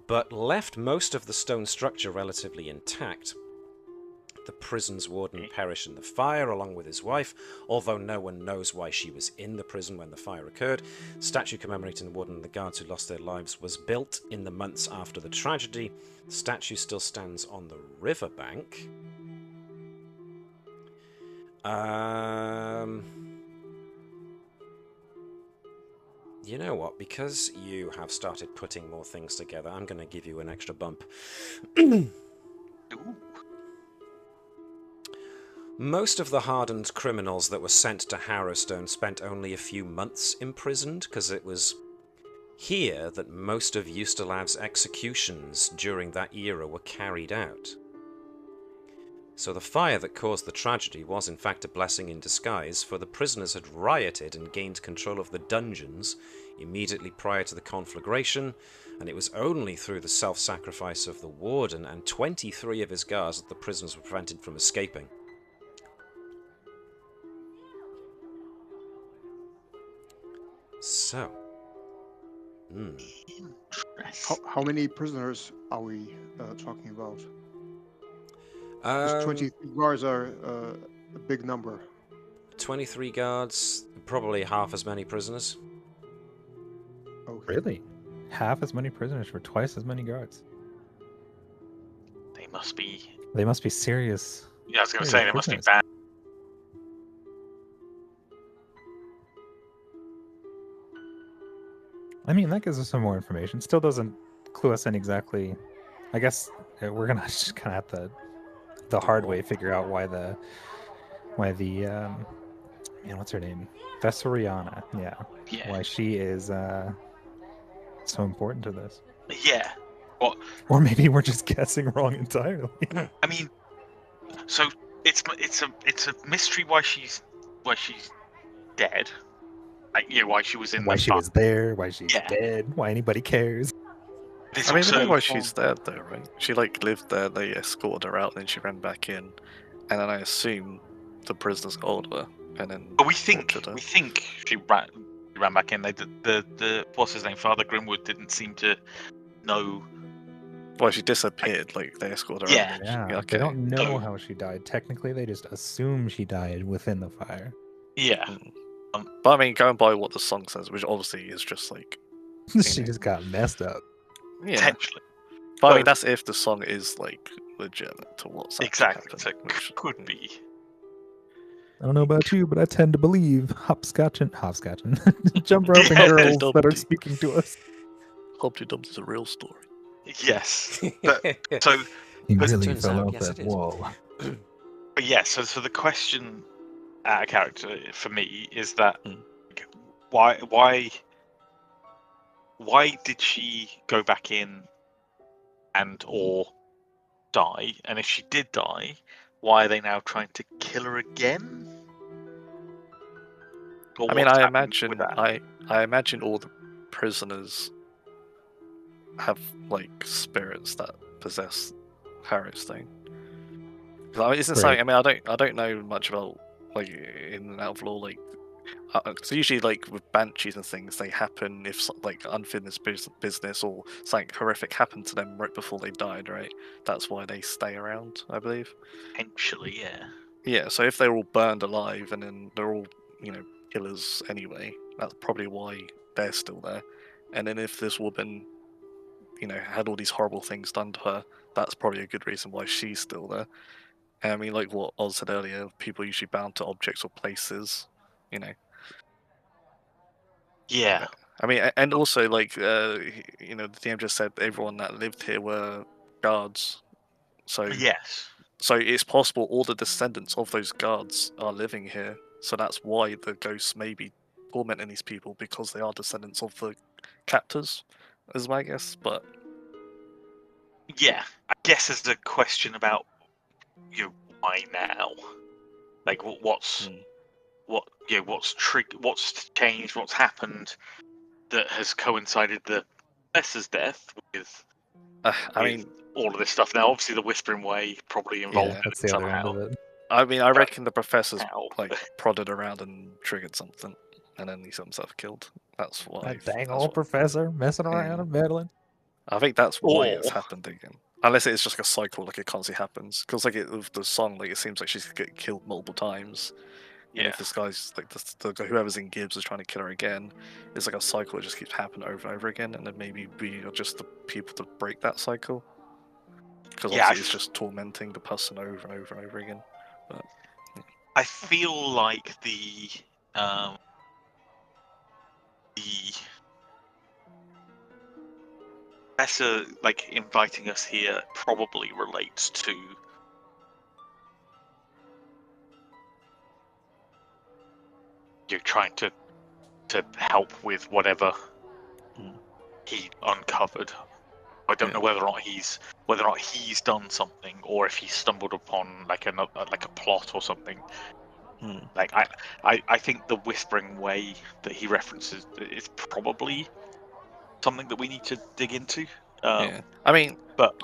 but left most of the stone structure relatively intact. The prison's warden perished in the fire along with his wife, although no one knows why she was in the prison when the fire occurred. A statue commemorating the warden and the guards who lost their lives was built in the months after the tragedy. The statue still stands on the riverbank. You know what? Because you have started putting more things together, I'm going to give you an extra bump. Ooh. Most of the hardened criminals that were sent to Harrowstone spent only a few months imprisoned, because it was here that most of Ustalav's executions during that era were carried out. So the fire that caused the tragedy was in fact a blessing in disguise, for the prisoners had rioted and gained control of the dungeons immediately prior to the conflagration, and it was only through the self-sacrifice of the warden and 23 of his guards that the prisoners were prevented from escaping. So, How many prisoners are we talking about? Because 23 guards are a big number. 23 guards, probably half as many prisoners. Okay. Really? Half as many prisoners for twice as many guards. They must be. They must be serious. Yeah, I was going to serious say they must be prisoners. bad. I mean, that gives us some more information. Still doesn't clue us in exactly. I guess we're gonna just kind of have to, the hard way, figure out why the man, what's her name? Vessariana. Yeah. Yeah. Why she is so important to this. Yeah. What? Or maybe we're just guessing wrong entirely. I mean, so it's a mystery why she's dead. Like, why she was in Why the she was there, why she's Yeah. dead, why anybody cares. There's I mean, we also know why she's there, though, right? She lived there. They escorted her out, and then she ran back in, and then I assume the prisoners got her, and then. But we think tortured her. she ran back in. They the what's his name? Father Grimwood didn't seem to know. Well, she disappeared. They escorted her Yeah. out. Yeah, Okay. they don't know So- how she died. Technically, they just assume she died within the fire. Yeah. But I mean, going by what the song says, which obviously is just She just got messed up. yeah. Potentially. But I mean, But- that's if the song is legitimate to what's actually Exactly. So happened, which- could be. I don't know about you, but I tend to believe hopscotching, jump roping Yeah, girls that are Dumpty. speaking to us. Humpty Dumpty's a real story. Yes. So, He But it really turns fell out, off yes, that it is. wall. but yeah. So the question out of character for me is that why did she go back in and or die? And if she did die, why are they now trying to kill her again? Or I mean, what's I happening imagine with that? I imagine all the prisoners have spirits that possess Harrowstone. 'Cause, I mean, isn't something? I mean, I don't know much about in and out of law. So usually with banshees and things, they happen if unfinished business or something horrific happened to them right before they died, right? That's why they stay around, I believe. Potentially, yeah. Yeah. So if they're all burned alive and then they're all killers anyway, that's probably why they're still there. And then if this woman had all these horrible things done to her, that's probably a good reason why she's still there. And I mean, like what Oz said earlier, people are usually bound to objects or places, Yeah. I mean, and also the DM just said everyone that lived here were guards, so Yes. so it's possible all the descendants of those guards are living here. So that's why the ghosts may be tormenting these people, because they are descendants of the captors, is my guess. But Yeah. I guess there's a question about why now? Like what's changed, what's happened that has coincided the Professor's death with I mean, all of this stuff. Now, obviously, the Whispering Way probably involved Yeah, in that's it the other end somehow. of it. I mean, I reckon the professor's How? prodded around and triggered something, and then he got himself killed. That's why. That dang old professor messing around and meddling. I think that's why it's Or- happened again. Unless it's just a cycle, it constantly happens. Because with the song, it seems like she's getting killed multiple times. And Yeah. if this guy's whoever's in Gibbs is trying to kill her again, it's like a cycle that just keeps happening over and over again. And then maybe we are just the people to break that cycle. Because Yeah, obviously it's just tormenting the person over and over and over again. But I feel like the Professor inviting us here probably relates to you're trying to help with whatever he uncovered. I don't know whether or not he's done something, or if he stumbled upon a plot or something. I think the Whispering Way that he references is probably something that we need to dig into. yeah, I mean, but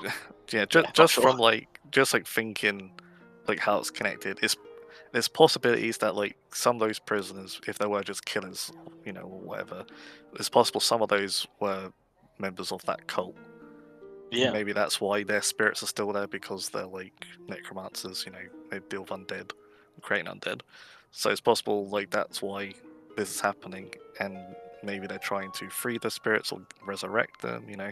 yeah, not just sure. from thinking how it's connected, there's possibilities that some of those prisoners, if they were just killers, or whatever, it's possible some of those were members of that cult. Yeah. And maybe that's why their spirits are still there, because they're necromancers. They deal with undead, creating undead. So it's possible that's why this is happening, and maybe they're trying to free the spirits or resurrect them. You know,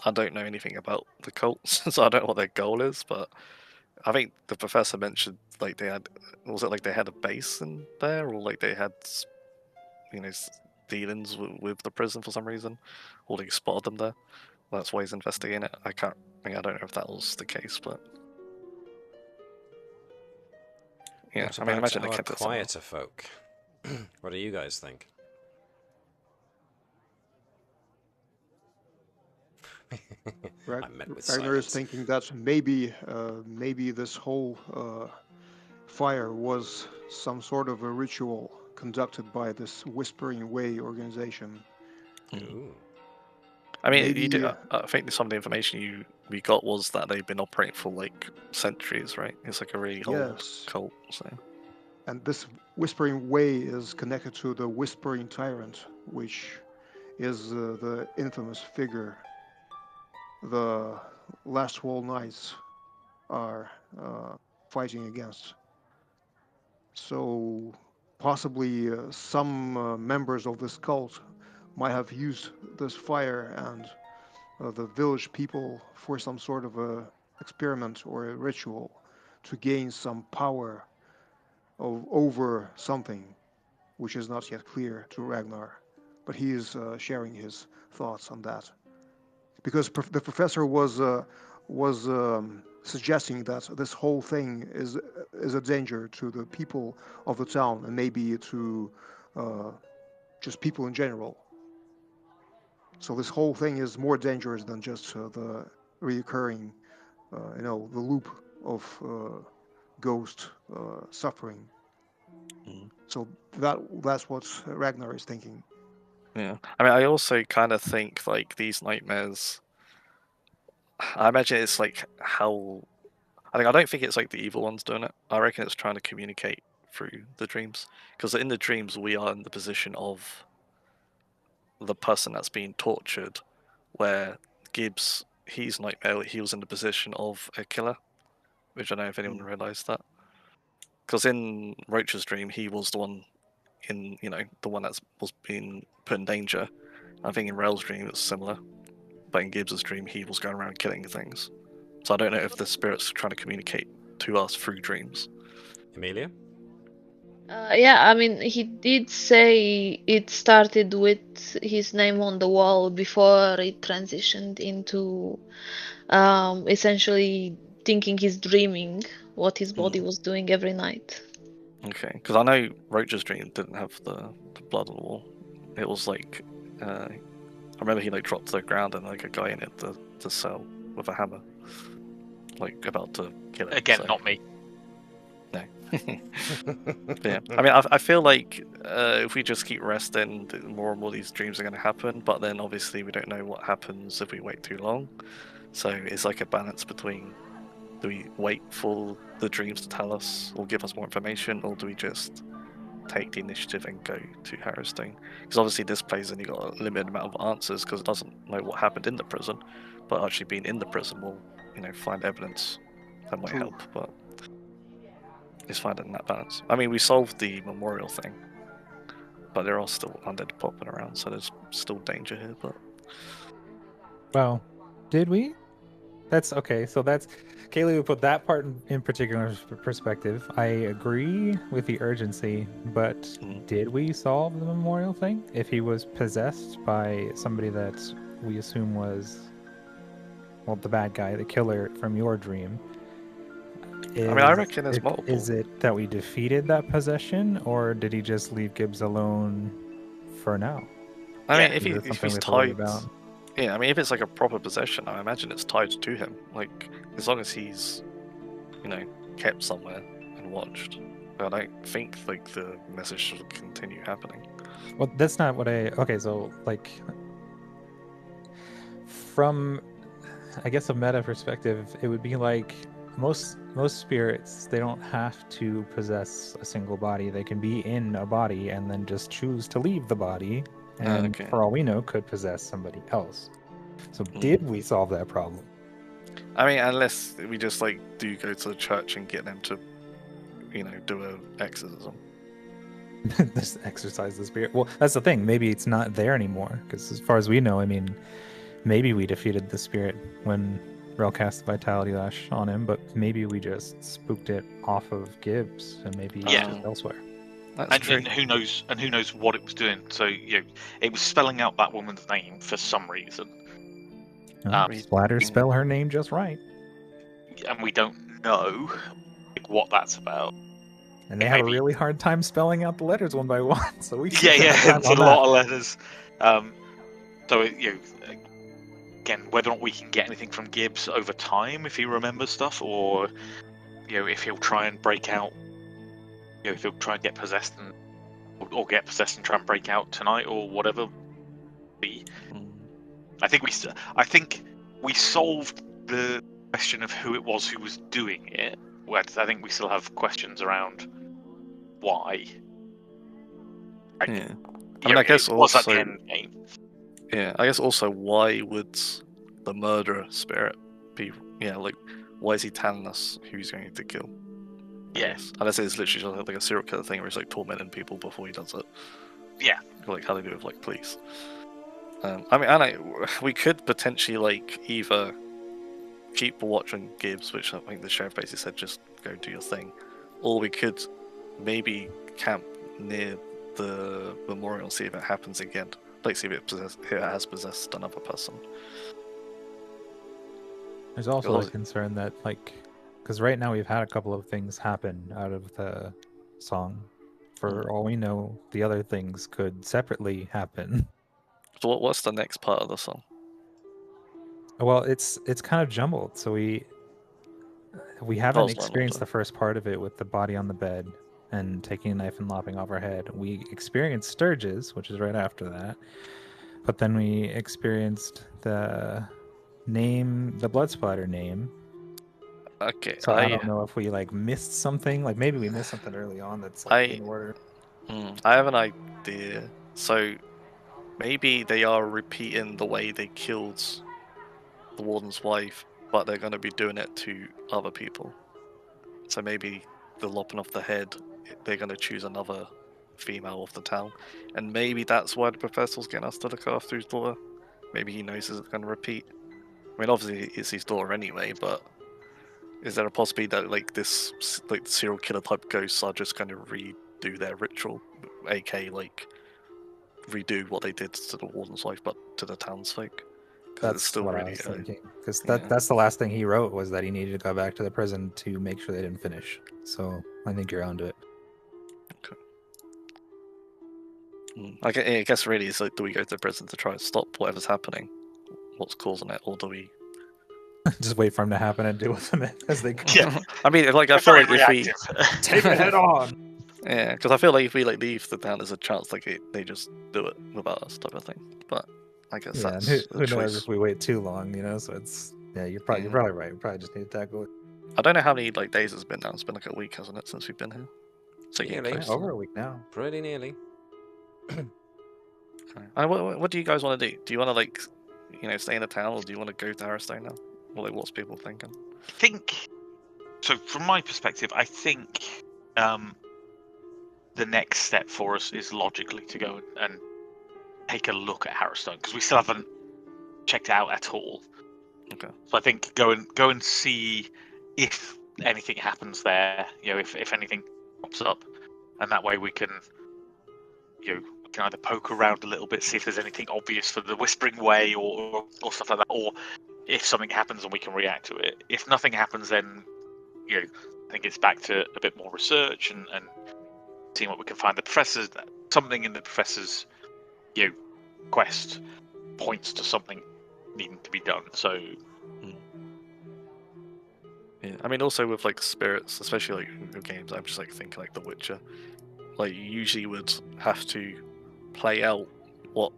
I don't know anything about the cults, so I don't know what their goal is. But I think the professor mentioned like they had, was it like they had a base in there, or like they had, you know, dealings with the prison for some reason, or they spotted them there. That's why he's investigating it. I don't know if that was the case, but yeah, What I mean, about imagine they our kept it somehow. quieter folk? What do you guys think? I met with Ragnar is silence. thinking that maybe this whole fire was some sort of a ritual conducted by this Whispering Way organization. Ooh. I mean, Maybe, I think some of the information we got was that they've been operating for like centuries, right? It's like a really old yes. cult. So, And this Whispering Way is connected to the Whispering Tyrant, which is the infamous figure the Last Wall Knights are fighting against. So possibly some members of this cult might have used this fire and the village people for some sort of a experiment or a ritual to gain some power over something, which is not yet clear to Ragnar. But he is sharing his thoughts on that. Because the professor was suggesting that this whole thing is a danger to the people of the town and maybe to just people in general. So this whole thing is more dangerous than just the reoccurring, the loop of ghost suffering. So that's what Ragnar is thinking. yeah. I mean, I also kind of think like these nightmares. I imagine it's like how. I don't think it's like the evil ones doing it. I reckon it's trying to communicate through the dreams. Because in the dreams, we are in the position of the person that's being tortured, where Gibbs, he's nightmare, he was in the position of a killer, which I don't know if anyone realised that. Because in Roach's dream, he was the one the one that was being put in danger. I think in Rell's dream it's similar, but in Gibbs's dream he was going around killing things. So I don't know if the spirit's trying to communicate to us through dreams. Emilia? Yeah, I mean, he did say it started with his name on the wall before it transitioned into essentially thinking he's dreaming what his body was doing every night. Okay, because I know Roach's dream didn't have the blood on the wall. It was like, I remember he like dropped to the ground and like a guy in it, the cell with a hammer, like about to kill it. Again, so. not me. No. Yeah, I mean, I feel like if we just keep resting, more and more these dreams are going to happen. But then obviously we don't know what happens if we wait too long. So it's like a balance between, do we wait for the dreams to tell us or give us more information, or do we just take the initiative and go to Harrowstone? Because obviously this play's only got a limited amount of answers because it doesn't know what happened in the prison. But actually being in the prison will, find evidence that might help. But it's finding that balance. I mean, we solved the memorial thing, but there are still undead popping around, so there's still danger here. But Well, did we? That's okay. So that's Caelee would put that part in particular perspective. I agree with the urgency, but did we solve the memorial thing? If he was possessed by somebody that we assume was, well, the bad guy, the killer from your dream. I reckon there's multiple. Is it that we defeated that possession, or did he just leave Gibbs alone for now? I mean, if he's tied, yeah. I mean, if it's like a proper possession, I imagine it's tied to him. Like, as long as he's, kept somewhere and watched, I don't think like the message should continue happening. Well, that's not what I. Okay, so like, from, I guess, a meta perspective, it would be like. Most spirits, they don't have to possess a single body. They can be in a body and then just choose to leave the body, and for all we know, could possess somebody else. So did we solve that problem? I mean, unless we just do go to the church and get them to, do an exorcism. Just exercise the spirit. Well, that's the thing. Maybe it's not there anymore. Because as far as we know, I mean, maybe we defeated the spirit when Rell cast the Vitality Lash on him, but maybe we just spooked it off of Gibbs and maybe just elsewhere. And who knows? And who knows what it was doing? So it was spelling out that woman's name for some reason. Splatter spell her name just right, and we don't know what that's about. And they have a really hard time spelling out the letters one by one. So we it's a lot of letters. So again, whether or not we can get anything from Gibbs over time if he remembers stuff, or if he'll try and break out. If he'll try and get possessed or get possessed and try and break out tonight or whatever. I think we solved the question of who it was who was doing it. I think we still have questions around why. I mean, I guess was also. At the end game. Yeah, I guess also why would the murderer spirit be? Why is he telling us who he's going to kill? Yes. Unless it's literally just like a serial killer thing where he's like tormenting people before he does it. Yeah. Like how they do with like police. We could potentially either keep watching Gibbs, which I think the sheriff basically said just go do your thing, or we could maybe camp near the memorial and see if it happens again. See if it has possessed another person. There's also a concern that because right now we've had a couple of things happen out of the song. For all we know, the other things could separately happen. So what's the next part of the song? Well, it's kind of jumbled. So we haven't experienced the first part of it with the body on the bed and taking a knife and lopping off her head. We experienced Sturges, which is right after that. But then we experienced the blood splatter name. Okay. So I don't know if we missed something. Maybe we missed something early on that's in order. I have an idea. So maybe they are repeating the way they killed the warden's wife, but they're going to be doing it to other people. So maybe the lopping off the head, they're going to choose another female of the town, and maybe that's why the professor's getting us to look after his daughter. Maybe he knows it's going to repeat. I mean, obviously it's his daughter anyway, but is there a possibility that this serial killer type ghosts are just going to redo their ritual, aka redo what they did to the warden's wife, but to the townsfolk? That's still what I was thinking. Because that's the last thing he wrote, was that he needed to go back to the prison to make sure they didn't finish. So I think you're onto it. Okay. I guess really it's do we go to the prison to try and stop whatever's happening, what's causing it, or do we just wait for them to happen and deal with them as they come? Yeah. I mean, I feel like if we take it head on. Yeah, because I feel like if we leave the town, there's a chance they just do it without us, type of thing. But I guess that's who knows if we wait too long, So it's you're probably right. We probably just need to tackle it. I don't know how many days it's been now. It's been a week, hasn't it, since we've been here? So over a week now. Pretty nearly. What do you guys want to do? Do you want to stay in the town, or do you want to go to Harrowstone now? Or what's people thinking? I think so. From my perspective, I think the next step for us is logically to go and take a look at Harrowstone, because we still haven't checked it out at all. Okay. So I think go and see if anything happens there. If anything pops up, and that way we can can either poke around a little bit, see if there's anything obvious for the Whispering Way or stuff like that, or if something happens and we can react to it. If nothing happens, then I think it's back to a bit more research and seeing what we can find. Something in the professor's quest points to something needing to be done. So yeah, I mean, also with spirits, especially in games, I'm just thinking The Witcher. You usually would have to play out what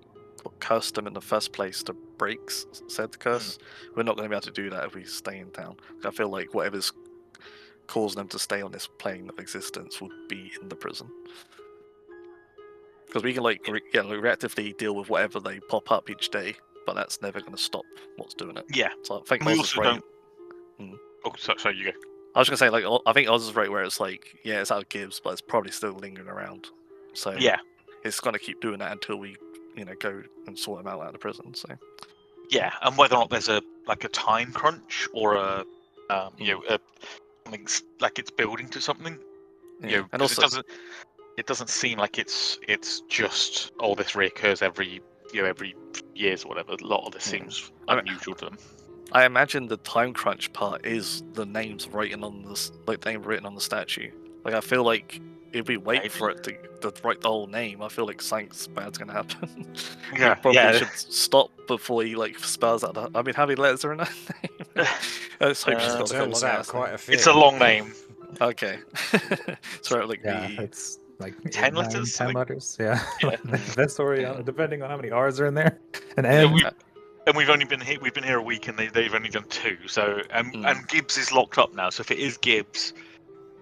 cursed them in the first place to break said curse. We're not going to be able to do that if we stay in town. I feel like whatever's causing them to stay on this plane of existence would be in the prison. Because we can reactively deal with whatever they pop up each day, but that's never going to stop what's doing it. Yeah. So I think we Oz also is right. don't. Oh, sorry, you go. I was going to say, I think Oz is right where it's it's out of Gibbs, but it's probably still lingering around So Yeah. it's going to keep doing that until we, go and sort him out of the prison. So Yeah, and whether or not there's a time crunch or something like it's building to something. yeah. And 'cause also, it doesn't seem like it's just this reoccurs every years or whatever. A lot of this seems unusual to them. I imagine the time crunch part is the names written on the statue. Like, I feel like if we wait for it to write the whole name, I feel like something bad's gonna happen. Yeah, He probably should stop before he spells out how many letters are in that name? I just hope she's got like a turns long out ass quite name. a few. It's a long name. Okay. So it's like 10 8, 9, letters? 10 letters. Yeah. Yeah. This or depending on how many R's are in there. And We've only been here. We've been here a week, and they've only done 2. So and Gibbs is locked up now. So if it is Gibbs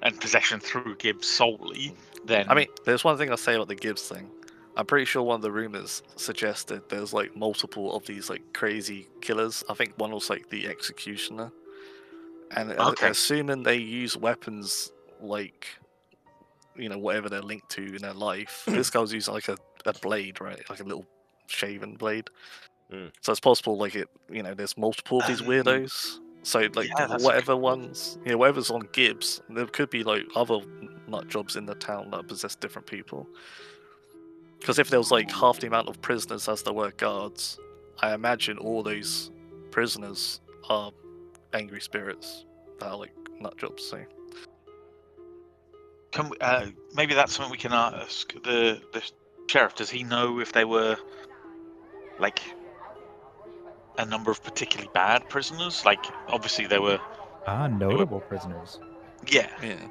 and possession through Gibbs solely, then I mean, there's one thing I'll say about the Gibbs thing. I'm pretty sure one of the rumors suggested there's like multiple of these like crazy killers. I think one was like the executioner, and assuming they use weapons like whatever they're linked to in their life. This guy was using like a blade, right? Like a little shaven blade. So it's possible there's multiple of these weirdos. So whatever's on Gibbs, there could be like other nut jobs in the town that possess different people. Because if there was like half the amount of prisoners as there were guards, I imagine all those prisoners are angry spirits that are like nut jobs. So can we, maybe that's something we can ask the sheriff. Does he know if they were like a number of particularly bad prisoners? Like, obviously there were notable prisoners. Yeah.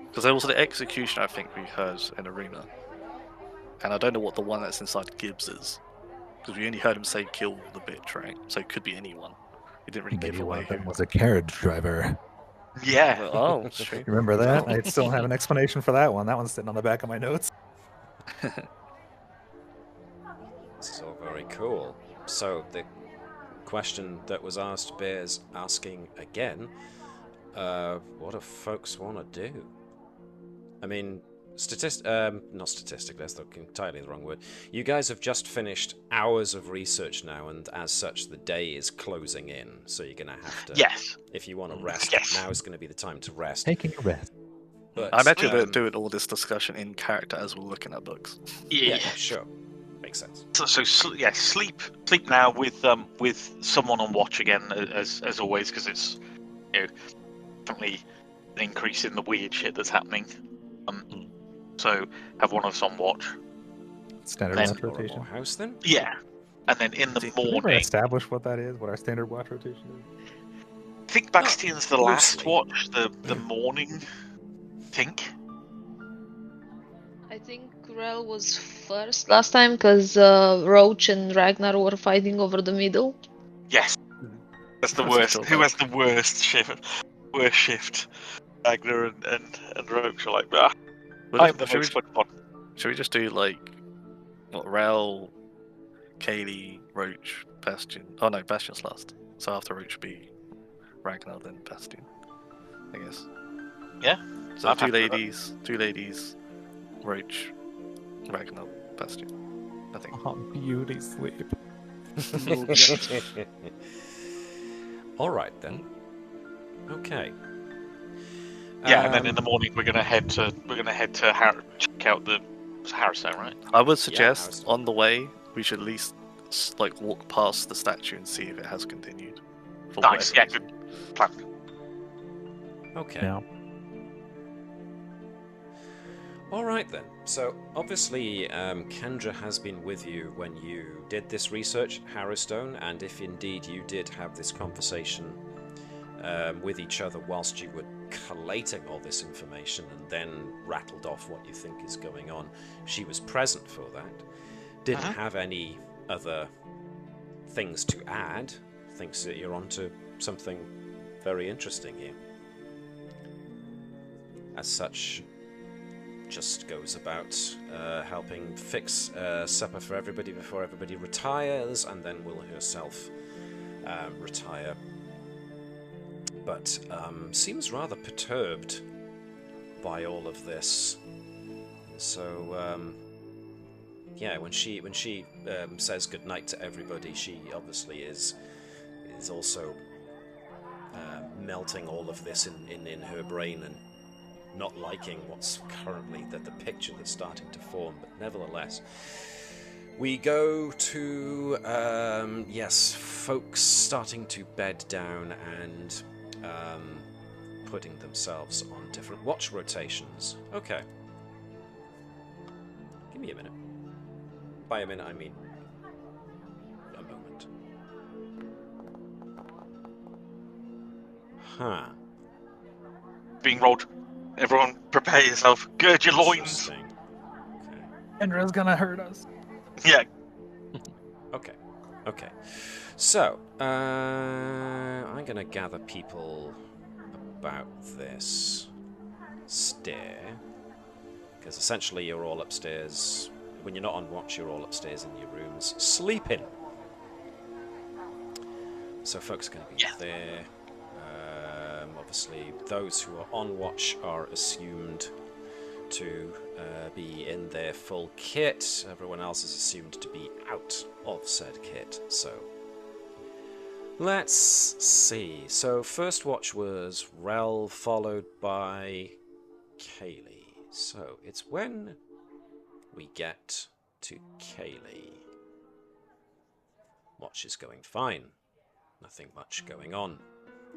Because there was the execution I think we heard in Arena, and I don't know what the one that's inside Gibbs is, because we only heard him say "kill the bitch," right? So it could be anyone. He didn't really give away who. Was a carriage driver. Yeah. Oh, that's true. Remember that? I still have an explanation for that one. That one's sitting on the back of my notes. This is all very cool. So the question that was asked bears asking again. What do folks want to do? I mean, not statistic, that's entirely the wrong word. You guys have just finished hours of research now, and as such, the day is closing in. So you're going to have to... Yes. If you want to rest, now is going to be the time to rest. Taking a rest. But, I imagine they're doing all this discussion in character as we're looking at books. Yeah, sure. Makes sense. So sleep now with someone on watch again, as always, because it's definitely an increase in the weird shit that's happening. So have one of us on watch. Standard Then, watch rotation. House then? Yeah, and then in the Did we ever morning. establish what that is? What our standard watch rotation is? I think Bastien's the last watch. The morning. Think. I think Rell was first last time because Roach and Ragnar were fighting over the middle. Yes, that's the worst. Who has the worst shift? Worst shift. Ragnar and Roach are like, I'm the most fun one. Should we just do like Rell, Caelee, Roach, Bastien? Oh no, Bastien's last. So after Roach would be Ragnar, then Bastien, I guess. Yeah. So two ladies, Roach, Ragnar, Bastien, I think. Oh, beauty sleep. All right then. Okay. Yeah, and then in the morning we're gonna head to check out the Harrowstone, right? I would suggest on the way we should at least like walk past the statue and see if it has continued. Nice. Yeah, good plan. Okay. Yeah. All right then. So obviously, Kendra has been with you when you did this research, Harrowstone, and if indeed you did have this conversation with each other whilst you were collating all this information and then rattled off what you think is going on, she was present for that. Didn't have any other things to add. Thinks that you're onto something very interesting here. As such, just goes about helping fix supper for everybody before everybody retires, and then will herself retire. But seems rather perturbed by all of this. So yeah, when she says goodnight to everybody, she obviously is also melting all of this in her brain and not liking what's currently the picture that's starting to form. But nevertheless, we go to yes, folks starting to bed down and putting themselves on different watch rotations. Okay. Give me a minute. By a minute, I mean a moment. Huh. Being rolled. Everyone, prepare yourself. Gird your loins. Interesting. Okay. Endra's gonna hurt us. Yeah. Okay. So, I'm gonna gather people about this stair, because essentially you're all upstairs. When you're not on watch, you're all upstairs in your rooms, sleeping. So folks are going to be there. Obviously, those who are on watch are assumed to be in their full kit. Everyone else is assumed to be out of said kit. So, let's see. So, first watch was Rell, followed by Caelee. So, it's when we get to Caelee. Watch is going fine. Nothing much going on.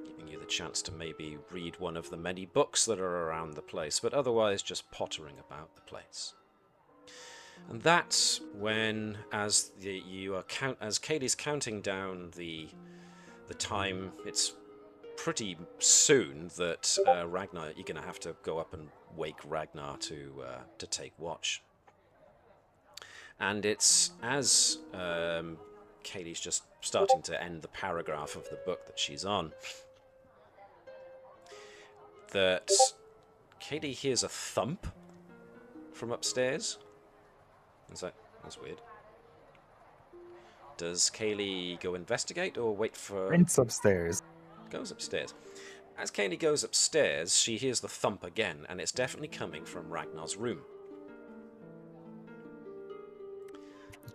Giving you the chance to maybe read one of the many books that are around the place, but otherwise just pottering about the place. And that's when, as Caelee's counting down the time, it's pretty soon that Ragnar, you're going to have to go up and wake Ragnar to take watch. And it's as Caelee's just starting to end the paragraph of the book that she's on, that Caelee hears a thump from upstairs. That's weird. Does Caelee go investigate or wait for... Prince upstairs. Goes upstairs. As Caelee goes upstairs, she hears the thump again, and it's definitely coming from Ragnar's room.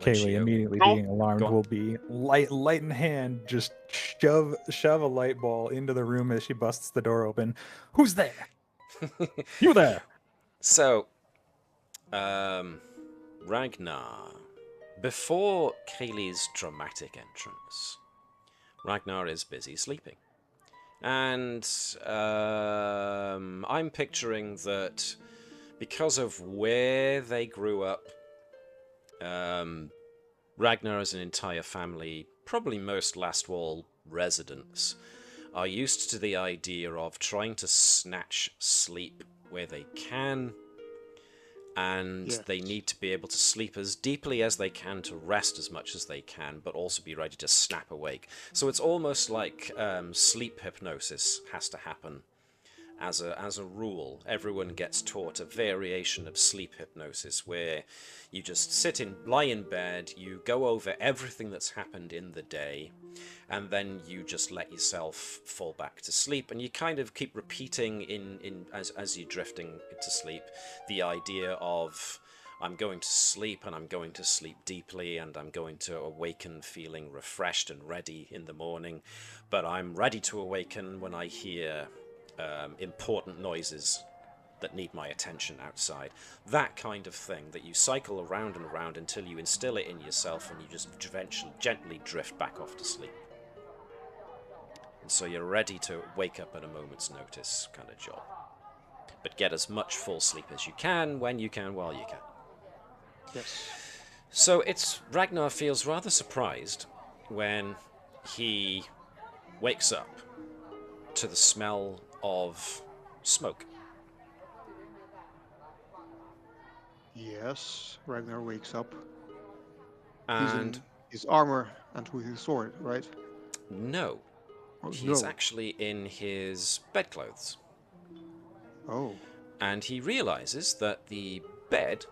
Caelee, immediately being alarmed, will be light in hand, just shove a light ball into the room as she busts the door open. Who's there? You there? So, Ragnar, before Caelee's dramatic entrance, Ragnar is busy sleeping. And I'm picturing that because of where they grew up, Ragnar as an entire family, probably most Lastwall residents, are used to the idea of trying to snatch sleep where they can, and they need to be able to sleep as deeply as they can to rest as much as they can, but also be ready to snap awake. So it's almost like sleep hypnosis has to happen. As a rule, everyone gets taught a variation of sleep hypnosis where you just lie in bed, you go over everything that's happened in the day, and then you just let yourself fall back to sleep, and you kind of keep repeating as you're drifting into sleep the idea of, I'm going to sleep, and I'm going to sleep deeply, and I'm going to awaken feeling refreshed and ready in the morning, but I'm ready to awaken when I hear important noises that need my attention outside. That kind of thing that you cycle around and around until you instill it in yourself and you just gently drift back off to sleep. And so you're ready to wake up at a moment's notice kind of job. But get as much full sleep as you can, when you can, while you can. Yes. So Ragnar feels rather surprised when he wakes up to the smell of smoke. Yes, Ragnar wakes up. And He's in his armor and with his sword, right? no, Oh, he's no. actually in his bedclothes. Oh. And he realizes that the bed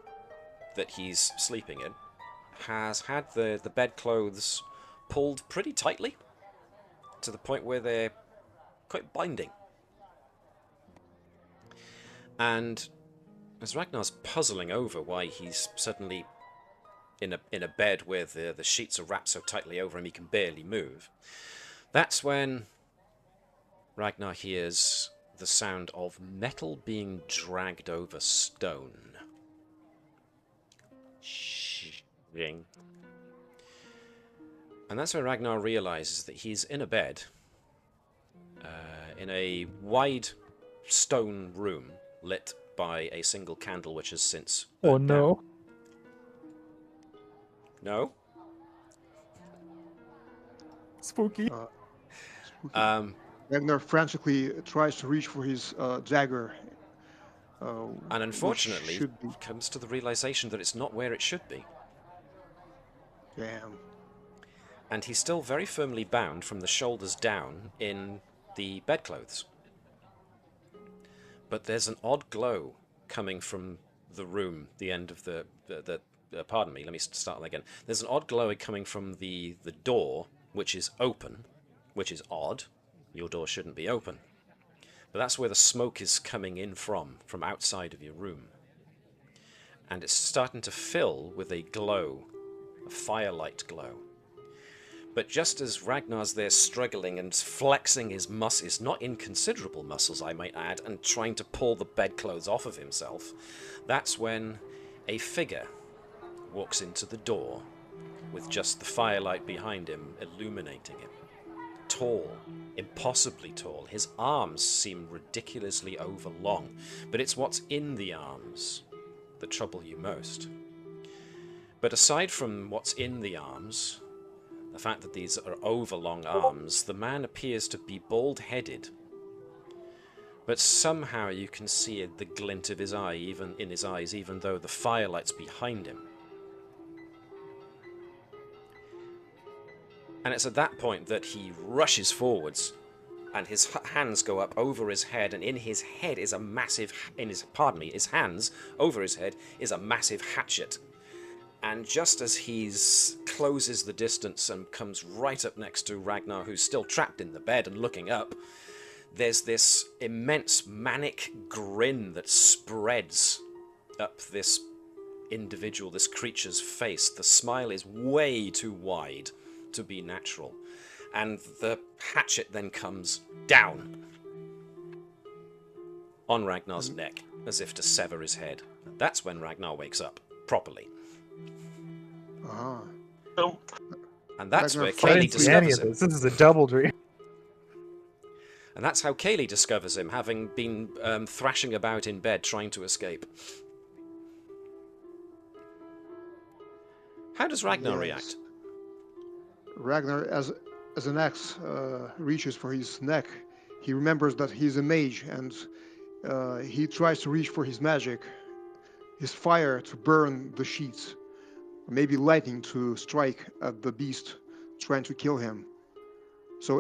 that he's sleeping in has had the bedclothes pulled pretty tightly to the point where they're quite binding. And as Ragnar's puzzling over why he's suddenly in a bed where the sheets are wrapped so tightly over him he can barely move. That's when Ragnar hears the sound of metal being dragged over stone. Shing. And that's when Ragnar realizes that he's in a bed in a wide stone room lit by a single candle which has since burnt down. No? Spooky. Spooky. Ragnar frantically tries to reach for his dagger. And unfortunately, comes to the realization that it's not where it should be. Damn. And he's still very firmly bound from the shoulders down in the bedclothes. But there's an odd glow coming from the room, the end of the pardon me, let me start that again. There's an odd glow coming from the door, which is open, which is odd. Your door shouldn't be open. But that's where the smoke is coming in from outside of your room. And it's starting to fill with a glow, a firelight glow. But just as Ragnar's there struggling and flexing his muscles, not inconsiderable muscles I might add, and trying to pull the bedclothes off of himself, that's when a figure walks into the door with just the firelight behind him illuminating him. Tall, impossibly tall. His arms seem ridiculously overlong, but it's what's in the arms that trouble you most. But aside from what's in the arms, the fact that these are overlong arms, the man appears to be bald-headed. But somehow you can see the glint of his eye, even in his eyes, even though the firelight's behind him. And it's at that point that he rushes forwards, and his hands go up over his head, and in his head is a massive, his hands over his head is a massive hatchet. And just as he closes the distance and comes right up next to Ragnar, who's still trapped in the bed and looking up, there's this immense manic grin that spreads up this individual, this creature's face. The smile is way too wide to be natural. And the hatchet then comes down on Ragnar's neck, as if to sever his head. That's when Ragnar wakes up, properly. Oh. And that's Ragnar where Caelee discovers him. This is a double dream. And that's how Caelee discovers him, having been thrashing about in bed trying to escape. How does Ragnar react? Ragnar, as an axe reaches for his neck, he remembers that he's a mage, and he tries to reach for his magic, his fire to burn the sheets, maybe lightning to strike at the beast trying to kill him. So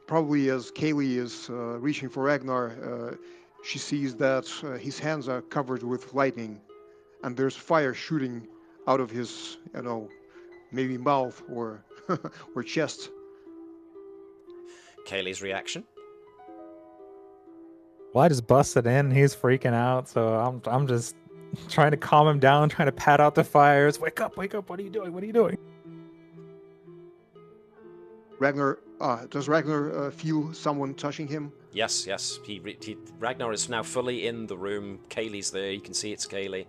probably as Caelee is reaching for Ragnar, she sees that his hands are covered with lightning, and there's fire shooting out of his, maybe mouth or or chest. Caelee's reaction? Well, I just busted in. He's freaking out, so I'm just trying to calm him down, trying to pat out the fires. Wake up! What are you doing? What are you doing? Ragnar, does Ragnar feel someone touching him? Yes. Ragnar is now fully in the room. Caelee's there. You can see it's Caelee.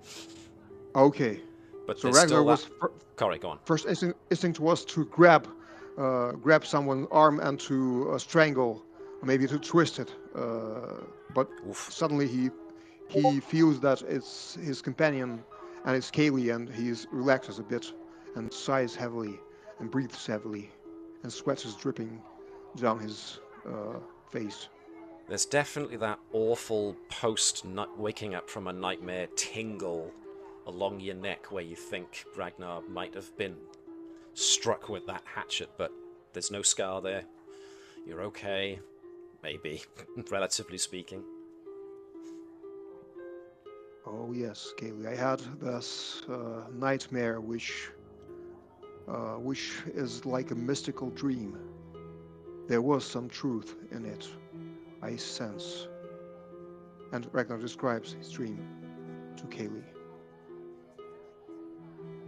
Okay. But so Ragnar was Corey, go on. First instinct was to grab someone's arm and to strangle, maybe to twist it. But suddenly he feels that it's his companion and it's Caelee, and he relaxes a bit and sighs heavily and breathes heavily, and sweat is dripping down his face. There's definitely that awful waking up from a nightmare tingle along your neck where you think Ragnar might have been struck with that hatchet, but there's no scar there. You're okay. Maybe, relatively speaking. Oh yes, Caelee, I had this nightmare which is like a mystical dream. There was some truth in it, I sense. And Ragnar describes his dream to Caelee.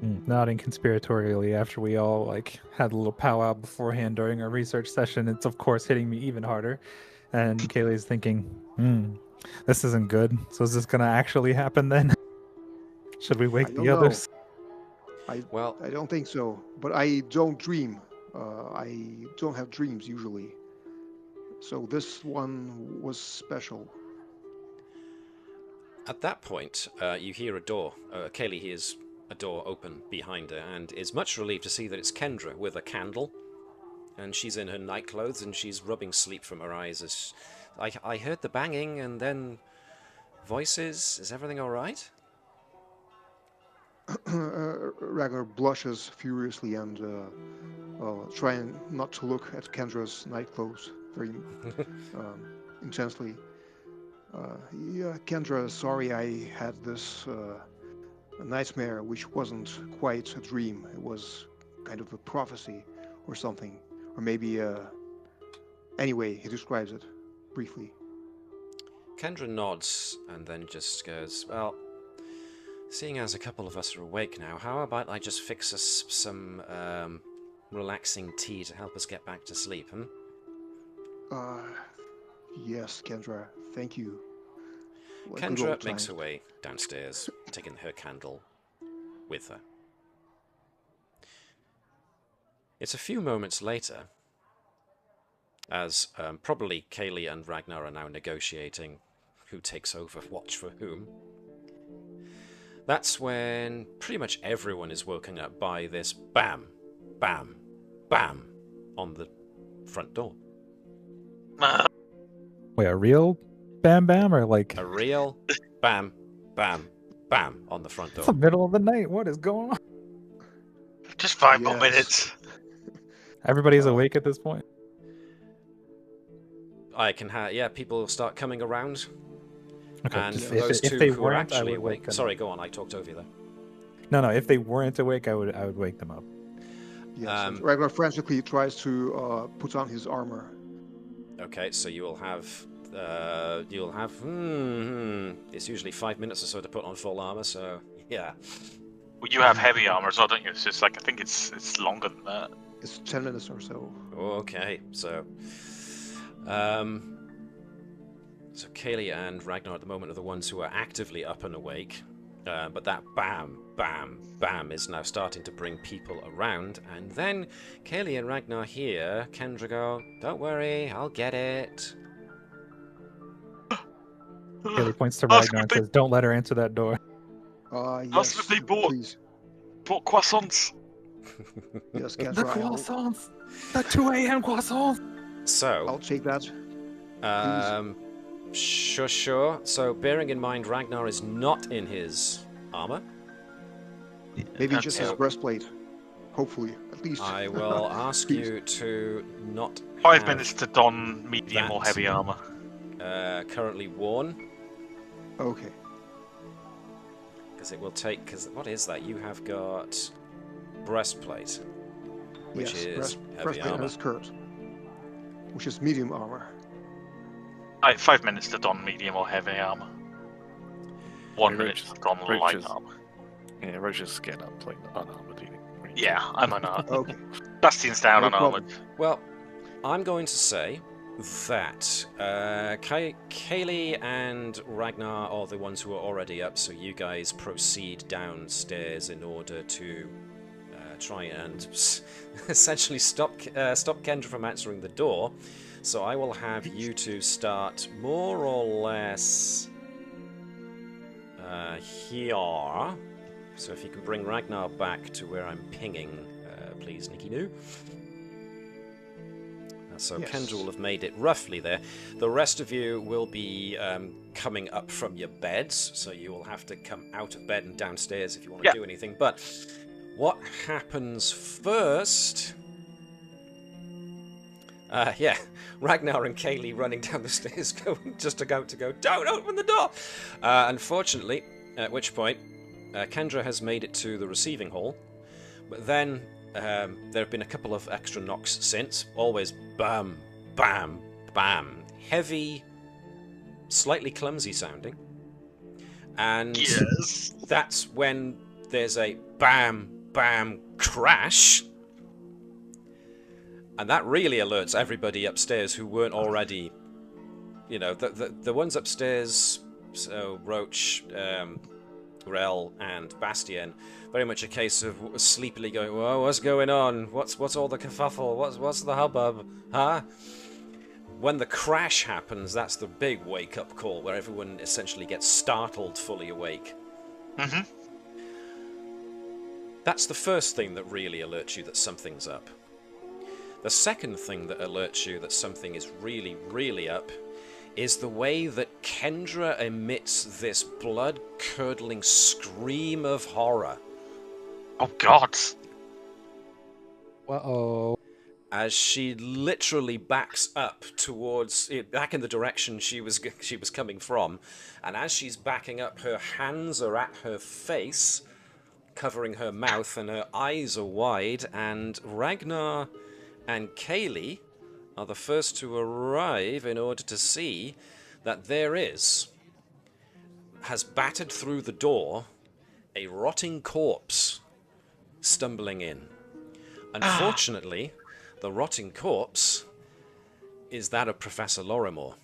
Nodding conspiratorially after we all had a little powwow beforehand during our research session. It's of course hitting me even harder. And Caelee's thinking, this isn't good. So is this gonna actually happen then? Should we wake the others? I don't think so. But I don't dream. I don't have dreams usually. So this one was special. At that point, you hear a door. Caelee hears a door open behind her and is much relieved to see that it's Kendra with a candle. And she's in her night clothes and she's rubbing sleep from her eyes. As I heard the banging and then voices. Is everything all right? Ragnar blushes furiously and trying not to look at Kendra's night clothes very intensely. Yeah, Kendra, sorry I had this nightmare which wasn't quite a dream. It was kind of a prophecy or something. Or maybe, anyway, he describes it briefly. Kendra nods and then just goes, well, seeing as a couple of us are awake now, how about I just fix us some relaxing tea to help us get back to sleep, Yes, Kendra, thank you. Kendra makes her way downstairs, taking her candle with her. It's a few moments later, as probably Caelee and Ragnar are now negotiating who takes over watch for whom. That's when pretty much everyone is woken up by this bam, bam, bam on the front door. Wait, a real bam bam or a real bam, bam, bam on the front door? It's the middle of the night. What is going on? Just 5 more minutes. Everybody's awake at this point. I can people will start coming around. Okay. And If for those they two who are weren't, I actually would wake awake. them Sorry, up. go on. I talked over you there. No. If they weren't awake, I would wake them up. Yes. Ragnar frantically tries to put on his armor. Okay, so you'll have it's usually 5 minutes or so to put on full armor. So yeah. Well, you have heavy armor as well, don't you? It's just I think it's longer than that. It's 10 minutes or so. Okay, so so Caelee and Ragnar at the moment are the ones who are actively up and awake, but that bam, bam, bam is now starting to bring people around, and then Caelee and Ragnar hear Kendra go, "Don't worry, I'll get it." Caelee points to Ragnar and says, "Don't let her answer that door." Yes, ask if they bought croissants. Yes, Kendra. The croissants! The 2 a.m. croissants! So I'll take that. Sure. So, bearing in mind Ragnar is not in his armor. Maybe just his breastplate. Hopefully, at least. I will ask you to not 5 minutes to don medium or heavy armor. Currently worn. Okay. Because it will take. Because what is that? You have got breastplate, which is heavy breastplate armor. and skirt, which is medium armor. 5 minutes to don medium or heavy armor. 1 minute to don light armor. Yeah, Roach is getting up like unarmored. Yeah, I'm unarmored. Okay. Bastien's down unarmored. Well, I'm going to say that Caelee and Ragnar are the ones who are already up, so you guys proceed downstairs in order to try and essentially stop Kendra from answering the door. So I will have you two start more or less here. So if you can bring Ragnar back to where I'm pinging, please, Nikki Noo. So yes. Kendra will have made it roughly there. The rest of you will be coming up from your beds, so you will have to come out of bed and downstairs if you want to do anything. But what happens first... Ragnar and Caelee running down the stairs to go, don't open the door! Unfortunately, at which point, Kendra has made it to the receiving hall, but then there have been a couple of extra knocks since, always bam, bam, bam, heavy, slightly clumsy sounding, and that's when there's a bam, bam crash. And that really alerts everybody upstairs who weren't already, you know, the ones upstairs, so Roach, Rell, and Bastien, very much a case of sleepily going, whoa, what's going on? What's all the kerfuffle? What's the hubbub? Huh? When the crash happens, that's the big wake-up call, where everyone essentially gets startled fully awake. Mm-hmm. That's the first thing that really alerts you that something's up. The second thing that alerts you that something is really, really up is the way that Kendra emits this blood-curdling scream of horror. Oh, God. Uh-oh. As she literally backs up towards, back in the direction she was coming from, and as she's backing up, her hands are at her face, covering her mouth, and her eyes are wide, and Ragnar and Caelee are the first to arrive in order to see that has battered through the door, a rotting corpse stumbling in. Unfortunately, the rotting corpse is that of Professor Lorimore.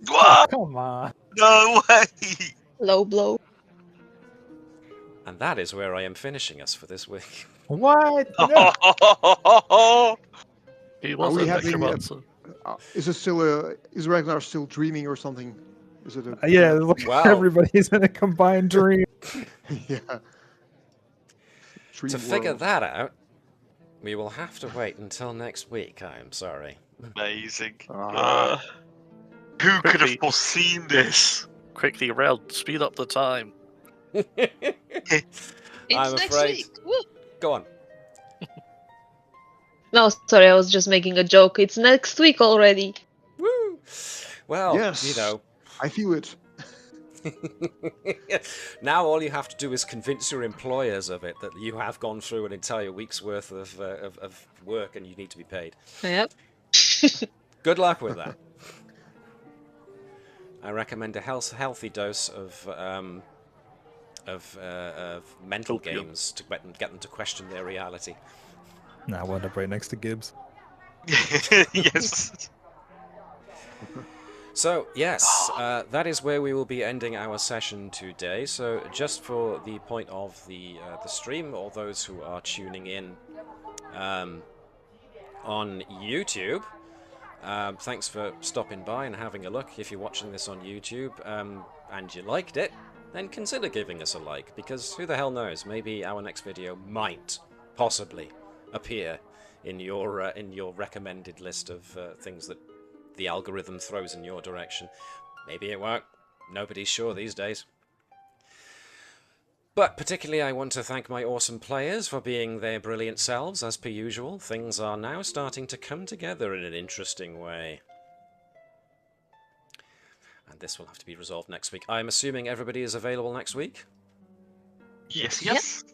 Whoa! Come on. No way! Low blow. And that is where I am finishing us for this week. What? No. He Are was we a having necromancer. is Ragnar still dreaming or something? Is it a Yeah, look, Wow. everybody's in a combined dream. yeah? Dream To figure world. that out, we will have to wait until next week, I am sorry. Amazing. Ah. Who could have Quickly. foreseen this? Quickly, Rell, speed up the time. It's I'm next afraid. week. Woo. Go on. No, sorry, I was just making a joke. It's next week already. Woo! Well, Yes. you know, I feel it. now all you have to do is convince your employers of it, that you have gone through an entire week's worth of work and you need to be paid. Yep. Good luck with that. I recommend a healthy dose of mental Opium. games to get them to question their reality. Nah, I wound up right next to Gibbs. Yes. So, yes, that is where we will be ending our session today. So, just for the point of the stream, or those who are tuning in on YouTube, thanks for stopping by and having a look. If you're watching this on YouTube and you liked it, then consider giving us a like, because who the hell knows, maybe our next video might, possibly, appear in your recommended list of things that the algorithm throws in your direction. Maybe it won't. Nobody's sure these days. But particularly I want to thank my awesome players for being their brilliant selves, as per usual. Things are now starting to come together in an interesting way. And this will have to be resolved next week. I'm assuming everybody is available next week? Yes.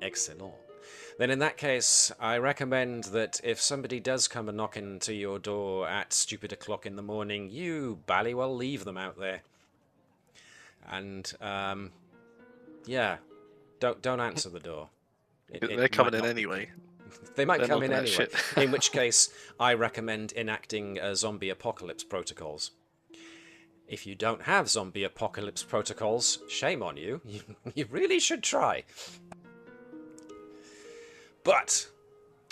Excellent. Then in that case, I recommend that if somebody does come and knock into your door at stupid o'clock in the morning, you bally well leave them out there. And, yeah, don't answer the door. They're coming might in not- anyway. They might They're come in looking at anyway. shit. In which case, I recommend enacting zombie apocalypse protocols. If you don't have zombie apocalypse protocols, shame on you. You really should try. But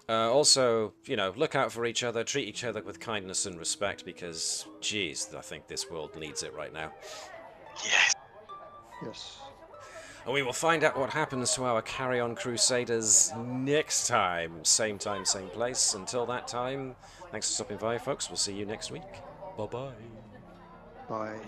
also, you know, look out for each other, treat each other with kindness and respect, because, geez, I think this world needs it right now. Yes. Yes. And we will find out what happens to our Carrion Crusaders next time, same place. Until that time, thanks for stopping by, folks. We'll see you next week. Bye-bye. Bye.